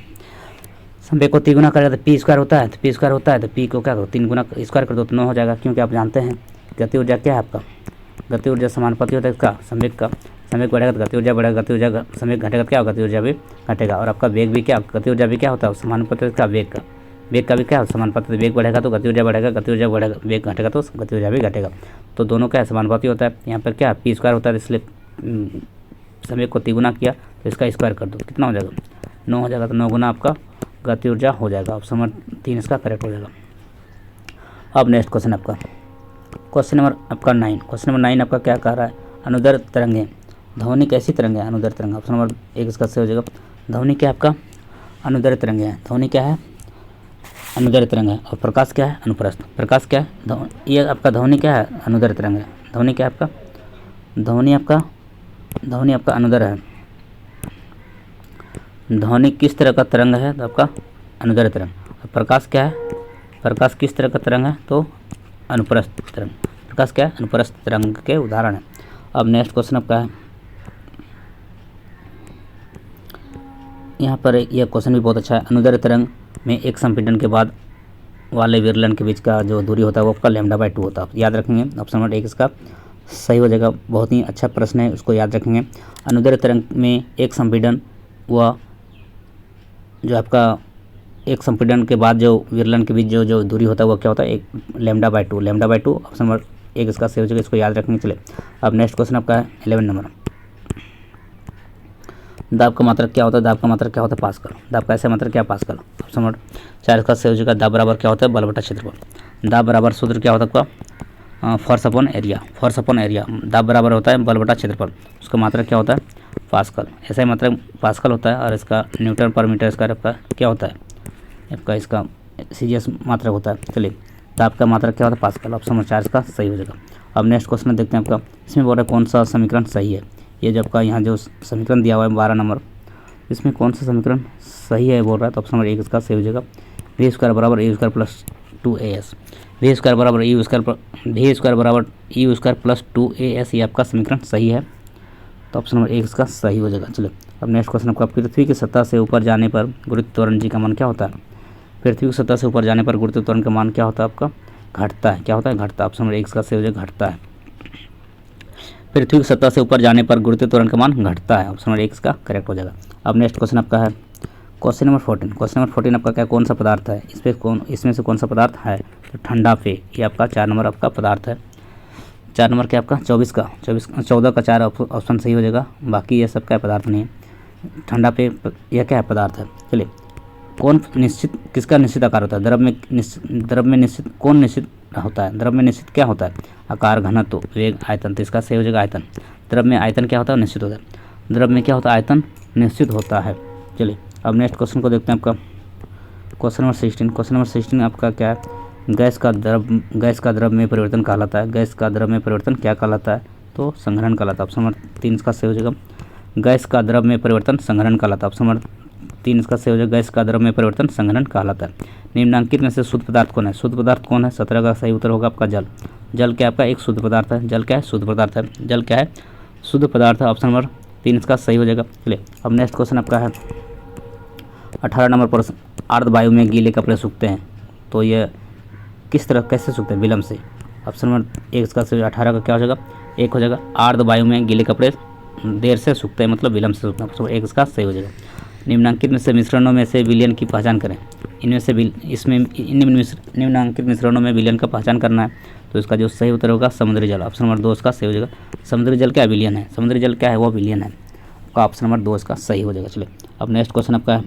संवेग को तिगुना करेगा तो p² होता है, तो p² होता है तो p को क्या करो? 3 गुना स्क्वायर कर दो तो 9 हो जाएगा। क्योंकि आप जानते हैं गति ऊर्जा क्या है आपका? गति ऊर्जा समानुपाती होता है इसका संवेग का। संवेग बढ़ेगा तो गति ऊर्जा बढ़ेगा, गति ऊर्जा संवेग घटेगा तो क्या होगा? गति ऊर्जा भी घटेगा। और आपका वेग भी क्या? गति ऊर्जा भी क्या होता है? समानुपाती का वेग का। वेग का भी क्या? समानुपाती। वेग बढ़ेगा तो गति ऊर्जा बढ़ेगा, गति ऊर्जा बढ़ेगा, वेग घटेगा तो गति ऊर्जा भी घटेगा। तो दोनों क्या है? समानुपाती होता है। यहाँ पर क्या p² होता है, इसलिए संवेग को तिगुना किया तो इसका स्क्वायर कर दो, कितना हो जाएगा? 9 हो जाएगा। तो 9 गुना आपका गति ऊर्जा हो जाएगा। ऑप्शन नंबर 3 इसका करेक्ट हो जाएगा। अब नेक्स्ट क्वेश्चन आपका क्वेश्चन नंबर आपका 9। क्वेश्चन नंबर 9 आपका क्या कह रहा है? अनुदैर्ध्य तरंगें। ध्वनि कैसी तरंग है? अनुदैर्ध्य तरंग। ऑप्शन नंबर 1 इसका सही हो जाएगा। ध्वनि क्या आपका? अनुदैर्ध्य तरंग है। ध्वनि क्या है? अनुदैर्ध्य तरंग है। और प्रकाश क्या है? अनुप्रस्थ। प्रकाश क्या है? ये आपका ध्वनि क्या है? अनुदैर्ध्य तरंग है। ध्वनि क्या है आपका? ध्वनि आपका अनुदैर्ध्य है। ध्वनि किस तरह का तरंग है? तो आपका अनुदैर्ध्य तरंग। और प्रकाश क्या है? प्रकाश किस तरह का तरंग है? तो अनुप्रस्थ तरंग। प्रकाश क्या है? अनुप्रस्थ तरंग के उदाहरण है। अब नेक्स्ट क्वेश्चन आपका है, यहाँ पर यह क्वेश्चन भी बहुत अच्छा है। अनुदैर्ध्य तरंग में एक संपीड़न के बाद वाले विरलन के बीच का जो दूरी होता है वो आपका λ/2 होता है। याद रखेंगे। ऑप्शन नंबर 1 इसका सही हो जाएगा। बहुत ही अच्छा प्रश्न है, उसको याद रखेंगे। अनुदैर्ध्य तरंग में एक संपीड़न व जो आपका एक संपीड़न के बाद जो विरलन के बीच जो दूरी होता है वो क्या होता है? एक λ/2। ऑप्शन नंबर 1 इसका सही हो जाएगा। इसको याद रखने चले। अब नेक्स्ट क्वेश्चन आपका है 11 नंबर। दाब का मात्रक क्या होता है? दाब का मात्रक क्या होता है? पास्कल। दाब का ऐसा मात्रक क्या? पास्कल। ऑप्शन नंबर 4 इसका सही हो जाएगा। दाब बराबर क्या होता है? बल बटा क्षेत्रफल। दाब बराबर सूत्र क्या होता है आपका? Force upon area. Force upon area. दाब बराबर होता है बल बटा क्षेत्रफल। उसका मात्रक क्या होता है? पास्कल। ऐसा ही मात्रक पास्कल होता है। और इसका न्यूटन पर मीटर स्क्वायर आपका क्या होता है? आपका इसका सीजीएस मात्रक होता है। चलिए दाब का मात्रक क्या होता है? पास्कल। ऑप्शन नंबर 4 इसका सही हो जाएगा। अब नेक्स्ट क्वेश्चन देखते हैं आपका। इसमें बोल रहा है कौन सा समीकरण सही है? ये जो आपका यहाँ जो समीकरण दिया हुआ है 12 नंबर, इसमें कौन सा समीकरण सही है बोल रहा है? तो ऑप्शन नंबर 1 इसका सही हो जाएगा। v² बराबर u² प्लस 2as। v² बराबर u² प्लस 2as ये आपका समीकरण सही है। तो ऑप्शन नंबर 1 इसका सही हो जाएगा। चलो अब नेक्स्ट क्वेश्चन आपका, पृथ्वी की सतह से ऊपर जाने पर गुरुत्व त्वरण जी का मान क्या होता है? पृथ्वी की सतह से ऊपर जाने पर गुरुत्व त्वरण का मान क्या होता है आपका? घटता है। क्या होता है? घटता है। ऑप्शन नंबर 1 इसका सही हो जाएगा, घटता है। पृथ्वी की सतह से ऊपर जाने पर गुरुत्व त्वरण का मान घटता है। ऑप्शन नंबर 1 इसका करेक्ट हो जाएगा। अब नेक्स्ट क्वेश्चन आपका है क्वेश्चन नंबर 14। क्वेश्चन नंबर 14 आपका क्या, कौन सा पदार्थ है? इसमें से कौन सा पदार्थ है? तो ठंडा पेय, ये आपका 4 नंबर आपका पदार्थ है। 4 नंबर क्या आपका? 14 का 4 ऑप्शन सही हो जाएगा, बाकी ये सब क्या पदार्थ नहीं है। ठंडा पेय यह क्या है? पदार्थ है। चलिए, कौन निश्चित, किसका निश्चित आकार होता है? द्रव में निश्चित कौन निश्चित होता है? द्रव में निश्चित क्या होता है? आकार, घनत्व, वेग, आयतन। तो इसका सही हो जाएगा आयतन। द्रव में आयतन क्या होता है? निश्चित होता है। द्रव में क्या होता है? आयतन निश्चित होता है। चलिए, अब नेक्स्ट क्वेश्चन को देखते हैं आपका क्वेश्चन नंबर 16। क्वेश्चन नंबर 16 आपका क्या है? गैस का द्रव में परिवर्तन कहलाता है। गैस का द्रव में परिवर्तन क्या कहलाता है? तो संघनन कहलाता है। ऑप्शन नंबर 3 इसका सही हो जाएगा। गैस का द्रव में परिवर्तन संघनन कहलाता है। ऑप्शन नंबर 3 इसका सही हो जाएगा। गैस का द्रव में परिवर्तन संघनन कहलाता है। निम्नांकित में से शुद्ध पदार्थ कौन है? शुद्ध पदार्थ कौन है? 17 का सही उत्तर होगा आपका जल। जल क्या आपका एक शुद्ध पदार्थ है? जल क्या है? शुद्ध पदार्थ है। जल क्या है? शुद्ध पदार्थ है। ऑप्शन नंबर 3 इसका सही हो जाएगा। चलिए, अब नेक्स्ट क्वेश्चन आपका है 18 नंबर प्रश्न, अर्धवायु में गीले कपड़े सूखते हैं तो ये किस तरह कैसे सूखते हैं? विलंब से। ऑप्शन नंबर 1 इसका सही, 18 का क्या हो जाएगा? 1 हो जाएगा। अर्धवायु में गीले कपड़े देर से सूखते हैं, मतलब विलंब से सूखते हैं। ऑप्शन 1 इसका सही हो जाएगा। निम्नांकित में से मिश्रणों में से विलयन की पहचान करें। इनमें से निम्नांकित मिश्रणों में विलयन का पहचान करना है, तो इसका जो सही उत्तर होगा समुद्री जल। ऑप्शन नंबर 2 इसका सही हो जाएगा। समुद्री जल क्या है? विलयन है। समुद्री जल क्या है? वो विलयन है। आपका ऑप्शन नंबर 2 इसका सही हो जाएगा। चलिए, अब नेक्स्ट क्वेश्चन आपका है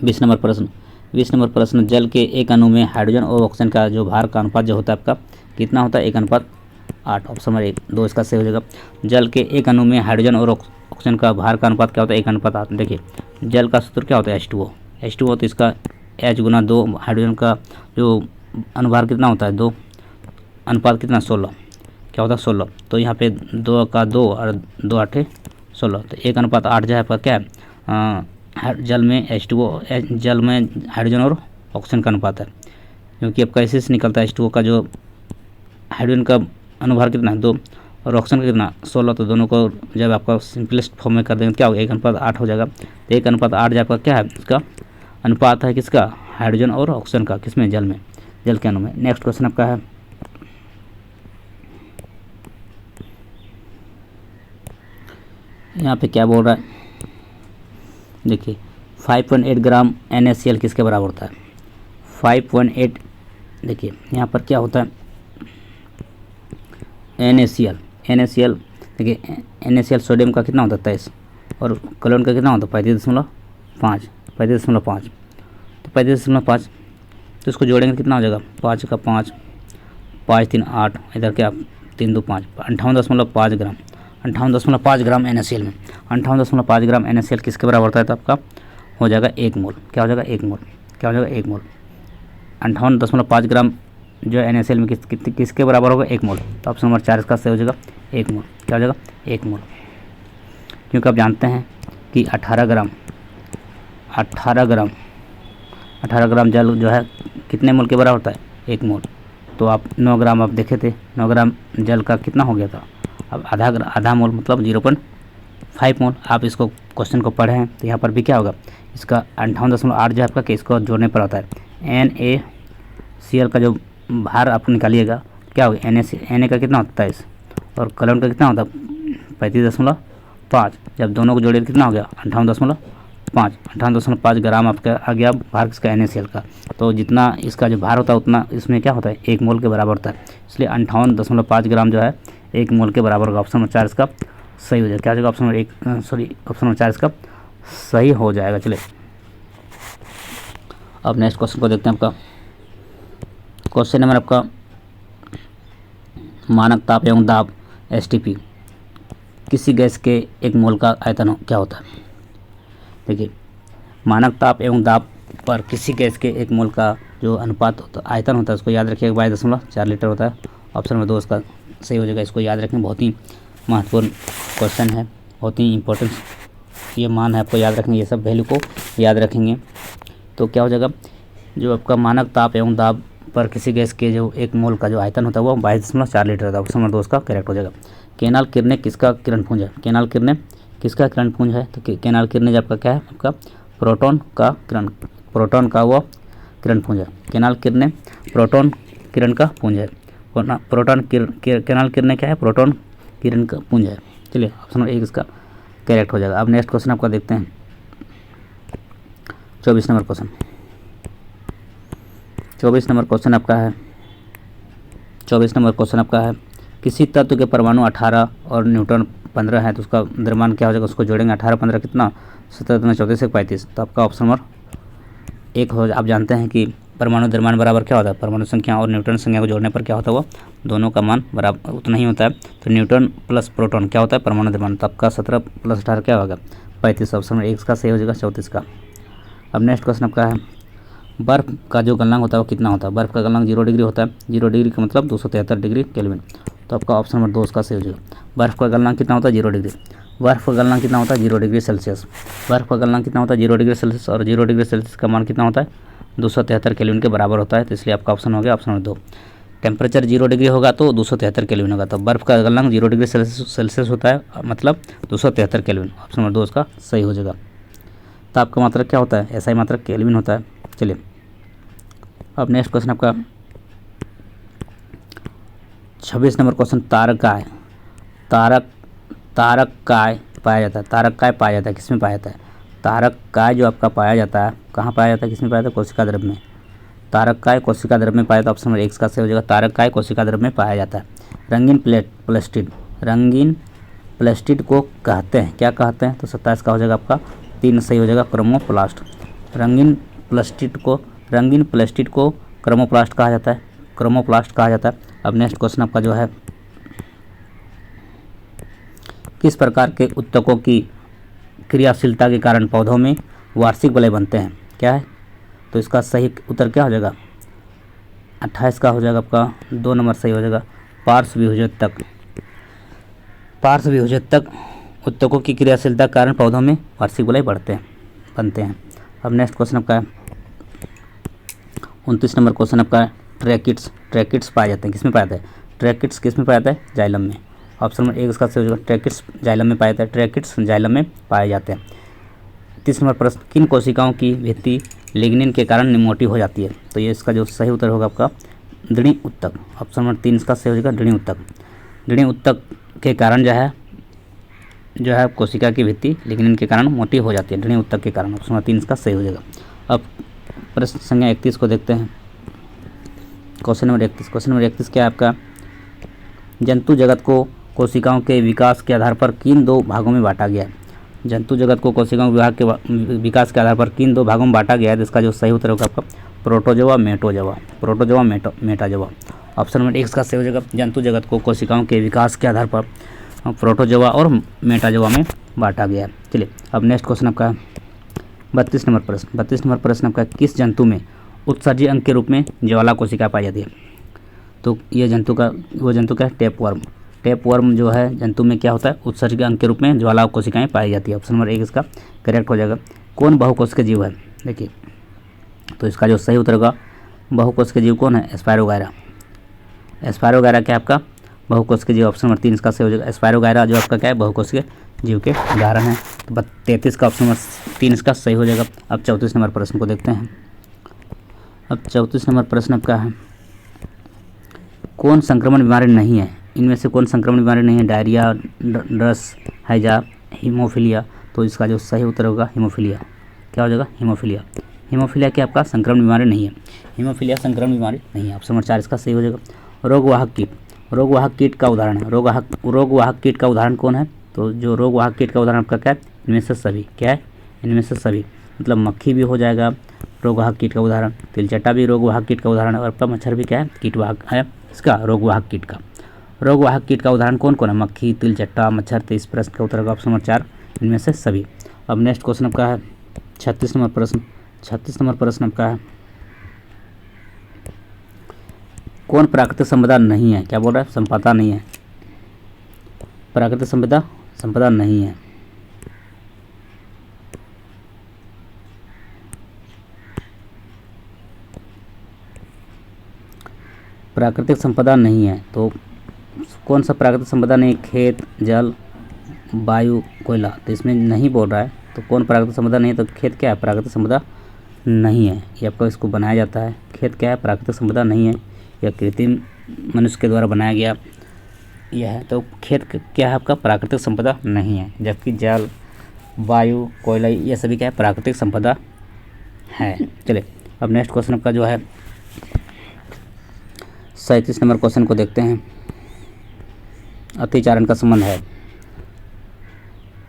20 नंबर प्रश्न। 20 नंबर प्रश्न, जल के एक अणु में हाइड्रोजन और ऑक्सीजन का जो भार का अनुपात जो होता है आपका कितना होता है? 1:8। ऑप्शन नंबर 2 इसका सही हो जाएगा। जल के एक अणु में हाइड्रोजन और ऑक्सीजन का भार का अनुपात क्या होता है? 1:8। देखिए, जल का सूत्र क्या होता है? H2O। तो इसका H गुना 2, हाइड्रोजन का जो अनुभार कितना होता है? 2, अनुपात कितना? 16। क्या होता है? 16। तो यहाँ पे 2 का 2 और 2 8 16, तो 1:8 जो है आपका क्या है? जल में H2O, जल में हाइड्रोजन और ऑक्सीजन का अनुपात है, क्योंकि आपका इसी से निकलता है H2O का जो हाइड्रोजन का अनुभार कितना है? 2 और ऑक्सीजन का कितना? 16। तो दोनों को जब आपका सिंपलेस्ट फॉर्म में कर देंगे क्या होगा? 1:8 हो जाएगा। तो 1:8 जो आपका क्या है? इसका अनुपात है किसका? हाइड्रोजन और ऑक्सीजन का। किसमें? जल में, जल के अणु में। नेक्स्ट क्वेश्चन आपका है यहाँ पे क्या बोल रहा है? देखिए, 5.8 ग्राम NaCl किसके बराबर होता है? 5.8। देखिए यहाँ पर क्या होता है? NaCl। देखिए, NaCl सोडियम का कितना होता है? 23, और क्लोरीन का कितना होता है? 35.5। तो 35.5, तो इसको जोड़ेंगे कितना हो जाएगा? 5 का 5, 5 3 8, इधर क्या 3 2 5, 58.5 ग्राम। 58.5 ग्राम NaCl में 58.5 ग्राम NaCl किसके बराबर होता है? तो आपका हो जाएगा 1 मोल। क्या हो जाएगा? 1 मोल। क्या हो जाएगा? 1 मोल। 58.5 ग्राम जो NaCl में किसके बराबर होगा? 1 मोल। तो ऑप्शन नंबर 4 इसका सही हो जाएगा 1 मोल। क्या हो जाएगा? 1 मोल। क्योंकि आप जानते हैं कि 18 ग्राम जल जो है कितने मोल के बराबर होता है? 1 मोल। तो आप 9 ग्राम आप देखे थे, 9 ग्राम जल का कितना हो गया था? अब आधा मोल मतलब 0.5 मोल। आप इसको क्वेश्चन को पढ़े हैं तो यहाँ पर भी क्या होगा? इसका 58.8 जो है आपका इसको जोड़ने पर आता है। NaCl का जो भार आप निकालिएगा क्या होगा? Na का कितना होता है? 23, और क्लोरीन का कितना होता है? 35.5। जब दोनों को जोड़िए कितना हो गया? 58.5 ग्राम आपका आ गया भार किसका? NaCl का। तो जितना इसका जो भार होता है उतना इसमें क्या होता है? 1 मोल के बराबर होता है। इसलिए 58.5 ग्राम जो है 1 मोल के बराबर होगा। ऑप्शन नंबर 4 इसका सही हो जाएगा। क्या हो जाएगा? ऑप्शन नंबर 4 इसका सही हो जाएगा। चलिए, अब नेक्स्ट क्वेश्चन को देखते हैं। आपका क्वेश्चन नंबर आपका मानक ताप एवं दाब STP किसी गैस के 1 मोल का आयतन क्या होता है? देखिए, मानक ताप एवं दाब पर किसी गैस के 1 मोल का जो अनुपात होता है, आयतन होता है, उसको याद रखिएगा 22.4 लीटर होता है। ऑप्शन नंबर 2 इसका सही हो जाएगा। इसको याद रखें, बहुत ही महत्वपूर्ण क्वेश्चन है, बहुत ही इंपॉर्टेंट ये मान है, आपको याद रखेंगे, ये सब वैल्यू को याद रखेंगे तो क्या हो जाएगा? जो आपका मानक ताप एवं दाब पर किसी गैस के जो 1 मोल का जो आयतन होता है वो 22.4 लीटर होता है। ऑप्शन नंबर 2 इसका करेक्ट हो जाएगा। केनाल किरणें किसका किरणपुंज है? केनाल किरणें किसका किरण पुंज है? तो केनाल किरणेज आपका क्या है? आपका प्रोटॉन का वो किरण पुंज है। केनाल किरणें प्रोटॉन किरण का पुंज है। केनाल किरणें क्या है? प्रोटॉन किरण का पुंज है। चलिए ऑप्शन नंबर 1 इसका करेक्ट हो जाएगा। अब नेक्स्ट क्वेश्चन आपका देखते हैं 24 नंबर क्वेश्चन। 24 नंबर क्वेश्चन आपका है किसी तत्व के परमाणु 18 और न्यूट्रॉन 15 है तो उसका द्रव्यमान क्या हो जाएगा? उसको जोड़ेंगे 18 15 कितना 17 34 35। तो आपका ऑप्शन नंबर 1 हो। आप जानते हैं कि परमाणु द्रव्यमान बराबर क्या होता है? परमाणु संख्या और न्यूट्रॉन संख्या को जोड़ने पर क्या होता है? वो दोनों का मान बराबर उतना ही होता है। तो न्यूट्रॉन प्लस प्रोटॉन क्या होता है? परमाणु द्रव्यमान। तो आपका 17 + 18 क्या होगा? 35। ऑप्शन नंबर 1 का सही हो जाएगा 34 का। अब नेक्स्ट क्वेश्चन आपका है बर्फ़ का जो गलनांक होता है वो कितना होता है? बर्फ़ का गलनांक 0 डिग्री होता है। 0 डिग्री का मतलब 273 डिग्री केल्विन। तो आपका ऑप्शन नंबर 2 उसका सही हो जाएगा। बर्फ़ का गलनांक कितना होता है? 0 डिग्री। बर्फ़ का गलनांक कितना होता है? 0 डिग्री सेल्सियस। बर्फ़ का गलनांक कितना होता है? 0 डिग्री सेल्सियस। और 0 डिग्री सेल्सियस का मान कितना होता है? 273 केल्विन के बराबर होता है। तो इसलिए आपका ऑप्शन हो गया ऑप्शन नंबर 2। टेम्परेचर 0 डिग्री होगा तो 273 केल्विन होगा। तो बर्फ़ का गलनांक 0 डिग्री सेल्सियस होता है मतलब 273 केल्विन। ऑप्शन नंबर 2 उसका सही हो जाएगा। तो आपका मात्रक क्या होता है? ऐसा ही मात्रक केल्विन होता है। चलिए अब नेक्स्ट क्वेश्चन आपका 26 नंबर क्वेश्चन तारक काय पाया जाता है। तारक काय पाया जाता है किसमें पाया जाता है? तारक काय जो आपका पाया जाता है कहाँ पाया जाता है? किसमें पाया जाता है? कोशिका द्रव्य में। तारक काय कोशिका द्रव्य में पाया जाता है। ऑप्शन नंबर 1 का सही हो जाएगा। तारक काय कोशिका द्रव्य में पाया जाता है। रंगीन प्लास्टिड को कहते हैं क्या कहते हैं? तो 27 का हो जाएगा आपका 3 सही हो जाएगा क्रोमोप्लास्ट। रंगीन प्लास्टिड को क्रोमोप्लास्ट कहा जाता है। अब नेक्स्ट क्वेश्चन आपका जो है किस प्रकार के उत्तकों की क्रियाशीलता के कारण पौधों में वार्षिक वलय बनते हैं? क्या है? तो इसका सही उत्तर क्या हो जाएगा? 28 का हो जाएगा आपका 2 नंबर सही हो जाएगा। पार्श्व विभुजक उत्तकों की क्रियाशीलता के कारण पौधों में वार्षिक वलय बनते हैं। अब नेक्स्ट क्वेश्चन आपका है 29 नंबर क्वेश्चन आपका ट्रैकिड्स पाए जाते हैं किसमें पाया जाता है? ट्रैकिड्स किसमें पाया जाता है? जाइलम में। ऑप्शन नंबर 1 इसका सही हो जाएगा। ट्रैकिड्स जाइलम में पाया जाता है। ट्रैकिड्स जाइलम में पाए जाते हैं। 30 नंबर प्रश्न किन कोशिकाओं की भित्ति लिग्निन के कारण मोटी हो जाती है? तो ये इसका जो सही उत्तर होगा आपका दृढ़ी ऊतक। ऑप्शन नंबर 3 इसका सही हो जाएगा दृढ़ी ऊतक के कारण जो है कोशिका की भित्ति लिग्निन के कारण मोटी हो जाती है। दृढ़ी ऊतक के कारण। ऑप्शन नंबर 3 इसका सही हो जाएगा। अब प्रश्न संख्या 31 को देखते हैं। क्वेश्चन नंबर 31 क्या है आपका? जंतु जगत को कोशिकाओं के विकास के आधार पर किन 2 भागों में बांटा गया है? जंतु जगत को कोशिकाओं के विकास के आधार पर किन 2 भागों में बांटा गया है? तो इसका जो सही उत्तर होगा आपका प्रोटोजोआ मेटाजोआ। ऑप्शन नंबर 1 का सही हो जाएगा। जंतु जगत को कोशिकाओं के विकास के आधार पर प्रोटोजोआ और मेटाजोआ में बांटा गया है। चलिए अब नेक्स्ट क्वेश्चन आपका 32 नंबर प्रश्न आपका किस जंतु में उत्सर्जी अंग के रूप में ज्वाला कोशिका पाई जाती है? तो ये जंतु क्या है? टेपवर्म जो है जंतु में क्या होता है? उत्सर्जी अंग के रूप में ज्वाला कोशिकाएं पाई जाती है। ऑप्शन नंबर 1 इसका करेक्ट हो जाएगा। कौन बहुकोशिकीय जीव है? देखिए तो इसका जो सही उत्तर होगा बहुकोशिकीय जीव कौन है? स्पायरोगायरा क्या है आपका? बहुकोशिकीय जीव। ऑप्शन नंबर 3 इसका सही हो जाएगा। स्पायरोगायरा जो आपका क्या है? बहुकोशिकीय जीव के उदाहरण है। तो 33 का ऑप्शन नंबर 3 इसका सही हो जाएगा। अब 34 नंबर प्रश्न को देखते हैं। अब 34 नंबर प्रश्न आपका है कौन संक्रमण बीमारी नहीं है? इनमें से कौन संक्रमण बीमारी नहीं है? डायरिया, रस, हैजा, हीमोफीलिया। तो इसका जो सही उत्तर होगा हीमोफीलिया। क्या हो जाएगा? हीमोफीलिया क्या आपका संक्रमण बीमारी नहीं है? हीमोफीलिया संक्रमण बीमारी नहीं है। ऑप्शन नंबर 4 इसका सही हो जाएगा। रोगवाहक कीट का उदाहरण है। रोगवाहक कीट का उदाहरण कौन है? तो जो रोगवाहक कीट का उदाहरण आपका क्या है? इनमें से सभी। क्या है? इनमें से सभी मतलब मक्खी भी हो जाएगा रोगवाहक कीट का उदाहरण, तिलचट्टा भी रोगवाहक कीट का उदाहरण है, और आपका मच्छर भी क्या है? कीटवाहक है इसका रोगवाहक कीट का। रोगवाहक कीट का उदाहरण कौन कौन है? मक्खी, तिलचट्टा, मच्छर। तो इस प्रश्न का उत्तर होगा ऑप्शन नंबर 4 इनमें से सभी। अब नेक्स्ट क्वेश्चन आपका है 36 नंबर प्रश्न आपका है कौन प्राकृतिक संपदा नहीं है? क्या बोल रहा है? संपदा नहीं है। प्राकृतिक संपदा नहीं है। प्राकृतिक संपदा नहीं है तो कौन सा प्राकृतिक संपदा नहीं? खेत, जल, वायु कोयला, तो इसमें नहीं बोल रहा है, तो कौन प्राकृतिक संपदा नहीं है, तो खेत क्या है, प्राकृतिक संपदा नहीं है। ये आपका इसको बनाया जाता है, खेत क्या है, प्राकृतिक संपदा नहीं है, यह कृत्रिम मनुष्य के द्वारा बनाया गया यह है। तो खेत क्या है आपका, प्राकृतिक संपदा नहीं है, जबकि जल, वायु, कोयला ये सभी क्या है, प्राकृतिक संपदा है। चलिए अब नेक्स्ट क्वेश्चन का जो है 37 नंबर क्वेश्चन को देखते हैं। अतिचारण का संबंध है।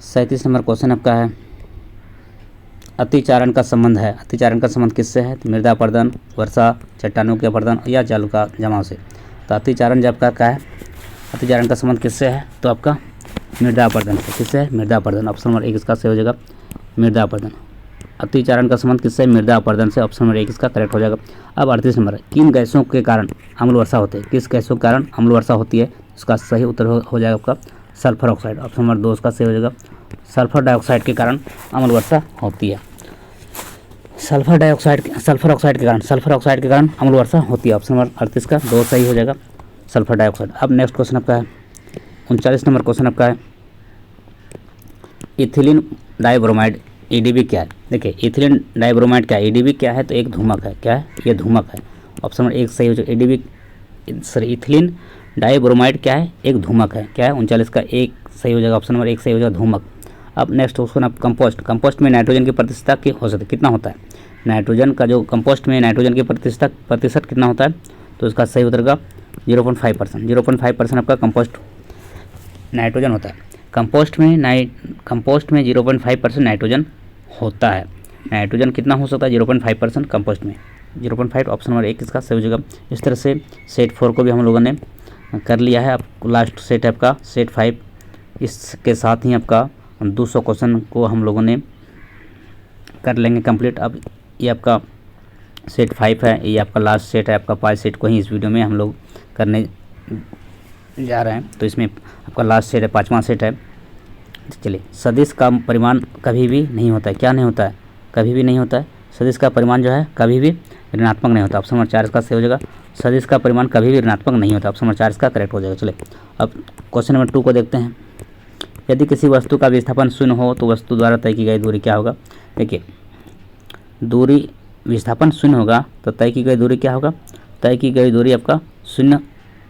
37 नंबर क्वेश्चन आपका है अतिचारण का संबंध है। अतिचारण का संबंध किससे है, तो मृदा अपरदन, वर्षा, चट्टानों के अपरदन या जल का जमाव से। तो अतिचारण जब का है, अतिचारण का संबंध किससे है, तो आपका मृदा अपरदन से। किससे है, मृदा अपरदन। ऑप्शन नंबर 1 इसका सही हो जाएगा, मृदा अपरदन। अतिचारण का संबंध किससे, मृदा अपरदन से। ऑप्शन नंबर 1 इसका करेक्ट हो जाएगा। अब 38 नंबर है, किन गैसों के कारण अम्ल वर्षा होती है, किस गैसों के कारण अम्ल वर्षा होती है, इसका सही उत्तर हो जाएगा आपका सल्फर ऑक्साइड। ऑप्शन नंबर 2 इसका सही हो जाएगा, सल्फर डाइऑक्साइड के कारण अम्ल वर्षा होती है। सल्फर ऑक्साइड के कारण अम्ल वर्षा होती है। ऑप्शन नंबर 38 का 2 सही हो जाएगा, सल्फर डाइऑक्साइड। अब नेक्स्ट क्वेश्चन आपका है 39 नंबर क्वेश्चन आपका है इथिलीन डाइब्रोमाइड EDB क्या है। देखिए इथिलीन डाइब्रोमाइड क्या है, EDB क्या है, तो एक धूमक है। क्या है, ये धूमक है। ऑप्शन नंबर 1 सही हो जाएगा, इथिलीन डाइब्रोमाइड क्या है, एक धूमक है। क्या है, 39 का 1 सही हो जाएगा, ऑप्शन नंबर 1 सही हो जाएगा, धूमक। अब नेक्स्ट क्वेश्चन आप कंपोस्ट में नाइट्रोजन की प्रतिशतता की हो सकती है, कितना होता है, नाइट्रोजन का जो कंपोस्ट में नाइट्रोजन की प्रतिशत कितना होता है, तो इसका सही उतरेगा 0.5%। 0.5% आपका कंपोस्ट नाइट्रोजन होता है। कंपोस्ट में 0.5% नाइट्रोजन होता है। नाइट्रोजन कितना हो सकता है, 0.5% कंपोस्ट में 0.5। ऑप्शन नंबर 1 इसका सही हो जाएगा। इस तरह से सेट 4 को भी हम लोगों ने कर लिया है। अब लास्ट सेट है आपका सेट 5। इसके साथ ही आपका 200 क्वेश्चन को हम लोगों ने कर लेंगे कंप्लीट। अब ये आपका सेट 5 है, ये आपका लास्ट सेट है। आपका 5 सेट को ही इस वीडियो में हम लोग करने जा रहे हैं, तो इसमें आपका लास्ट सेट है, 5वां सेट है। चलिए, सदिश का परिमाण कभी भी नहीं होता है। क्या नहीं होता है, कभी भी नहीं होता है। सदिश का परिमाण जो है कभी भी ऋणात्मक नहीं होता। ऑप्शन नंबर 4 इसका सही हो जाएगा, सदिश का परिमाण कभी भी ऋणात्मक नहीं होता। ऑप्शन नंबर 4 इसका करेक्ट हो जाएगा। चलिए अब क्वेश्चन नंबर 2 को देखते हैं। यदि किसी वस्तु का विस्थापन 0 हो तो वस्तु द्वारा तय की गई दूरी क्या होगा। देखिए दूरी, विस्थापन 0 होगा तो तय की गई दूरी क्या होगा, तय की गई दूरी आपका 0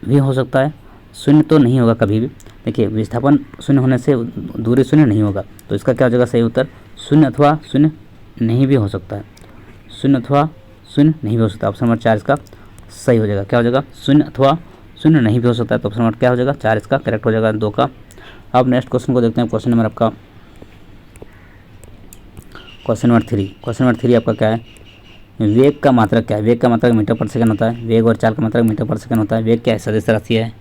भी हो सकता है, 0 तो नहीं होगा कभी भी। देखिए विस्थापन 0 होने से दूरी 0 नहीं होगा, तो इसका क्या हो जाएगा सही उत्तर 0 अथवा 0 नहीं भी हो सकता है, 0 अथवा 0 नहीं भी हो सकता। ऑप्शन नंबर 4 इसका सही हो जाएगा। क्या हो जाएगा, 0 अथवा 0 नहीं भी हो सकता है, तो ऑप्शन नंबर क्या हो जाएगा 4 इसका करेक्ट हो जाएगा 2 का। अब नेक्स्ट क्वेश्चन को देखते हैं। क्वेश्चन नंबर आपका क्वेश्चन नंबर 3। क्वेश्चन नंबर 3 आपका क्या है, वेग का मात्रक क्या है। वेग का मात्रक मीटर पर सेकंड होता है। वेग और चाल का मात्रक मीटर पर सेकंड होता है। वेग क्या है, सदिश राशि है,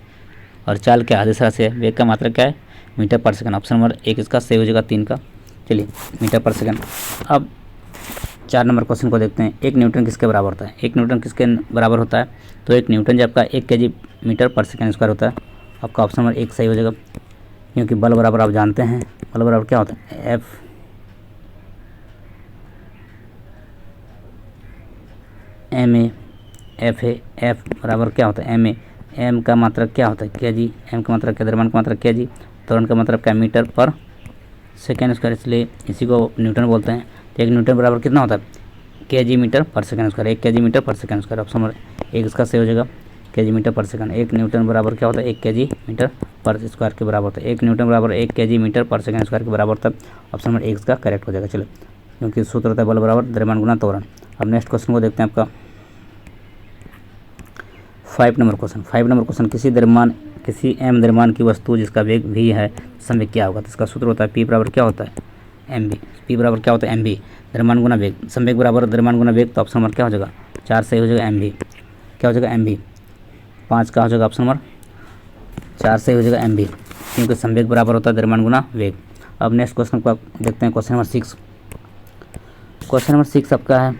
और चाल क्या आदेश राशि है। वेग का मात्रक क्या है, मीटर पर सेकंड। ऑप्शन नंबर 1 इसका सही हो जाएगा 3 का। चलिए मीटर पर सेकंड। अब 4 नंबर क्वेश्चन को देखते हैं। 1 न्यूटन किसके बराबर होता है। 1 न्यूटन किसके बराबर होता है, तो 1 न्यूटन जो आपका 1 kg मीटर पर सेकंड स्क्वायर होता है। आपका ऑप्शन नंबर 1 सही हो जाएगा, क्योंकि बल बराबर आप जानते हैं, बल बराबर क्या होता है, F बराबर क्या होता है, ma। m का मात्रक क्या होता है, kg। m का मात्रक क्या, द्रव्यमान का मात्रक kg, त्वरण का मात्रक क्या, मीटर पर सेकेंड स्क्वायर, इसलिए इसी को न्यूटन बोलते हैं। तो 1 न्यूटन बराबर कितना होता है, kg मीटर पर सेकेंड स्क्वायर। 1 kg मीटर पर सेकेंड स्क्वायर। ऑप्शन नंबर 1 इसका सही हो जाएगा, kg मीटर पर सेकेंड। 1 न्यूटन बराबर क्या होता है, 1 kg मीटर पर स्क्वायर के बराबर होता है। 1 न्यूटन बराबर 1 kg मीटर पर सेकेंड स्क्वायर के बराबर होता है। ऑप्शन नंबर 1 इसका करेक्ट हो जाएगा। चलो, क्योंकि सूत्र होता है बल बराबर द्रव्यमान गुना त्वरण। अब नेक्स्ट क्वेश्चन को देखते हैं आपका 5 नंबर क्वेश्चन। 5 नंबर क्वेश्चन, किसी m द्रव्यमान की वस्तु जिसका वेग v है, संवेग क्या होगा। तो इसका सूत्र होता है P बराबर क्या होता है, mv। P बराबर क्या होता है, mv, द्रव्यमान गुना वेग। संवेग बराबर द्रव्यमान गुना वेग, तो ऑप्शन नंबर क्या हो जाएगा 4 सही हो जाएगा, mv। क्या हो जाएगा, mv। 5 का हो जाएगा ऑप्शन नंबर 4 सही हो जाएगा, mv, क्योंकि संवेग बराबर होता है द्रव्यमान गुना वेग। अब नेक्स्ट क्वेश्चन को देखते हैं। Question number 6। क्वेश्चन नंबर 6 आपका है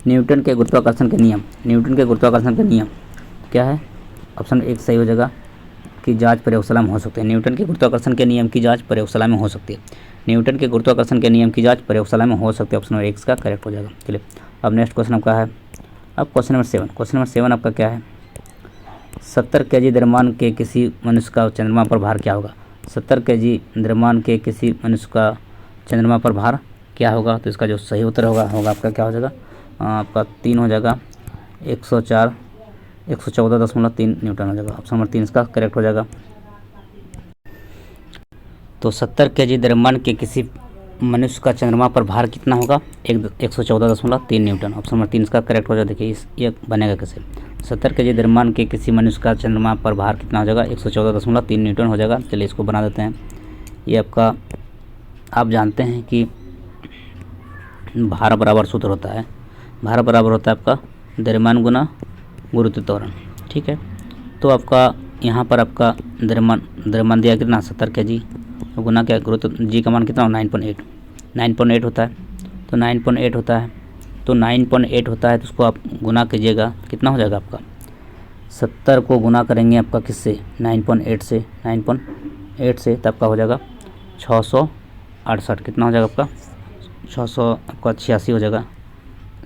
न्यूटन के गुरुत्वाकर्षण के नियम। न्यूटन के गुरुत्वाकर्षण के नियम क्या है, ऑप्शन 1 सही हो जाएगा कि जांच प्रयोगशाला में हो सकती है। न्यूटन के गुरुत्वाकर्षण के नियम की जांच प्रयोगशाला में हो सकती है। न्यूटन के गुरुत्वाकर्षण के नियम की जांच प्रयोगशाला में हो सकती है। ऑप्शन नंबर 1 का करेक्ट हो जाएगा। चलिए अब नेक्स्ट क्वेश्चन आपका है, अब क्वेश्चन नंबर 7। क्वेश्चन नंबर 7 आपका क्या है, 70 kg द्रव्यमान के किसी मनुष्य का चंद्रमा पर भार क्या होगा। 70 kg द्रव्यमान के किसी मनुष्य का चंद्रमा पर भार क्या होगा। तो इसका जो सही उत्तर होगा आपका क्या हो जाएगा, आपका 3 हो जाएगा, 114.3 न्यूटन हो जाएगा। ऑप्शन नंबर 3 इसका करेक्ट हो जाएगा। तो 70 kg द्रव्यमान के किसी मनुष्य का चंद्रमा पर भार कितना होगा, 114.3 न्यूटन। ऑप्शन नंबर 3 इसका करेक्ट हो जाएगा। देखिए ये बनेगा कैसे, 70 kg द्रव्यमान के किसी मनुष्य का चंद्रमा पर भार कितना हो जाएगा, 114.3 न्यूटन हो जाएगा। चलिए इसको बना देते हैं। ये आपका आप जानते हैं कि भार बराबर सूत्र होता है, भार बराबर होता है आपका द्रव्यमान गुना गुरुत्व त्वरण। ठीक है, तो आपका यहाँ पर आपका द्रव्यमान दिया कितना 70 kg, तो गुना क्या गुरुत्व जी का मान कितना 9.8 होता है। तो 9.8 होता है, तो 9.8 होता है, तो उसको आप गुना कीजिएगा, कितना हो जाएगा आपका 70 को गुना करेंगे आपका किससे 9.8 से, 9.8 से तब का हो जाएगा 668। कितना हो जाएगा आपका 686 हो जाएगा,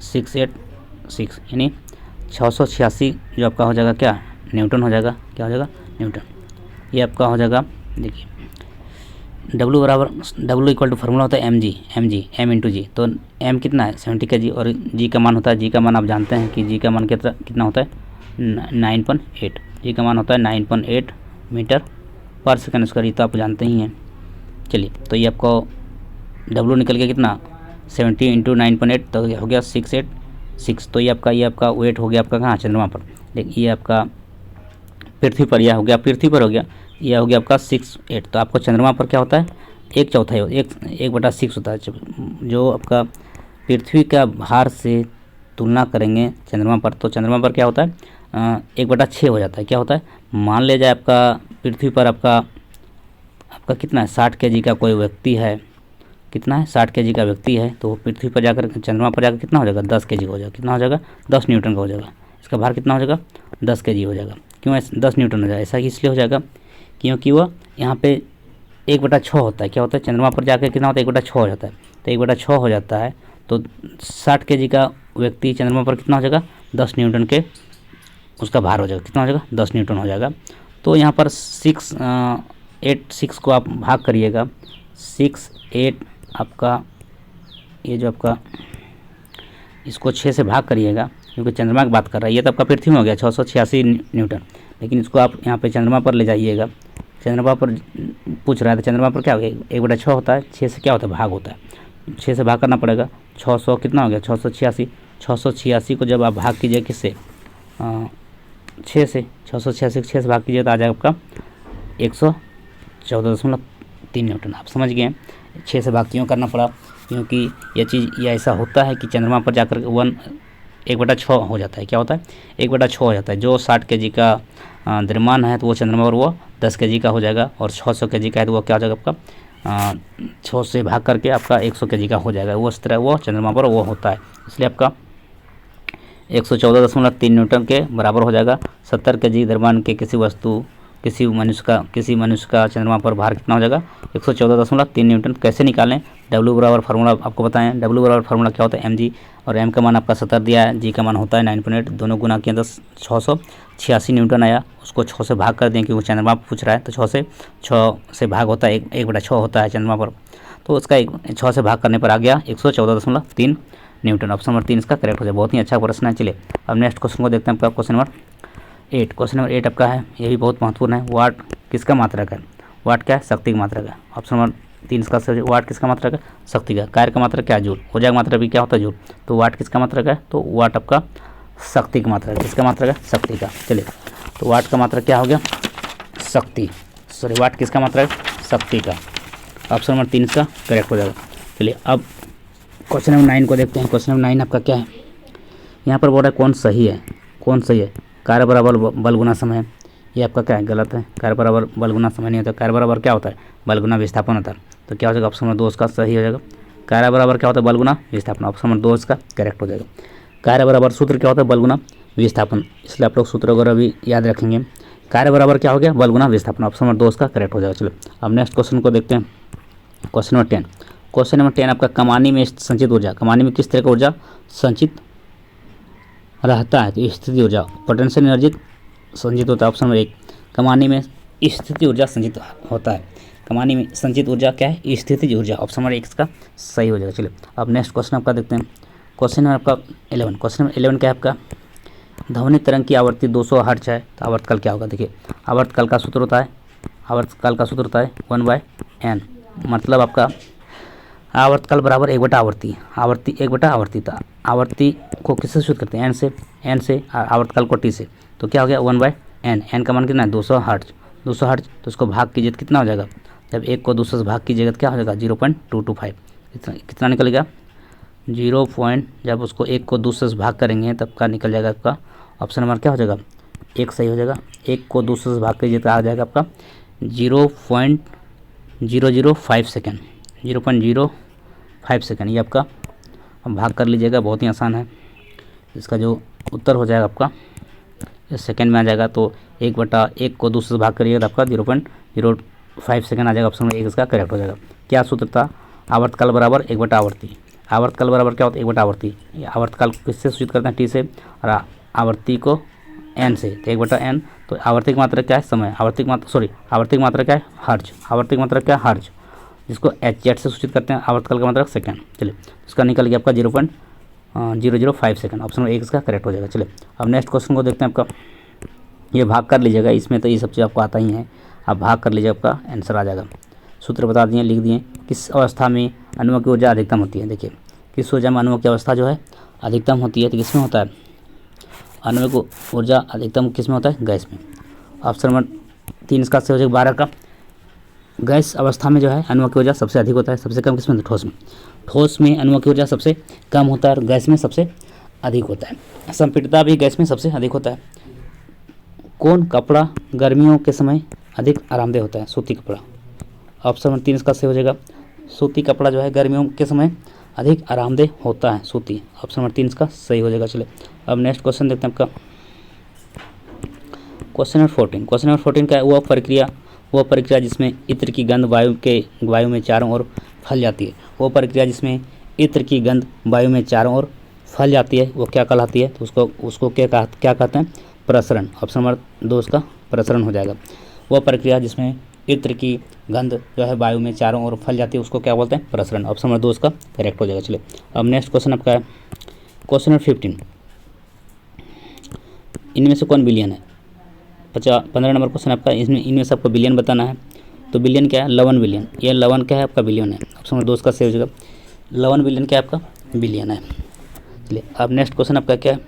686 यानी 686 जो आपका हो जाएगा क्या न्यूटन हो जाएगा। क्या हो जाएगा न्यूटन। ये आपका हो जाएगा, देखिए W इक्वल टू फार्मूला होता है m इंटू जी। तो m कितना है 70 kg और g का मान होता है, g का मान आप जानते हैं कि g का मान कितना होता है 9.8, g का मान होता है 9.8 मीटर पर सेकंड स्क्वायर, ये तो आप जानते ही हैं। चलिए तो ये आपको W निकल गया कितना 70 इंटू 9.8, तो हो गया 686। तो ये आपका वेट हो गया आपका कहाँ चंद्रमा पर। देखिए ये आपका पृथ्वी पर, यह हो गया पृथ्वी पर हो गया, यह हो गया आपका 68। तो आपको चंद्रमा पर क्या होता है 1/4 1/6 होता है। जो आपका पृथ्वी का भार से तुलना करेंगे चंद्रमा पर, तो चंद्रमा पर क्या होता है 1/6 हो जाता है। क्या होता है, मान ले जाए आपका पृथ्वी पर आपका कितना है 60 kg का कोई व्यक्ति है, कितना है 60 kg का व्यक्ति है, तो पृथ्वी पर जाकर चंद्रमा पर जाकर कितना हो जाएगा 10 kg हो जाएगा। कितना हो जाएगा 10 न्यूटन का हो जाएगा। इसका भार कितना हो जाएगा 10 kg हो जाएगा। क्यों 10 न्यूटन हो जाएगा, ऐसा इसलिए हो जाएगा क्योंकि वह यहाँ पे 1/6 होता है। क्या होता है चंद्रमा पर जाकर कितना होता है 1/6 हो जाता है। तो 1/6 हो जाता है, तो 60 kg का व्यक्ति चंद्रमा पर कितना हो जाएगा 10 न्यूटन के उसका भार हो जाएगा। कितना हो जाएगा 10 न्यूटन हो जाएगा। तो यहाँ पर 6 को आप भाग करिएगा, 6 आपका ये जो आपका इसको 6 से भाग करिएगा, क्योंकि चंद्रमा की बात कर रहा है। ये तो आपका पृथ्वी में हो गया 686 न्यूटन, लेकिन इसको आप यहाँ पे चंद्रमा पर ले जाइएगा। चंद्रमा पर पूछ रहा है, तो चंद्रमा पर क्या हो गया 1/6 होता है, 6 से क्या होता है भाग होता है, 6 से भाग करना पड़ेगा। 600 कितना हो गया 686 को जब आप भाग कीजिए किससे 6 से, 686 6 से भाग कीजिए तो आ जाएगा आपका 114.3 न्यूटन। आप समझ गए हैं 6 से भाग क्यों करना पड़ा, क्योंकि ये ऐसा होता है कि चंद्रमा पर जाकर 1/6 हो जाता है। क्या होता है 1/6 हो जाता है। जो 60 kg का द्रव्यमान है तो वो चंद्रमा पर वो 10 kg का हो जाएगा, और 600 kg का है तो वो क्या हो जाएगा आपका 6 से भाग करके आपका 100 kg का हो जाएगा। वो इस तरह वो चंद्रमा पर वो होता है, इसलिए आपका 114.3 न्यूटन के बराबर हो जाएगा। 70 kg द्रव्यमान के किसी मनुष्य का चंद्रमा पर भार कितना हो जाएगा 114.3 न्यूटन। कैसे निकालें, W बराबर फार्मूला आपको बताएं। W बराबर फार्मूला क्या होता है mg, और m का मान आपका 70 दिया है, g का मान होता है 9.8, दोनों गुना किया 686 न्यूटन आया। उसको 6 से भाग कर दें क्योंकि चंद्रमा पर पूछ रहा है, तो 6 से भाग होता है 1/6 होता है चंद्रमा पर, तो उसका 6 से भाग करने पर आ गया 114.3 न्यूटन। ऑप्शन नंबर 3 इसका करेक्ट हो जाए। बहुत ही अच्छा प्रश्न है। चलिए अब नेक्स्ट क्वेश्चन को देखते हैं। आपका क्वेश्चन नंबर 8 आपका है, ये भी बहुत महत्वपूर्ण है। वाट किसका मात्रक है, वाट क्या है शक्ति का मात्रक है। ऑप्शन नंबर 3 इसका वाट किसका मात्रक है शक्ति का। कार्य का मात्रक क्या है जूल, ऊर्जा का मात्रक भी क्या होता है जूल। तो वाट किसका मात्रक है, तो वाट आपका शक्ति का मात्रक है। किसका मात्रक है शक्ति का। चलिए तो वाट का मात्रक क्या हो गया शक्ति, सॉरी वाट किसका मात्रक है शक्ति का। ऑप्शन नंबर 3 इसका करेक्ट हो जाएगा। चलिए अब क्वेश्चन नंबर 9 को देखते हैं। क्वेश्चन नंबर 9 आपका क्या है, यहाँ पर बोल रहा है कौन सही है। कार्य बराबर बल गुना समय, ये आपका क्या है गलत है। कार्य बराबर बल गुना समय नहीं होता। कार्य बराबर क्या होता है बल गुना विस्थापन होता है। तो क्या हो जाएगा ऑप्शन नंबर 2 इसका सही हो जाएगा। कार्य बराबर क्या होता है बल गुना विस्थापन, ऑप्शन नंबर 2 इसका करेक्ट हो जाएगा। कार्य बराबर सूत्र क्या होता है बल गुना विस्थापन, इसलिए आप लोग सूत्र वगैरह भी याद रखेंगे। कार्य बराबर क्या हो गया बल गुना विस्थापन, ऑप्शन नंबर 2 इसका करेक्ट हो जाएगा। चलो अब नेक्स्ट क्वेश्चन को देखते हैं। Question number 10। क्वेश्चन नंबर 10 आपका कमानी में संचित ऊर्जा, कमानी में किस तरह का ऊर्जा संचित रहता है। तो स्थिति ऊर्जा, पोटेंशियल एनर्जी संचित होता है? ऑप्शन नंबर 1, कमानी में स्थितिज ऊर्जा संचित होता है। कमानी में संचित ऊर्जा क्या है? स्थितिज ऊर्जा। ऑप्शन नंबर 1 इसका सही हो जाएगा। चलिए अब नेक्स्ट क्वेश्चन आपका देखते हैं। क्वेश्चन नंबर आपका 11। क्वेश्चन नंबर 11 क्या है आपका? ध्वनि तरंग की आवृत्ति 200 हर्ट्ज है, तो आवर्तकाल क्या होगा? देखिए आवर्तकाल का सूत्र होता है 1/n, मतलब आपका आवर्तकाल बराबर 1/आवृत्ति, आवृत्ति 1/आवृत्ति था। आवर्ती को किससे सूचित करते हैं? n से, आवर्तकाल को t से, तो क्या हो गया 1/n। n का मान कितना है? 200 हर्ट्ज। 200 हर्ट्ज तो उसको भाग कीजिए तो कितना हो जाएगा? जब 1 को 200 से भाग कीजिएगा तो क्या हो जाएगा? 0.225। कितना निकलेगा? जब उसको 1 को 200 से भाग करेंगे तब का निकल जाएगा आपका ऑप्शन नंबर क्या हो जाएगा? 1 सही हो जाएगा। 1 को 200 से भाग कीजिए तो आ जाएगा आपका 0.005 सेकेंड, 0.05 सेकेंड। ये आपका अब भाग कर लीजिएगा, बहुत ही आसान है। इसका जो उत्तर हो जाएगा आपका इस सेकेंड में आ जाएगा, तो 1/1 को 200 से भाग करिएगा तो आपका 0.05 सेकेंड आ जाएगा। ऑप्शन नंबर 1 इसका करेक्ट हो जाएगा। क्या सूत्र था? आवर्तकाल बराबर 1/आवृत्ति। आवर्तकाल बराबर क्या होता है? 1/आवृत्ति। आवर्तकाल किससे सूचित करते हैं? t से, और आवृत्ति को n से, तो 1/n। तो आवर्तिक मात्रा क्या है? समय। आवर्तिक मात्रा क्या है? हर्ज। आवर्तिक मात्रा क्या है? हर्ज, जिसको hz से सूचित करते हैं। आवर्तकाल का मात्रा सेकंड। चलिए इसका निकल गया आपका 0.005 सेकंड। ऑप्शन नंबर 1 इसका करेक्ट हो जाएगा। चलिए अब नेक्स्ट क्वेश्चन को देखते हैं आपका। ये भाग कर लीजिएगा, इसमें तो ये सब चीज़ आपको आता ही है, आप भाग कर लीजिएगा, आपका आंसर आ जाएगा। सूत्र बता दिए, लिख दिए। किस अवस्था में अणुओं की ऊर्जा अधिकतम होती है? देखिए किस ऊर्जा में अणुओं की अवस्था जो है अधिकतम होती है, तो किसमें होता है? अणुओं को ऊर्जा अधिकतम किस में होता है? गैस में। ऑप्शन नंबर 3 इसका सही हो जाएगा। 12 का गैस अवस्था में जो है अणुओं की ऊर्जा सबसे अधिक होता है, सबसे कम किसमें? ठोस में। ठोस में अणुओं की ऊर्जा सबसे कम होता है और गैस में सबसे अधिक होता है। संपीड़ितता भी गैस में सबसे अधिक होता है। कौन कपड़ा गर्मियों के समय अधिक आरामदेह होता है? सूती कपड़ा। ऑप्शन नंबर 3 इसका सही हो जाएगा। सूती कपड़ा जो है गर्मियों के समय अधिक आरामदेह होता है, सूती। ऑप्शन नंबर 3 इसका सही हो जाएगा। चलिए अब नेक्स्ट क्वेश्चन देखते हैं आपका। Question number 14। क्वेश्चन नंबर 14 का है? वह प्रक्रिया जिसमें इत्र की गंध वायु में चारों ओर फैल जाती है। वो प्रक्रिया जिसमें इत्र की गंध वायु में चारों ओर फैल जाती है वो क्या कहलाती है? तो उसको क्या कहते हैं? प्रसरण। ऑप्शन नंबर 2 इसका प्रसरण हो जाएगा। वह प्रक्रिया जिसमें इत्र की गंध जो है वायु में चारों ओर फैल जाती है उसको क्या बोलते हैं? प्रसरण। ऑप्शन नंबर 2 इसका करेक्ट हो जाएगा। चलिए अब नेक्स्ट क्वेश्चन आपका है क्वेश्चन नंबर 15। इनमें से कौन बिलियन है? 15 नंबर क्वेश्चन आपका। इनमें से आपको बिलियन बताना है। तो बिलियन क्या है? लवन बिलियन। ये लवन क्या है? आपका बिलियन है। ऑप्शन नंबर 2 इसका सही हो जाएगा। लवन बिलियन क्या है? आपका बिलियन है। चलिए अब नेक्स्ट क्वेश्चन आपका क्या है?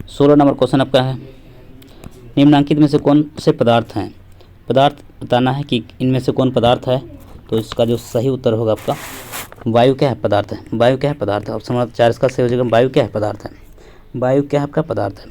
16 नंबर क्वेश्चन आपका है। निम्नलिखित में से कौन से पदार्थ हैं? पदार्थ बताना है कि इनमें से कौन पदार्थ है। तो इसका जो सही उत्तर होगा आपका वायु क्या है? पदार्थ है। वायु क्या है? पदार्थ है। ऑप्शन नंबर 4 इसका सही हो जाएगा। वायु क्या है? पदार्थ है। वायु क्या है? आपका पदार्थ है।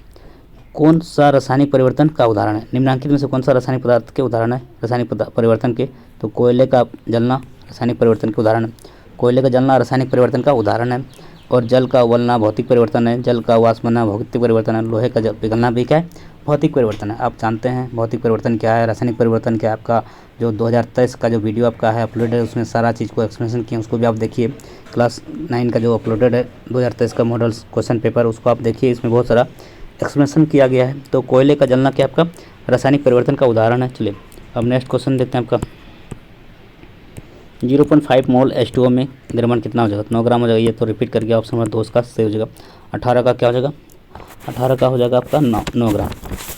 कौन सा रासायनिक परिवर्तन का उदाहरण है? निम्नलिखित में से कौन सा रासायनिक पदार्थ के उदाहरण है रासायनिक परिवर्तन के? तो कोयले का जलना रासायनिक परिवर्तन के उदाहरण है। कोयले का जलना रासायनिक परिवर्तन का उदाहरण है। और जल का उबलना भौतिक परिवर्तन है। जल का वाष्प बनना भौतिक परिवर्तन है। लोहे का पिघलना भी क्या है? भौतिक परिवर्तन है। आप जानते हैं भौतिक परिवर्तन क्या है, रासायनिक परिवर्तन क्या है। आपका जो 2023 का जो वीडियो आपका है अपलोडेड है उसमें सारा चीज़ को एक्सप्लेनेशन किया, उसको भी आप देखिए। क्लास 9 का जो अपलोडेड है 2023 का मॉडल क्वेश्चन पेपर, उसको आप देखिए, इसमें बहुत सारा एक्सप्लेनेशन किया गया है। तो कोयले का जलना क्या आपका रासायनिक परिवर्तन का उदाहरण है। चलिए अब नेक्स्ट क्वेश्चन देखते हैं आपका। 0.5 मोल H2O में द्रव्यमान कितना हो जाएगा? 9 ग्राम हो जाएगा। ये तो रिपीट कर गया। ऑप्शन नंबर 2 का सही हो जाएगा। 18 का क्या हो जाएगा? 18 का हो जाएगा आपका 9 ग्राम।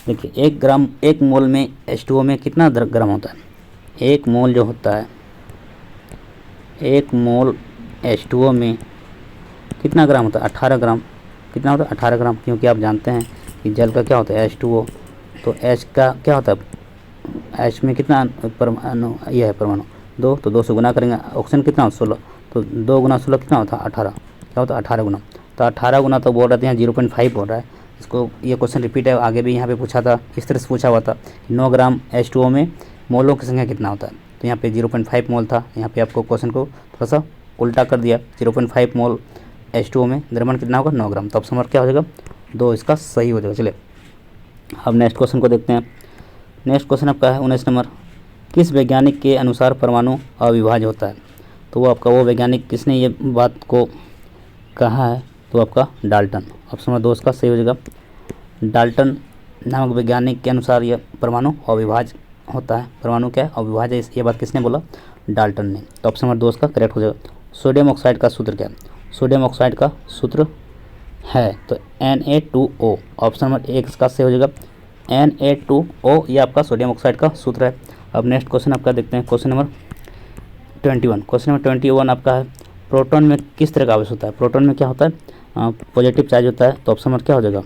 देखिए 1 मोल में H2O में कितना ग्राम होता है? 1 मोल जो होता है 1 मोल H2O में कितना ग्राम होता है? 18 ग्राम। कितना होता है? 18 ग्राम। क्योंकि आप जानते हैं कि जल का क्या होता है? H2O। तो H का क्या होता है? H में कितना परमाणु? यह है परमाणु 2, तो 2 से गुना करेंगे। ऑक्सीजन कितना होता है? 16। तो 2 गुना 16 कितना होता है? 18। क्या होता है? 18 गुना। तो 18 गुना तो बोल रहे हैं 0.5 बोल रहा है। इसको ये क्वेश्चन रिपीट है, आगे भी यहाँ पे पूछा था, इस तरह से पूछा हुआ था। 9 ग्राम H2O में मोलों की संख्या कितना होता है? तो यहाँ पे 0.5 मोल था। यहाँ पे आपको क्वेश्चन को थोड़ा सा उल्टा कर दिया। 0.5 मोल H2O में द्रव्यमान कितना होगा? 9 ग्राम। तो ऑप्शन नंबर क्या हो जाएगा? 2 इसका सही हो जाएगा। चलिए अब नेक्स्ट क्वेश्चन को देखते हैं। नेक्स्ट क्वेश्चन आपका है 19 नंबर। किस वैज्ञानिक के अनुसार परमाणु अविभाज्य होता है? तो वो आपका वो वैज्ञानिक किसने ये बात को कहा है? तो आपका डाल्टन। ऑप्शन नंबर 2 इसका सही हो जाएगा। डाल्टन नामक वैज्ञानिक के अनुसार यह परमाणु अविभाज्य होता है। परमाणु क्या है? अविभाज्य। ये बात किसने बोला? डाल्टन ने। तो ऑप्शन नंबर 2 इसका करेक्ट हो जाएगा। सोडियम ऑक्साइड का सूत्र क्या है? सोडियम ऑक्साइड का सूत्र है तो Na2O। ऑप्शन नंबर 1 इसका सही हो जाएगा। Na2O ये आपका सोडियम ऑक्साइड का सूत्र है। अब नेक्स्ट क्वेश्चन आपका देखते हैं, क्वेश्चन नंबर 21। क्वेश्चन नंबर 21 आपका है, प्रोटॉन में किस तरह का आवेश होता है? प्रोटॉन में क्या होता है? पॉजिटिव चार्ज होता है। तो ऑप्शन नंबर क्या हो जाएगा?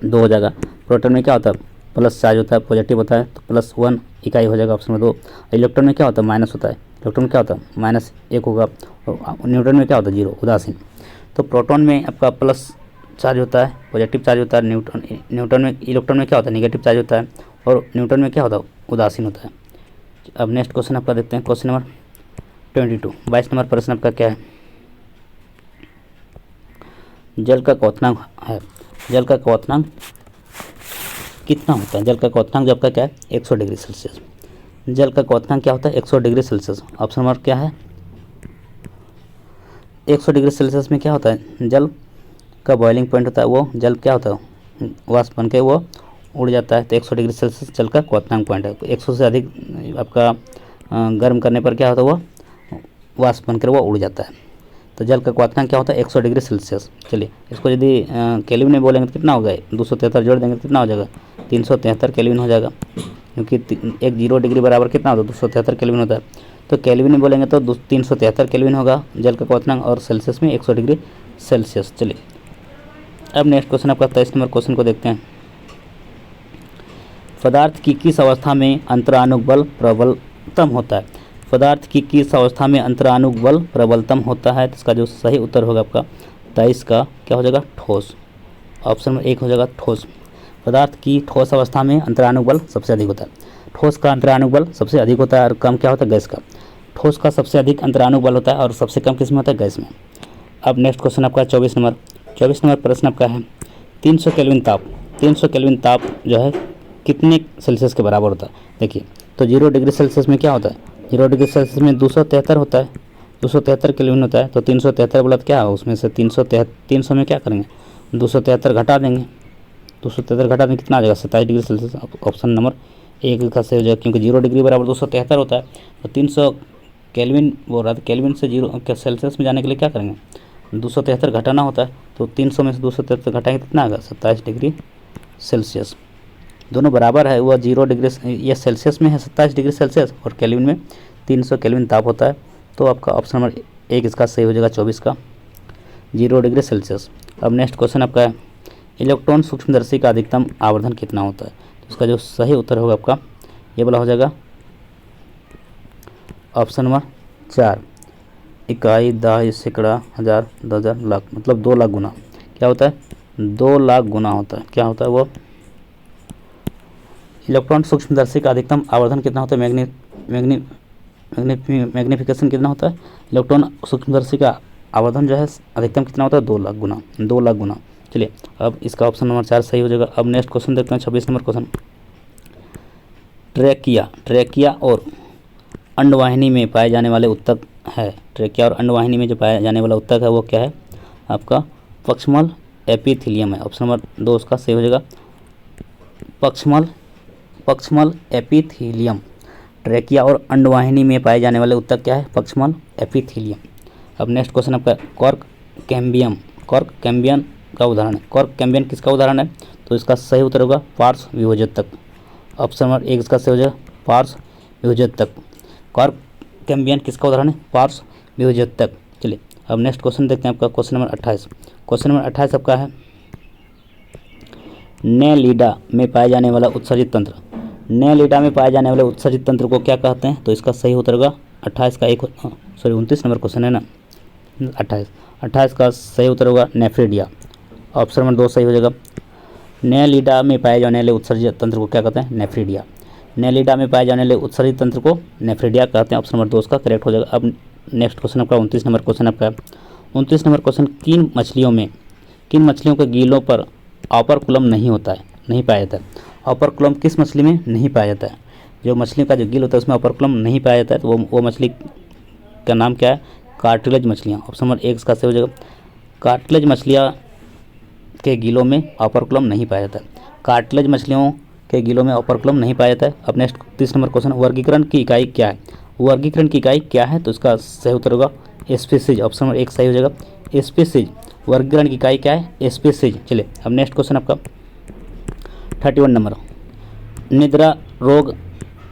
2 हो जाएगा। प्रोटॉन में क्या होता है? प्लस चार्ज होता है, पॉजिटिव होता है तो +1 इकाई हो जाएगा, ऑप्शन नंबर 2। इलेक्ट्रॉन में क्या होता है? माइनस होता है। इलेक्ट्रॉन में क्या होता है? -1 होगा। और न्यूट्रॉन में क्या होता है? 0, उदासीन। तो प्रोटॉन में आपका प्लस चार्ज होता है, पॉजिटिव चार्ज होता है। न्यूट्रॉन में, इलेक्ट्रॉन में क्या होता है? नेगेटिव चार्ज होता है। और न्यूट्रॉन में क्या होता है? उदासीन होता है। अब नेक्स्ट क्वेश्चन आपका देखते हैं, क्वेश्चन नंबर 22। 22 नंबर प्रश्न आपका क्या है? जल का क्वथनांक है। जल का क्वथनांक कितना होता है? जल का क्वथनांक जो आपका क्या है? 100 डिग्री सेल्सियस। जल का क्वथनांक क्या होता है? 100 डिग्री सेल्सियस। ऑप्शन नंबर क्या है? 100 डिग्री सेल्सियस में क्या होता है? जल का बॉइलिंग पॉइंट होता है, वो जल क्या होता है? वाष्प बन के वो उड़ जाता है। तो 100 डिग्री सेल्सियस जल का क्वथनांक पॉइंट है। 100 से अधिक आपका गर्म करने पर क्या होता है? वो वाष्प बनकर वो उड़ जाता है। तो जल का क्वथनांक क्या होता है? 100 डिग्री सेल्सियस। चलिए इसको यदि केल्विन में बोलेंगे तो कितना हो गया? 273 जोड़ देंगे तो कितना हो जाएगा? 373 केल्विन हो जाएगा, क्योंकि 10 डिग्री बराबर कितना होता है? 273 केल्विन होता है। तो केल्विन में बोलेंगे तो 373 केल्विन होगा जल का क्वथनांक, और सेल्सियस में 100 डिग्री सेल्सियस। चलिए अब नेक्स्ट क्वेश्चन आपका 23 नंबर क्वेश्चन को देखते हैं। पदार्थ की किस अवस्था में अंतरानुक बल प्रबलतम होता है? पदार्थ की किस अवस्था में अंतरानुक बल प्रबलतम होता है? तो इसका जो सही उत्तर होगा आपका 23 का क्या हो जाएगा? ठोस। ऑप्शन नंबर 1 हो जाएगा ठोस। पदार्थ की ठोस अवस्था में अंतरानुक बल सबसे अधिक होता है। ठोस का अंतरानुक बल सबसे अधिक होता है और कम क्या होता है? गैस का। ठोस का सबसे अधिक अंतरानुक बल होता है और सबसे कम किस में होता है? गैस में। अब नेक्स्ट क्वेश्चन आपका 24 नंबर। 24 नंबर प्रश्न आपका है, 300 केल्विन ताप। 300 केल्विन ताप जो है कितने सेल्सियस के बराबर होता है? देखिए तो 0 डिग्री सेल्सियस में क्या होता है? 0 डिग्री सेल्सियस में 273 होता है। 273 केल्विन होता है। तो 373 बोला तो क्या है? उसमें से 300 में क्या करेंगे? 273 घटा देंगे। 273 घटा देंगे कितना आ जाएगा? 27 डिग्री सेल्सियस। ऑप्शन नंबर 1 का सही हो जाएगा, क्योंकि 0 डिग्री बराबर 273 होता है। तो 300 केल्विन बोल रहा था, केल्विन से 0 सेल्सियस में जाने के लिए क्या करेंगे? 273 घटाना होता है। तो 300 में से 273 घटाएंगे कितना आएगा? 27 डिग्री सेल्सियस। दोनों बराबर है, वह 0 डिग्री ये सेल्सियस में है 27 डिग्री सेल्सियस और केल्विन में 300 केल्विन ताप होता है। तो आपका ऑप्शन नंबर 1 इसका सही हो जाएगा 24 का 0 डिग्री सेल्सियस। अब नेक्स्ट क्वेश्चन आपका है, इलेक्ट्रॉन सूक्ष्मदर्शी का अधिकतम आवर्धन कितना होता है? तो इसका जो सही उत्तर होगा आपका ये वाला हो जाएगा ऑप्शन नंबर 4, इकाई, दाई, सैकड़ा, हज़ार, 10,000, लाख, मतलब 2 लाख गुना। क्या होता है? 2 लाख गुना होता है। क्या होता है वो? इलेक्ट्रॉन सूक्ष्मदर्शी का अधिकतम आवर्धन कितना होता है? मैग्नीफिकेशन कितना होता है? इलेक्ट्रॉन सूक्ष्मदर्शी का आवर्धन जो है अधिकतम कितना होता है? 2 लाख गुना। 2 लाख गुना। चलिए अब इसका ऑप्शन नंबर 4 सही हो जाएगा। अब नेक्स्ट क्वेश्चन देखते हैं 26 नंबर क्वेश्चन। ट्रैकिया और अंडवाहिनी में पाए जाने वाले उत्तक है। ट्रैकिया और अंडवाहिनी में जो पाया जाने वाला उत्तक है वो क्या है? आपका पक्ष्मल एपिथेलियम है। ऑप्शन नंबर 2 उसका सही हो जाएगा पक्ष्मल एपिथेलियम। ट्रैकिया और अंडवाहिनी में पाए जाने वाले उत्तक क्या है? पक्ष्मल एपिथेलियम। अब नेक्स्ट क्वेश्चन आपका कॉर्क कैम्बियम का उदाहरण है। कॉर्क कैम्बियम किसका उदाहरण है? तो इसका सही उत्तर होगा पार्श्व विभोजक। ऑप्शन नंबर 1 इसका सही हो जाएगा पार्श्व विभोजक। कॉर्क कैम्बियम किसका उदाहरण है? पार्श्व विभोजक। चलिए अब नेक्स्ट क्वेश्चन देखते हैं आपका क्वेश्चन नंबर 28। क्वेश्चन नंबर 28 आपका है, नेलिडा में पाए जाने वाला उत्सर्जित तंत्र। नेलिडा में पाए जाने वाले उत्सर्जित तंत्र को क्या कहते हैं? तो इसका सही उत्तर होगा 28 का 29 नंबर क्वेश्चन है ना, 28 का सही उत्तर होगा नेफ्रिडिया। ऑप्शन नंबर 2 सही हो जाएगा। नेलिडा में पाए जाने वाले उत्सर्जित तंत्र को क्या कहते हैं? नेफ्रिडिया। नेलिडा में पाए जाने वाले उत्सर्जित तंत्र को नेफ्रिडिया कहते हैं। ऑप्शन नंबर 2 उसका करेक्ट हो जाएगा। अब नेक्स्ट क्वेश्चन आपका 29 नंबर क्वेश्चन आपका 29 नंबर क्वेश्चन, किन मछलियों के गीलों पर ऑपरकुलम नहीं पाया जाता है? ऑपरकुलम किस मछली में नहीं पाया जाता है? जो मछली का जो गिल होता है उसमें ऑपरकुलम नहीं पाया जाता है, तो वो मछली का नाम क्या है? कार्टिलेज मछलियाँ। ऑप्शन नंबर 1 इसका सही हो जाएगा। कार्टिलेज मछलियाँ के गीलों में ऑपरकुलम नहीं पाया जाता है। कार्टिलेज मछलियों के गीलों में ओपर्कुलम नहीं पाया जाता है। अब नेक्स्ट 30 नंबर क्वेश्चन, वर्गीकरण की इकाई क्या है? वर्गीकरण की इकाई क्या है? तो इसका सही उत्तर होगा स्पीसीज। ऑप्शन नंबर 1 सही हो जाएगा स्पीसीज। वर्गीकरण की इकाई क्या है? स्पीसीज। चलिए अब नेक्स्ट क्वेश्चन आपका 31 नंबर, निद्रा रोग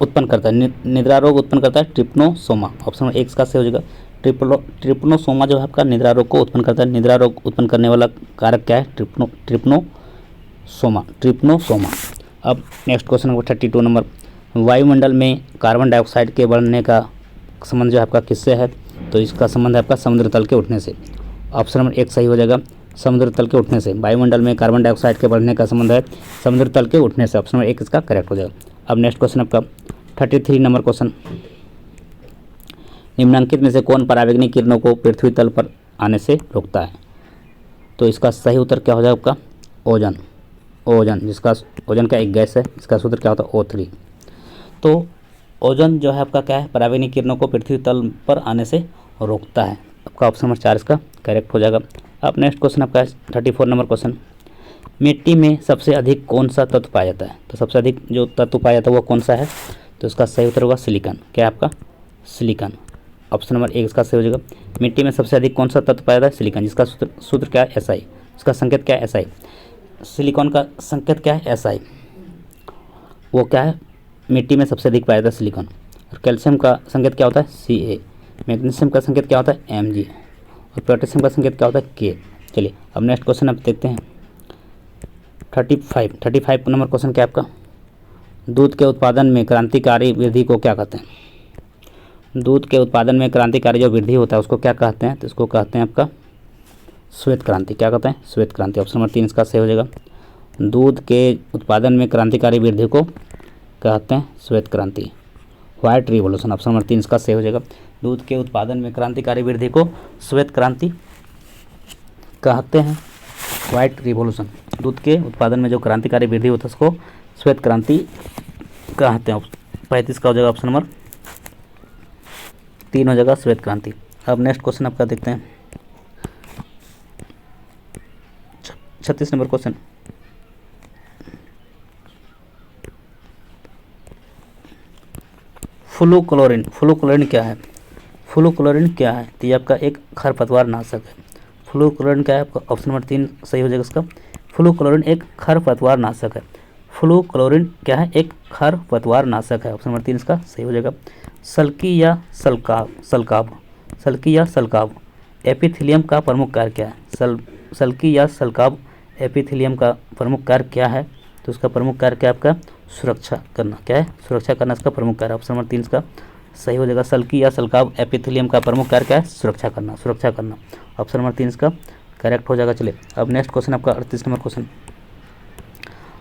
उत्पन्न करता है, निद्रा रोग उत्पन्न करता है ट्रिप्नोसोमा। ऑप्शन नंबर 1 इसका सही हो जाएगा ट्रिप्नोसोमा जो है आपका निद्रा रोग को उत्पन्न करता है। निद्रा रोग उत्पन्न करने वाला कारक क्या है? ट्रिप्नोसोमा। अब नेक्स्ट क्वेश्चन नंबर 32 नंबर, वायुमंडल में कार्बन डाइऑक्साइड के बढ़ने का संबंध जो है आपका किससे है? तो इसका संबंध है आपका समुद्र तल के उठने से। ऑप्शन नंबर 1 सही हो जाएगा समुद्र तल के उठने से। वायुमंडल में कार्बन डाइऑक्साइड के बढ़ने का संबंध है समुद्र तल के उठने से। ऑप्शन नंबर 1 इसका करेक्ट हो जाएगा। अब नेक्स्ट क्वेश्चन आपका 33 नंबर क्वेश्चन, निम्नलिखित में से कौन पराबैंगनी किरणों को पृथ्वी तल पर आने से रोकता है? तो इसका सही उत्तर क्या हो जाएगा आपका? ओजोन। ओजोन, जिसका ओजोन का एक गैस है, इसका सूत्र क्या होता है? O3। तो ओजोन जो है आपका क्या है? पराबैंगनी किरणों को पृथ्वी तल पर आने से रोकता है। आपका ऑप्शन नंबर 4 इसका करेक्ट हो जाएगा। अब नेक्स्ट क्वेश्चन आपका 34 नंबर क्वेश्चन, मिट्टी में सबसे अधिक कौन सा तत्व पाया जाता है? तो सबसे अधिक जो तत्व पाया जाता है वो कौन सा है? तो इसका सही उत्तर होगा सिलिकॉन। क्या है आपका? सिलिकॉन। ऑप्शन नंबर 1 इसका सही हो जाएगा। मिट्टी में सबसे अधिक कौन सा तत्व पाया जाता है? सिलिकॉन, जिसका सूत्र क्या है? SI। इसका संकेत क्या है? SI। सिलिकॉन का संकेत क्या है? SI। वो क्या है? मिट्टी में सबसे अधिक पाया जाता है सिलिकॉन। और कैल्शियम का संकेत क्या होता है? Ca। मैग्नीशियम का संकेत क्या होता है? Mg। और पोटेशियम का संकेत क्या होता है? K। चलिए अब नेक्स्ट क्वेश्चन आप देखते हैं 35 नंबर क्वेश्चन क्या है आपका? दूध के उत्पादन में क्रांतिकारी वृद्धि को क्या कहते हैं? दूध के उत्पादन में क्रांतिकारी जो वृद्धि होता है उसको क्या कहते हैं? तो इसको कहते हैं आपका श्वेत क्रांति। क्या कहते हैं? श्वेत क्रांति। ऑप्शन नंबर 3 इसका सही हो जाएगा। दूध के उत्पादन में क्रांतिकारी वृद्धि को कहते हैं श्वेत क्रांति, व्हाइट रिवॉल्यूशन। ऑप्शन नंबर 3 इसका सही हो जाएगा। दूध के उत्पादन में क्रांतिकारी वृद्धि को श्वेत क्रांति कहते हैं, व्हाइट रिवॉल्यूशन। दूध के उत्पादन में जो क्रांतिकारी वृद्धि होता है उसको श्वेत क्रांति कहते हैं। 35 का हो जाएगा ऑप्शन नंबर 3 हो जाएगा श्वेत क्रांति। अब नेक्स्ट क्वेश्चन आपका देखते हैं 36 नंबर क्वेश्चन, फ्लूक्लोरीन। फ्लूक्लोरीन क्या है? फ्लूक्लोरीन क्या है? तो ये आपका एक खरपतवार नाशक है। फ्लूक्लोरीन क्या है आपका? ऑप्शन नंबर 3 सही हो जाएगा इसका। फ्लूक्लोरीन एक खरपतवार नाशक है। फ्लूक्लोरीन क्या है? एक खरपतवार नाशक है। ऑप्शन नंबर 3 इसका सही हो जाएगा। सल्की या सल्काब एपिथेलियम का प्रमुख कार्य क्या है? सल्की या सल्काब एपिथेलियम का प्रमुख कार्य क्या है? तो उसका प्रमुख कार्य क्या है आपका? सुरक्षा करना। क्या है? सुरक्षा करना इसका प्रमुख कार्य। ऑप्शन नंबर 3 इसका सही हो जाएगा। सल्की या सल्काब एपिथेलियम का प्रमुख कार्य क्या है? सुरक्षा करना। ऑप्शन नंबर 3 इसका करेक्ट हो जाएगा। चलिए अब नेक्स्ट क्वेश्चन आपका 38 नंबर क्वेश्चन।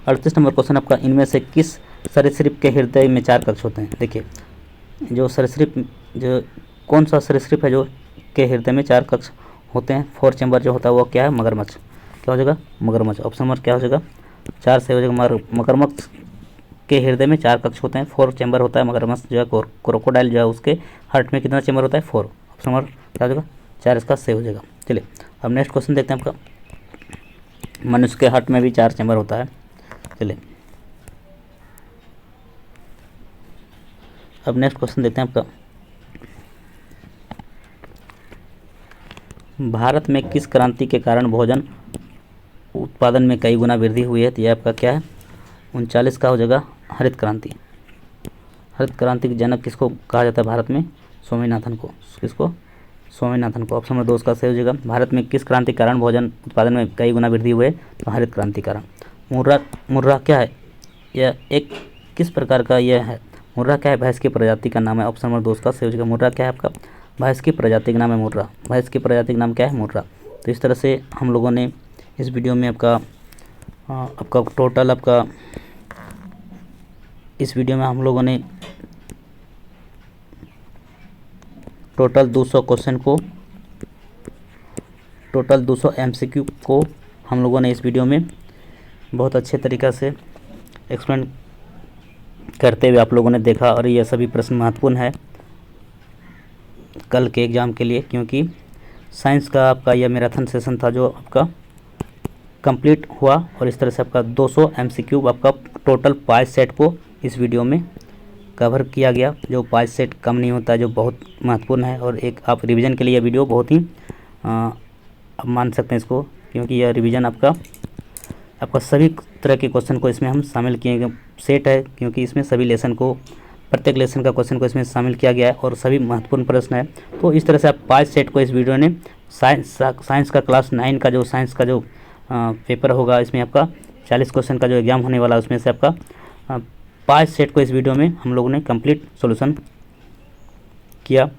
38 नंबर क्वेश्चन आपका, इनमें से किस सरीसृप के हृदय में 4 कक्ष होते हैं? देखिए जो कौन सा सरीसृप है जो के हृदय में 4 कक्ष होते हैं? 4 चैम्बर जो होता है वो क्या है? मगरमच्छ। क्या हो जाएगा? मगरमच्छ। ऑप्शन नंबर क्या हो जाएगा? 4 से हो जाएगा। मगरमच्छ के हृदय में 4 कक्ष होते हैं, 4 चैम्बर होता है। मगरमच्छ जो है क्रोकोडाइल जो है उसके हार्ट में कितना चैम्बर होता है? 4। ऑप्शन नंबर क्या हो जाएगा? 4 इसका सही हो जाएगा। चलिए अब नेक्स्ट क्वेश्चन देखते हैं आपका, मनुष्य के हार्ट में भी 4 चैम्बर होता है। चलिए अब नेक्स्ट क्वेश्चन देखते हैं आपका, भारत में किस क्रांति के कारण भोजन उत्पादन में कई गुना वृद्धि हुई है? तो यह आपका क्या है? 39 का हो जाएगा हरित क्रांति। हरित क्रांति के जनक किसको कहा जाता है भारत में? स्वामीनाथन को। किसको? स्वामीनाथन को। ऑप्शन नंबर 2 का सही हो जाएगा। भारत में किस क्रांति के कारण भोजन उत्पादन में कई गुना वृद्धि हुई है? तो हरित क्रांति कारण। मुर्रा क्या है? यह एक किस प्रकार का यह है? मुर्रा क्या है? भैंस की प्रजाति का नाम है। ऑप्शन नंबर 2 का सही हो जाएगा। मुर्रा क्या है आपका? भैंस की प्रजाति का नाम है मुर्रा। भैंस की प्रजाति का नाम क्या है? मुर्रा। तो इस तरह से हम लोगों ने इस वीडियो में इस वीडियो में हम लोगों ने टोटल 200 क्वेश्चन को, टोटल 200 MCQ को हम लोगों ने इस वीडियो में बहुत अच्छे तरीक़ा से एक्सप्लेन करते हुए आप लोगों ने देखा। और यह सभी प्रश्न महत्वपूर्ण है कल के एग्ज़ाम के लिए, क्योंकि साइंस का आपका यह मैराथन सेशन था जो आपका कंप्लीट हुआ और इस तरह से आपका 200 MCQ आपका टोटल 5 सेट को इस वीडियो में कवर किया गया। जो 5 सेट कम नहीं होता है, जो बहुत महत्वपूर्ण है और एक आप रिवीजन के लिए यह वीडियो बहुत ही आप मान सकते हैं इसको, क्योंकि यह रिवीजन आपका सभी तरह के क्वेश्चन को इसमें हम शामिल किए गए सेट है, क्योंकि इसमें सभी लेसन को, प्रत्येक लेसन का क्वेश्चन को इसमें शामिल किया गया है और सभी महत्वपूर्ण प्रश्न है। तो इस तरह से आप 5 सेट को इस वीडियो ने साइंस का क्लास 9 का जो साइंस का जो पेपर होगा, इसमें आपका 40 क्वेश्चन का जो एग्ज़ाम होने वाला है, उसमें से आपका 5 सेट को इस वीडियो में हम लोगों ने कंप्लीट सॉल्यूशन किया।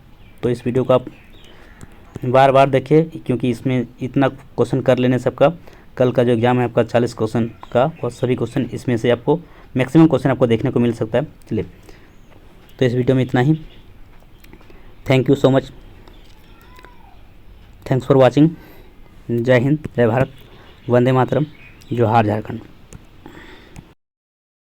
तो इस वीडियो को आप बार बार देखिए, क्योंकि इसमें इतना क्वेश्चन कर लेने से आपका कल का जो एग्ज़ाम है आपका 40 क्वेश्चन का, और सभी क्वेश्चन इसमें से आपको मैक्सिमम क्वेश्चन आपको देखने को मिल सकता है। चलिए, तो इस वीडियो में इतना ही। Thank you so much, thanks for watching. जय हिंद, जय भारत, वंदे मातरम, जोहार झारखंड।